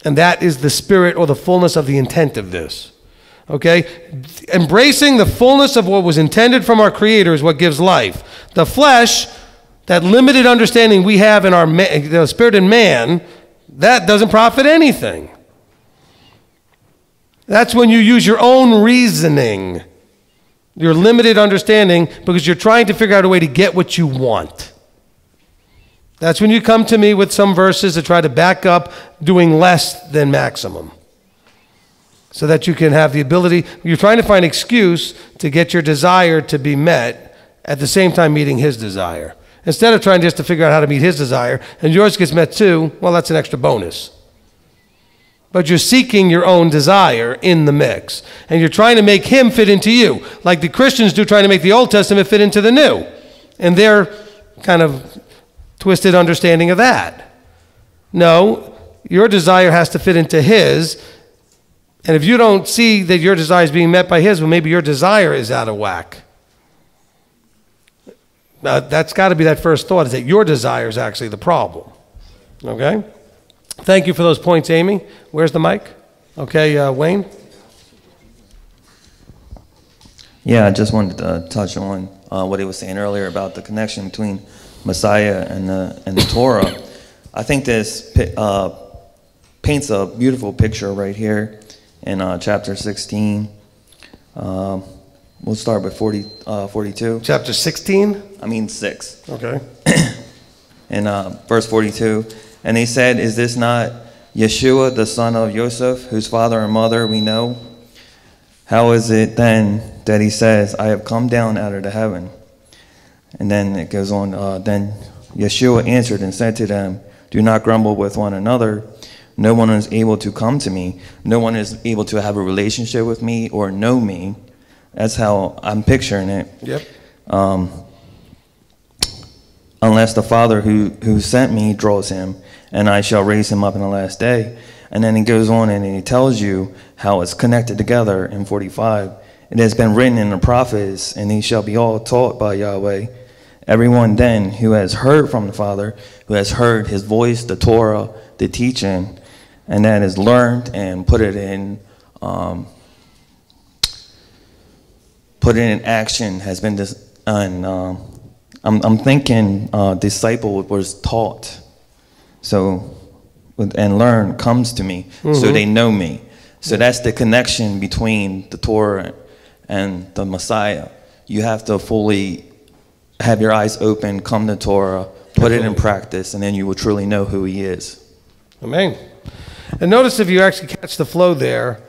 S1: And that is the spirit or the fullness of the intent of this. Okay? Embracing the fullness of what was intended from our Creator is what gives life. The flesh, that limited understanding we have in our spirit and man, that doesn't profit anything. That's when you use your own reasoning, your limited understanding, because you're trying to figure out a way to get what you want. That's when you come to me with some verses that try to back up doing less than maximum, so that you can have the ability, you're trying to find an excuse to get your desire to be met at the same time meeting his desire. Instead of trying just to figure out how to meet his desire, and yours gets met too, well, that's an extra bonus. but you're seeking your own desire in the mix. And you're trying to make him fit into you, like the Christians do, trying to make the Old Testament fit into the New. And their kind of twisted understanding of that. No, your desire has to fit into his. And if you don't see that your desire is being met by his, well, maybe your desire is out of whack. That's got to be that first thought, is that your desire is actually the problem. Okay? Thank you for those points, Amy. Where's the mic? Okay, Wayne?
S4: Yeah, I just wanted to touch on what he was saying earlier about the connection between Messiah and the Torah. I think this paints a beautiful picture right here in chapter 16. We'll start with 42.
S1: Chapter 16?
S4: I mean 6.
S1: Okay.
S4: In verse 42. And he said, is this not Yeshua, the son of Joseph, whose father and mother we know? How is it then that he says, I have come down out of the heaven? And then it goes on, then Yeshua answered and said to them, do not grumble with one another. No one is able to come to me. No one is able to have a relationship with me or know me. That's how I'm picturing it.
S1: Yep.
S4: Unless the Father who sent me draws him, and I shall raise him up in the last day. And then he goes on and he tells you how it's connected together in 45. It has been written in the prophets, and he shall be all taught by Yahweh. Everyone then who has heard from the Father, who has heard his voice, the Torah, the teaching, and that is learned and put it in action, has been I'm thinking disciple was taught. So, and learn comes to me, so they know me. So that's the connection between the Torah and the Messiah. You have to fully have your eyes open, come to Torah, put it in practice, and then you will truly know who he is.
S1: Amen. And notice if you actually catch the flow there,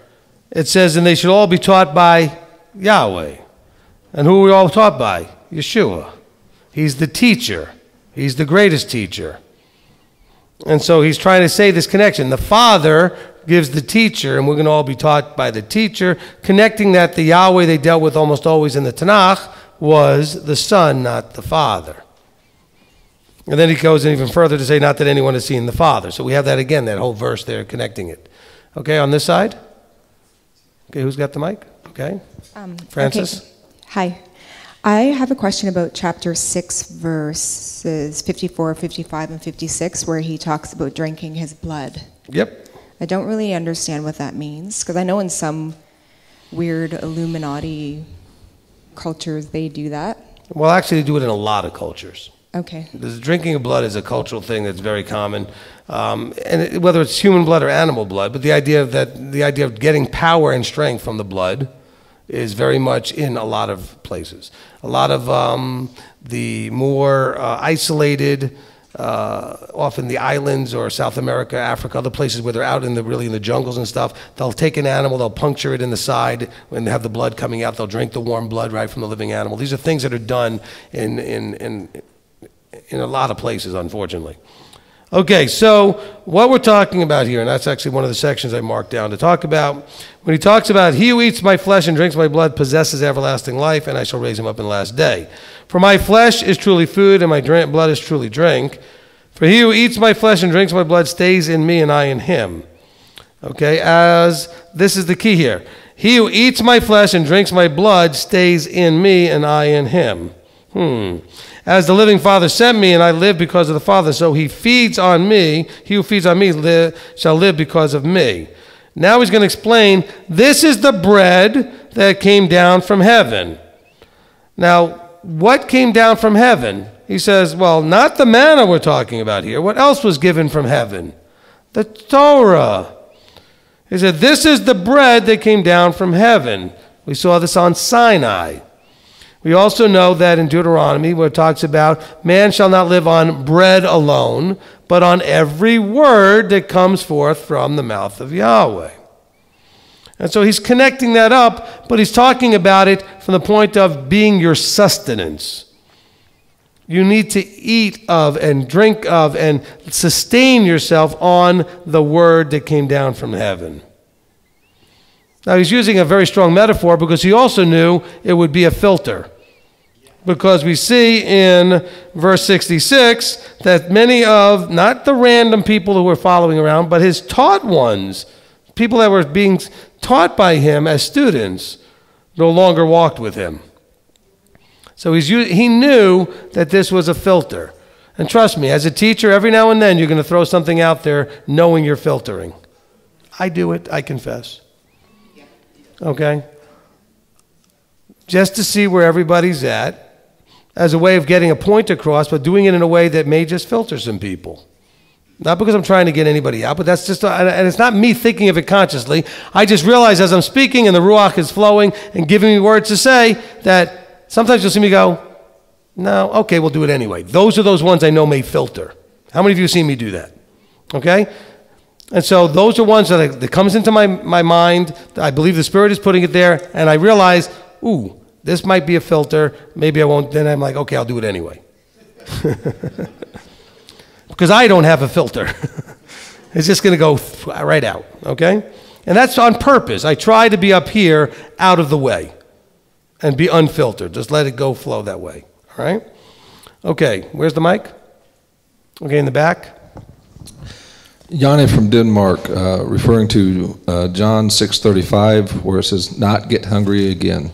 S1: it says, and they should all be taught by Yahweh. And who are we all taught by? Yeshua. He's the teacher. He's the greatest teacher. And so he's trying to say this connection. The Father gives the teacher, and we're going to all be taught by the teacher, connecting that the Yahweh they dealt with almost always in the Tanakh was the Son, not the Father. And then he goes even further to say, not that anyone has seen the Father. So we have that again, that whole verse there connecting it. Okay, on this side? Okay, who's got the mic? Okay. Francis?
S21: Okay. Hi. I have a question about chapter 6, verses 54, 55, and 56, where he talks about drinking his blood.
S1: Yep.
S21: I don't really understand what that means, because I know in some weird Illuminati cultures they do that.
S1: Well, actually, they do it in a lot of cultures.
S21: Okay.
S1: The drinking of blood is a cultural thing that's very common, whether it's human blood or animal blood. But the idea of getting power and strength from the blood is very much in a lot of places. A lot of the more isolated, often the islands or South America, Africa, other places where they're out in the jungles and stuff, they'll take an animal, they'll puncture it in the side, when they have the blood coming out, they'll drink the warm blood right from the living animal. These are things that are done in a lot of places, unfortunately. Okay, so what we're talking about here, and that's actually one of the sections I marked down to talk about, when he talks about, he who eats my flesh and drinks my blood possesses everlasting life, and I shall raise him up in the last day. For my flesh is truly food, and my blood is truly drink. For he who eats my flesh and drinks my blood stays in me, and I in him. Okay, as this is the key here. He who eats my flesh and drinks my blood stays in me, and I in him. As the living Father sent me, and I live because of the Father, so he feeds on me. He who feeds on me shall live because of me. Now he's going to explain, this is the bread that came down from heaven. Now, what came down from heaven? He says, well, not the manna we're talking about here. What else was given from heaven? The Torah. He said, this is the bread that came down from heaven. We saw this on Sinai. We also know that in Deuteronomy, where it talks about man shall not live on bread alone, but on every word that comes forth from the mouth of Yahweh. And so he's connecting that up, but he's talking about it from the point of being your sustenance. You need to eat of and drink of and sustain yourself on the word that came down from heaven. Now, he's using a very strong metaphor because he also knew it would be a filter. Because we see in verse 66 that many of, not the random people who were following around, but his taught ones, people that were being taught by him as students, no longer walked with him. So he knew that this was a filter. And trust me, as a teacher, every now and then you're going to throw something out there knowing you're filtering. I do it, I confess. Okay? Just to see where everybody's at, as a way of getting a point across, but doing it in a way that may just filter some people. Not because I'm trying to get anybody out, but that's just, and it's not me thinking of it consciously. I just realize as I'm speaking and the Ruach is flowing and giving me words to say that sometimes you'll see me go, no, okay, we'll do it anyway. Those are those ones I know may filter. How many of you have seen me do that? Okay? And so those are ones that comes into my mind. I believe the Spirit is putting it there, and I realize, ooh, this might be a filter. Maybe I won't. Then I'm like, okay, I'll do it anyway. Because I don't have a filter. It's just going to go right out, okay? And that's on purpose. I try to be up here out of the way and be unfiltered. Just let it go flow that way, all right? Okay, where's the mic? Okay, in the back.
S17: Yanni from Denmark, referring to John 6:35, where it says, not get hungry again.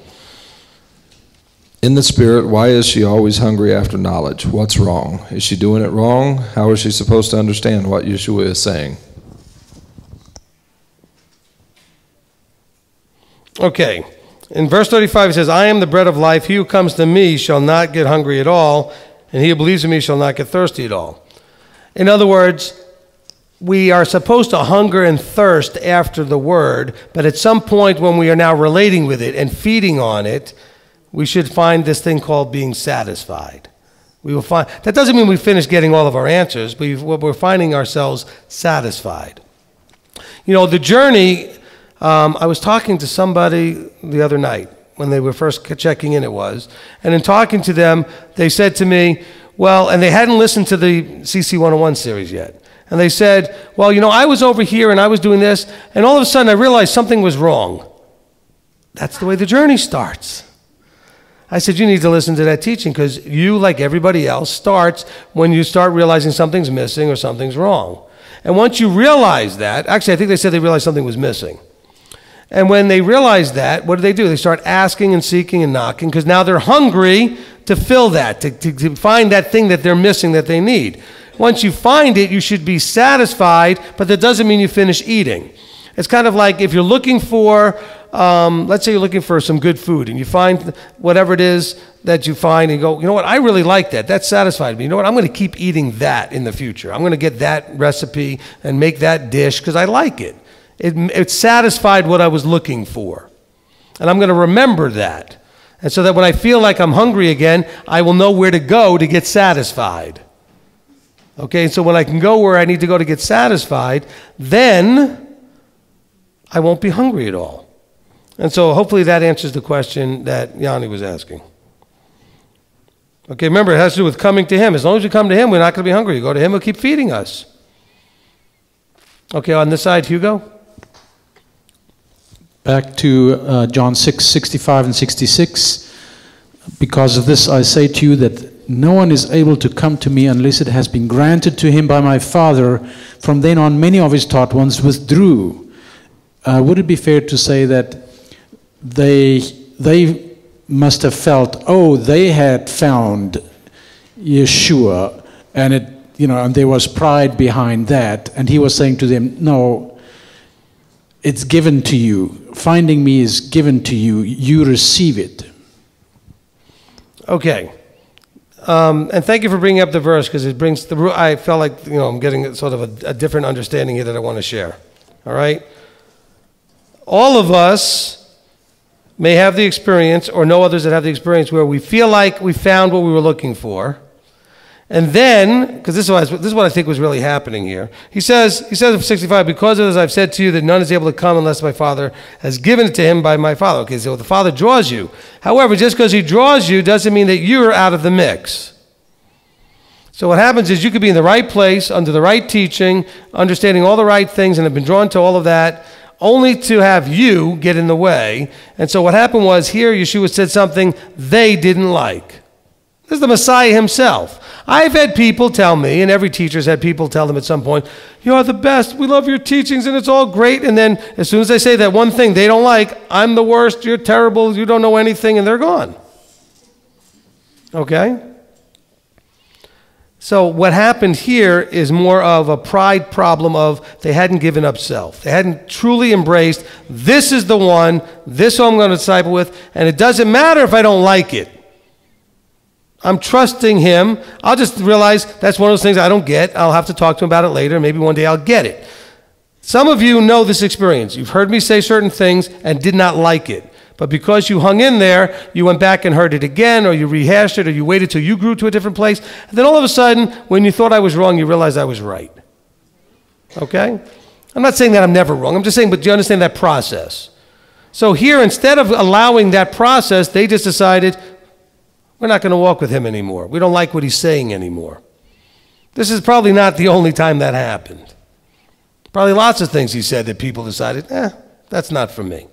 S17: In the Spirit, why is she always hungry after knowledge? What's wrong? Is she doing it wrong? How is she supposed to understand what Yeshua is saying?
S1: Okay. In verse 35 it says, I am the bread of life. He who comes to me shall not get hungry at all, and he who believes in me shall not get thirsty at all. In other words, we are supposed to hunger and thirst after the word, but at some point when we are now relating with it and feeding on it, we should find this thing called being satisfied. We will find, that doesn't mean we finish getting all of our answers, but we're finding ourselves satisfied. You know, the journey, I was talking to somebody the other night when they were first checking in, and in talking to them, they said to me, well, and they hadn't listened to the CC 101 series yet. And they said, well, you know, I was over here and I was doing this, and all of a sudden I realized something was wrong. That's the way the journey starts. I said, you need to listen to that teaching because you, like everybody else, starts when you start realizing something's missing or something's wrong. And once you realize that, actually I think they said they realized something was missing. And when they realize that, what do? They start asking and seeking and knocking because now they're hungry to fill that, to find that thing that they're missing that they need. Once you find it, you should be satisfied, but that doesn't mean you finish eating. It's kind of like if you're looking for, let's say you're looking for some good food, and you find whatever it is that you find, and you go, you know what, I really like that. That satisfied me. You know what, I'm going to keep eating that in the future. I'm going to get that recipe and make that dish because I like it. It satisfied what I was looking for. And I'm going to remember that. And so that when I feel like I'm hungry again, I will know where to go to get satisfied. Okay, so when I can go where I need to go to get satisfied, then I won't be hungry at all. And so hopefully that answers the question that Yanni was asking. Okay, remember, it has to do with coming to him. As long as we come to him, we're not going to be hungry. You go to him, he'll keep feeding us. Okay, on this side, Hugo?
S3: Back to John 6:65 and 66. Because of this I say to you that no one is able to come to me unless it has been granted to him by my Father. From then on, many of his taught ones withdrew. Would it be fair to say that they must have felt, oh, they had found Yeshua, and and there was pride behind that, and he was saying to them, no, it's given to you. Finding me is given to you. You receive it.
S1: Okay. And thank you for bringing up the verse because it brings the. I felt like I'm getting sort of a different understanding here that I want to share. All right. All of us may have the experience, or know others that have the experience, where we feel like we found what we were looking for, and then, because this is what I think was really happening here. He says in 65, because of this I've said to you that none is able to come unless my Father has given it to him by my Father. Okay, so the Father draws you. However, just because he draws you doesn't mean that you're out of the mix. So what happens is you could be in the right place, under the right teaching, understanding all the right things, and have been drawn to all of that, only to have you get in the way. And so what happened was here Yeshua said something they didn't like. This is the Messiah himself. I've had people tell me, and every teacher's had people tell them at some point, you're the best, we love your teachings, and it's all great. And then as soon as they say that one thing they don't like, I'm the worst, you're terrible, you don't know anything, and they're gone. Okay? So what happened here is more of a pride problem of they hadn't given up self. They hadn't truly embraced, this is the one, this who I'm going to disciple with, and it doesn't matter if I don't like it. I'm trusting him. I'll just realize that's one of those things I don't get. I'll have to talk to him about it later. Maybe one day I'll get it. Some of you know this experience. You've heard me say certain things and did not like it. But because you hung in there, you went back and heard it again, or you rehashed it, or you waited till you grew to a different place. And then all of a sudden, when you thought I was wrong, you realized I was right. Okay? I'm not saying that I'm never wrong. I'm just saying, but do you understand that process? So here, instead of allowing that process, they just decided, we're not going to walk with him anymore. We don't like what he's saying anymore. This is probably not the only time that happened. Probably lots of things he said that people decided, that's not for me.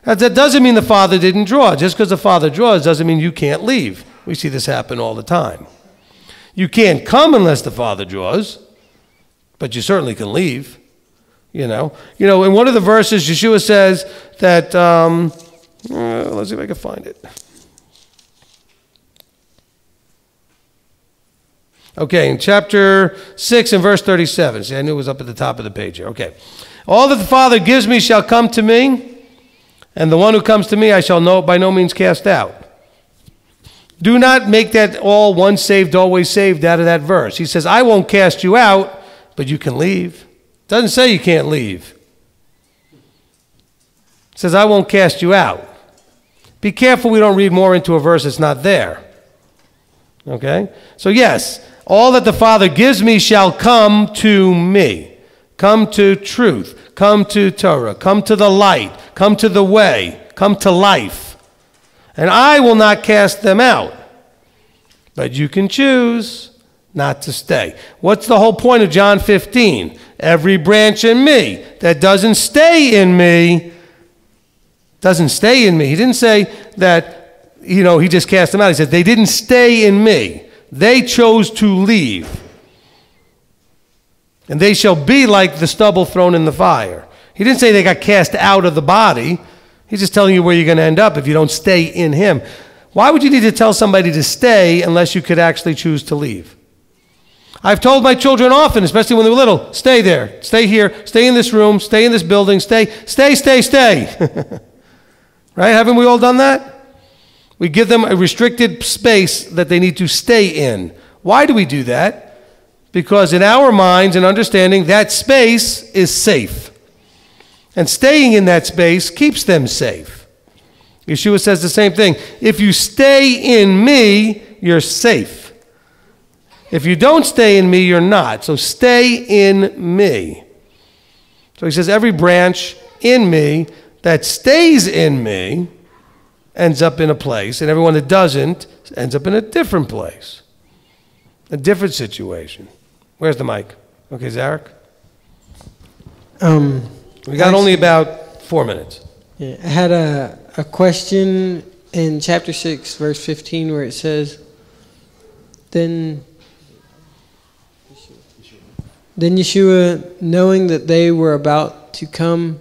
S1: That doesn't mean the Father didn't draw. Just because the Father draws doesn't mean you can't leave. We see this happen all the time. You can't come unless the Father draws, but you certainly can leave. You know, in one of the verses, Yeshua says that, let's see if I can find it. Okay, in chapter 6 and verse 37. See, I knew it was up at the top of the page here. Okay. All that the Father gives me shall come to me, and the one who comes to me I shall by no means cast out. Do not make that all once saved, always saved out of that verse. He says, I won't cast you out, but you can leave. It doesn't say you can't leave. It says, I won't cast you out. Be careful we don't read more into a verse that's not there. Okay? So yes, all that the Father gives me shall come to me. Come to truth. Come to Torah. Come to the light. Come to the way. Come to life. And I will not cast them out. But you can choose not to stay. What's the whole point of John 15? Every branch in me that doesn't stay in me, doesn't stay in me. He didn't say that, he just cast them out. He said they didn't stay in me. They chose to leave. And they shall be like the stubble thrown in the fire. He didn't say they got cast out of the body. He's just telling you where you're going to end up if you don't stay in him. Why would you need to tell somebody to stay unless you could actually choose to leave? I've told my children often, especially when they were little, stay there, stay here, stay in this room, stay in this building, stay. Right? Haven't we all done that? We give them a restricted space that they need to stay in. Why do we do that? Because in our minds and understanding, that space is safe. And staying in that space keeps them safe. Yeshua says the same thing. If you stay in me, you're safe. If you don't stay in me, you're not. So stay in me. So he says every branch in me that stays in me ends up in a place, and everyone that doesn't ends up in a different place, a different situation. Where's the mic? Okay, Zarek? We got only about 4 minutes.
S7: Yeah, I had a question in chapter 6, verse 15, where it says, Then Yeshua, knowing that they were about to come,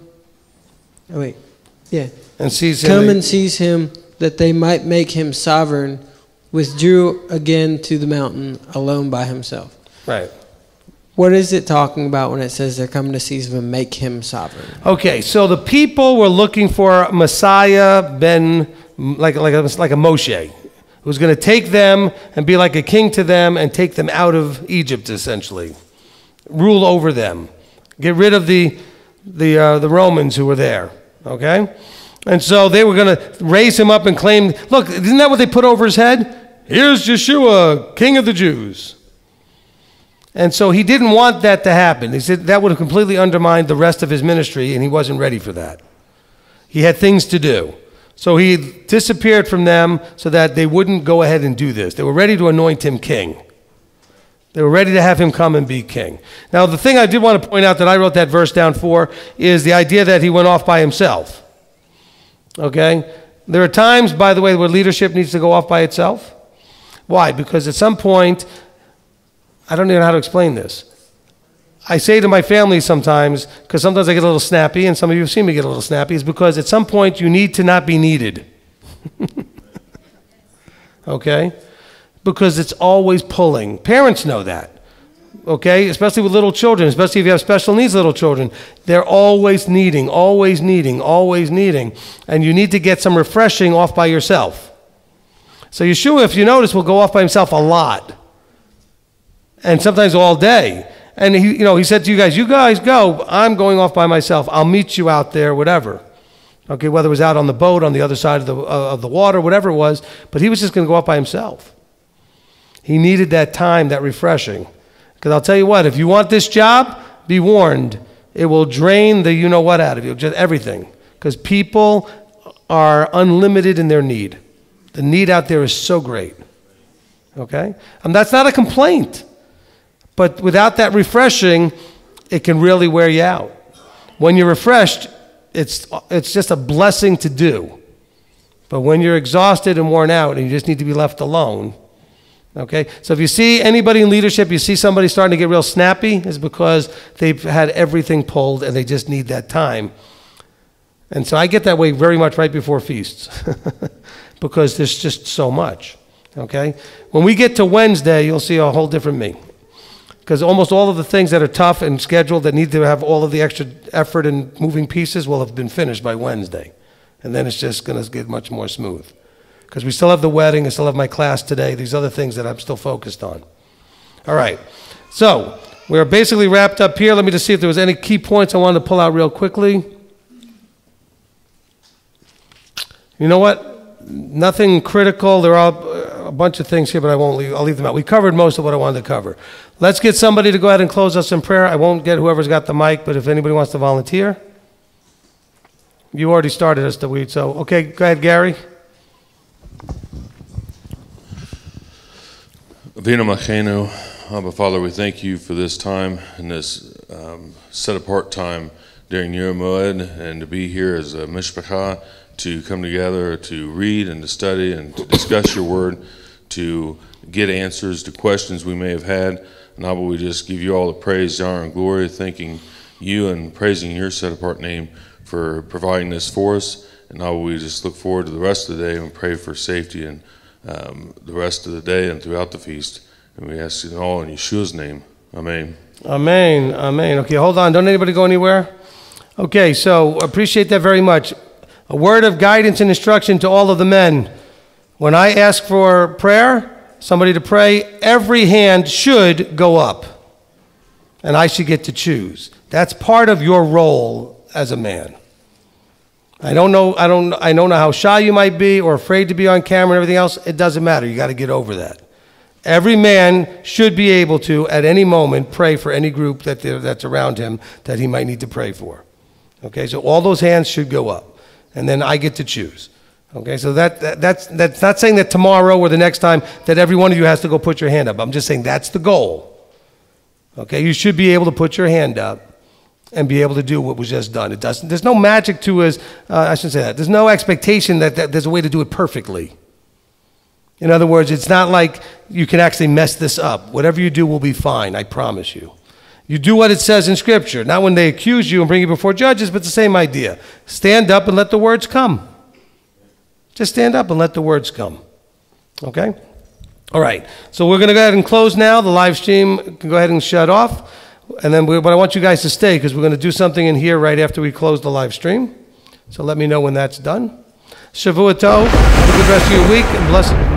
S1: and seize
S7: him, that they might make him sovereign, withdrew again to the mountain alone by himself.
S1: Right.
S7: What is it talking about when it says they're coming to seize him and make him sovereign?
S1: Okay, so the people were looking for Messiah like a Moshe, who's going to take them and be like a king to them and take them out of Egypt, essentially. Rule over them. Get rid of the Romans who were there. Okay? And so they were going to raise him up and claim, look, isn't that what they put over his head? Here's Yeshua, King of the Jews. And so he didn't want that to happen. He said that would have completely undermined the rest of his ministry, and he wasn't ready for that. He had things to do. So he disappeared from them so that they wouldn't go ahead and do this. They were ready to anoint him king. They were ready to have him come and be king. Now, the thing I did want to point out that I wrote that verse down for is the idea that he went off by himself. Okay? There are times, by the way, where leadership needs to go off by itself. Why? Because at some point, I don't even know how to explain this. I say to my family sometimes, because sometimes I get a little snappy, and some of you have seen me get a little snappy, is because at some point you need to not be needed. Okay? Because it's always pulling. Parents know that. Okay? Especially with little children, especially if you have special needs little children. They're always needing, always needing, always needing. And you need to get some refreshing off by yourself. So Yeshua, if you notice, will go off by himself a lot. And sometimes all day. And he said to you guys go. I'm going off by myself. I'll meet you out there, whatever. Okay, whether it was out on the boat, on the other side of the water, whatever it was. But he was just going to go off by himself. He needed that time, that refreshing. Because I'll tell you what, if you want this job, be warned. It will drain the you-know-what out of you, just everything. Because people are unlimited in their need. The need out there is so great. Okay? And that's not a complaint. But without that refreshing, it can really wear you out. When you're refreshed, it's just a blessing to do. But when you're exhausted and worn out and you just need to be left alone, okay? So if you see anybody in leadership, you see somebody starting to get real snappy, it's because they've had everything pulled and they just need that time. And so I get that way very much right before feasts because there's just so much, okay? When we get to Wednesday, you'll see a whole different me. Because almost all of the things that are tough and scheduled that need to have all of the extra effort and moving pieces will have been finished by Wednesday. And then it's just going to get much more smooth. Because we still have the wedding, I still have my class today, these other things that I'm still focused on. All right. So, we're basically wrapped up here. Let me just see if there was any key points I wanted to pull out real quickly. You know what? Nothing critical. There are a bunch of things here, but I'll leave them out. We covered most of what I wanted to cover. Let's get somebody to go ahead and close us in prayer. I won't get whoever's got the mic, but if anybody wants to volunteer. You already started us, Dawid, so okay, go ahead, Gary.
S19: Avinu Malkeinu, Abba Father, we thank you for this time and this set-apart time during Yom Moed, and to be here as a mishpacha, to come together to read and to study and to discuss your word, to get answers to questions we may have had. And Abba, we just give you all the praise, honor, and glory, thanking you and praising your set-apart name for providing this for us. And Abba, we just look forward to the rest of the day and pray for safety and the rest of the day and throughout the feast. And we ask it all in Yeshua's name. Amen.
S1: Amen. Amen. Okay, hold on. Don't anybody go anywhere? Okay, so appreciate that very much. A word of guidance and instruction to all of the men. When I ask for prayer, somebody to pray, every hand should go up. And I should get to choose. That's part of your role as a man. I don't know how shy you might be or afraid to be on camera and everything else. It doesn't matter. You got to get over that. Every man should be able to, at any moment, pray for any group that's around him that he might need to pray for. Okay, so all those hands should go up. And then I get to choose. Okay, so that's not saying that tomorrow or the next time that every one of you has to go put your hand up. I'm just saying that's the goal. Okay, you should be able to put your hand up and be able to do what was just done. There's no magic to us. I shouldn't say that. There's no expectation that there's a way to do it perfectly. In other words, it's not like you can actually mess this up. Whatever you do will be fine, I promise you. You do what it says in Scripture, not when they accuse you and bring you before judges, but it's the same idea. Stand up and let the words come. Just stand up and let the words come. Okay? All right. So we're going to go ahead and close now. The live stream can go ahead and shut off. And then, but I want you guys to stay because we're going to do something in here right after we close the live stream. So let me know when that's done. Shavua Tov. Have a good rest of your week and blessed.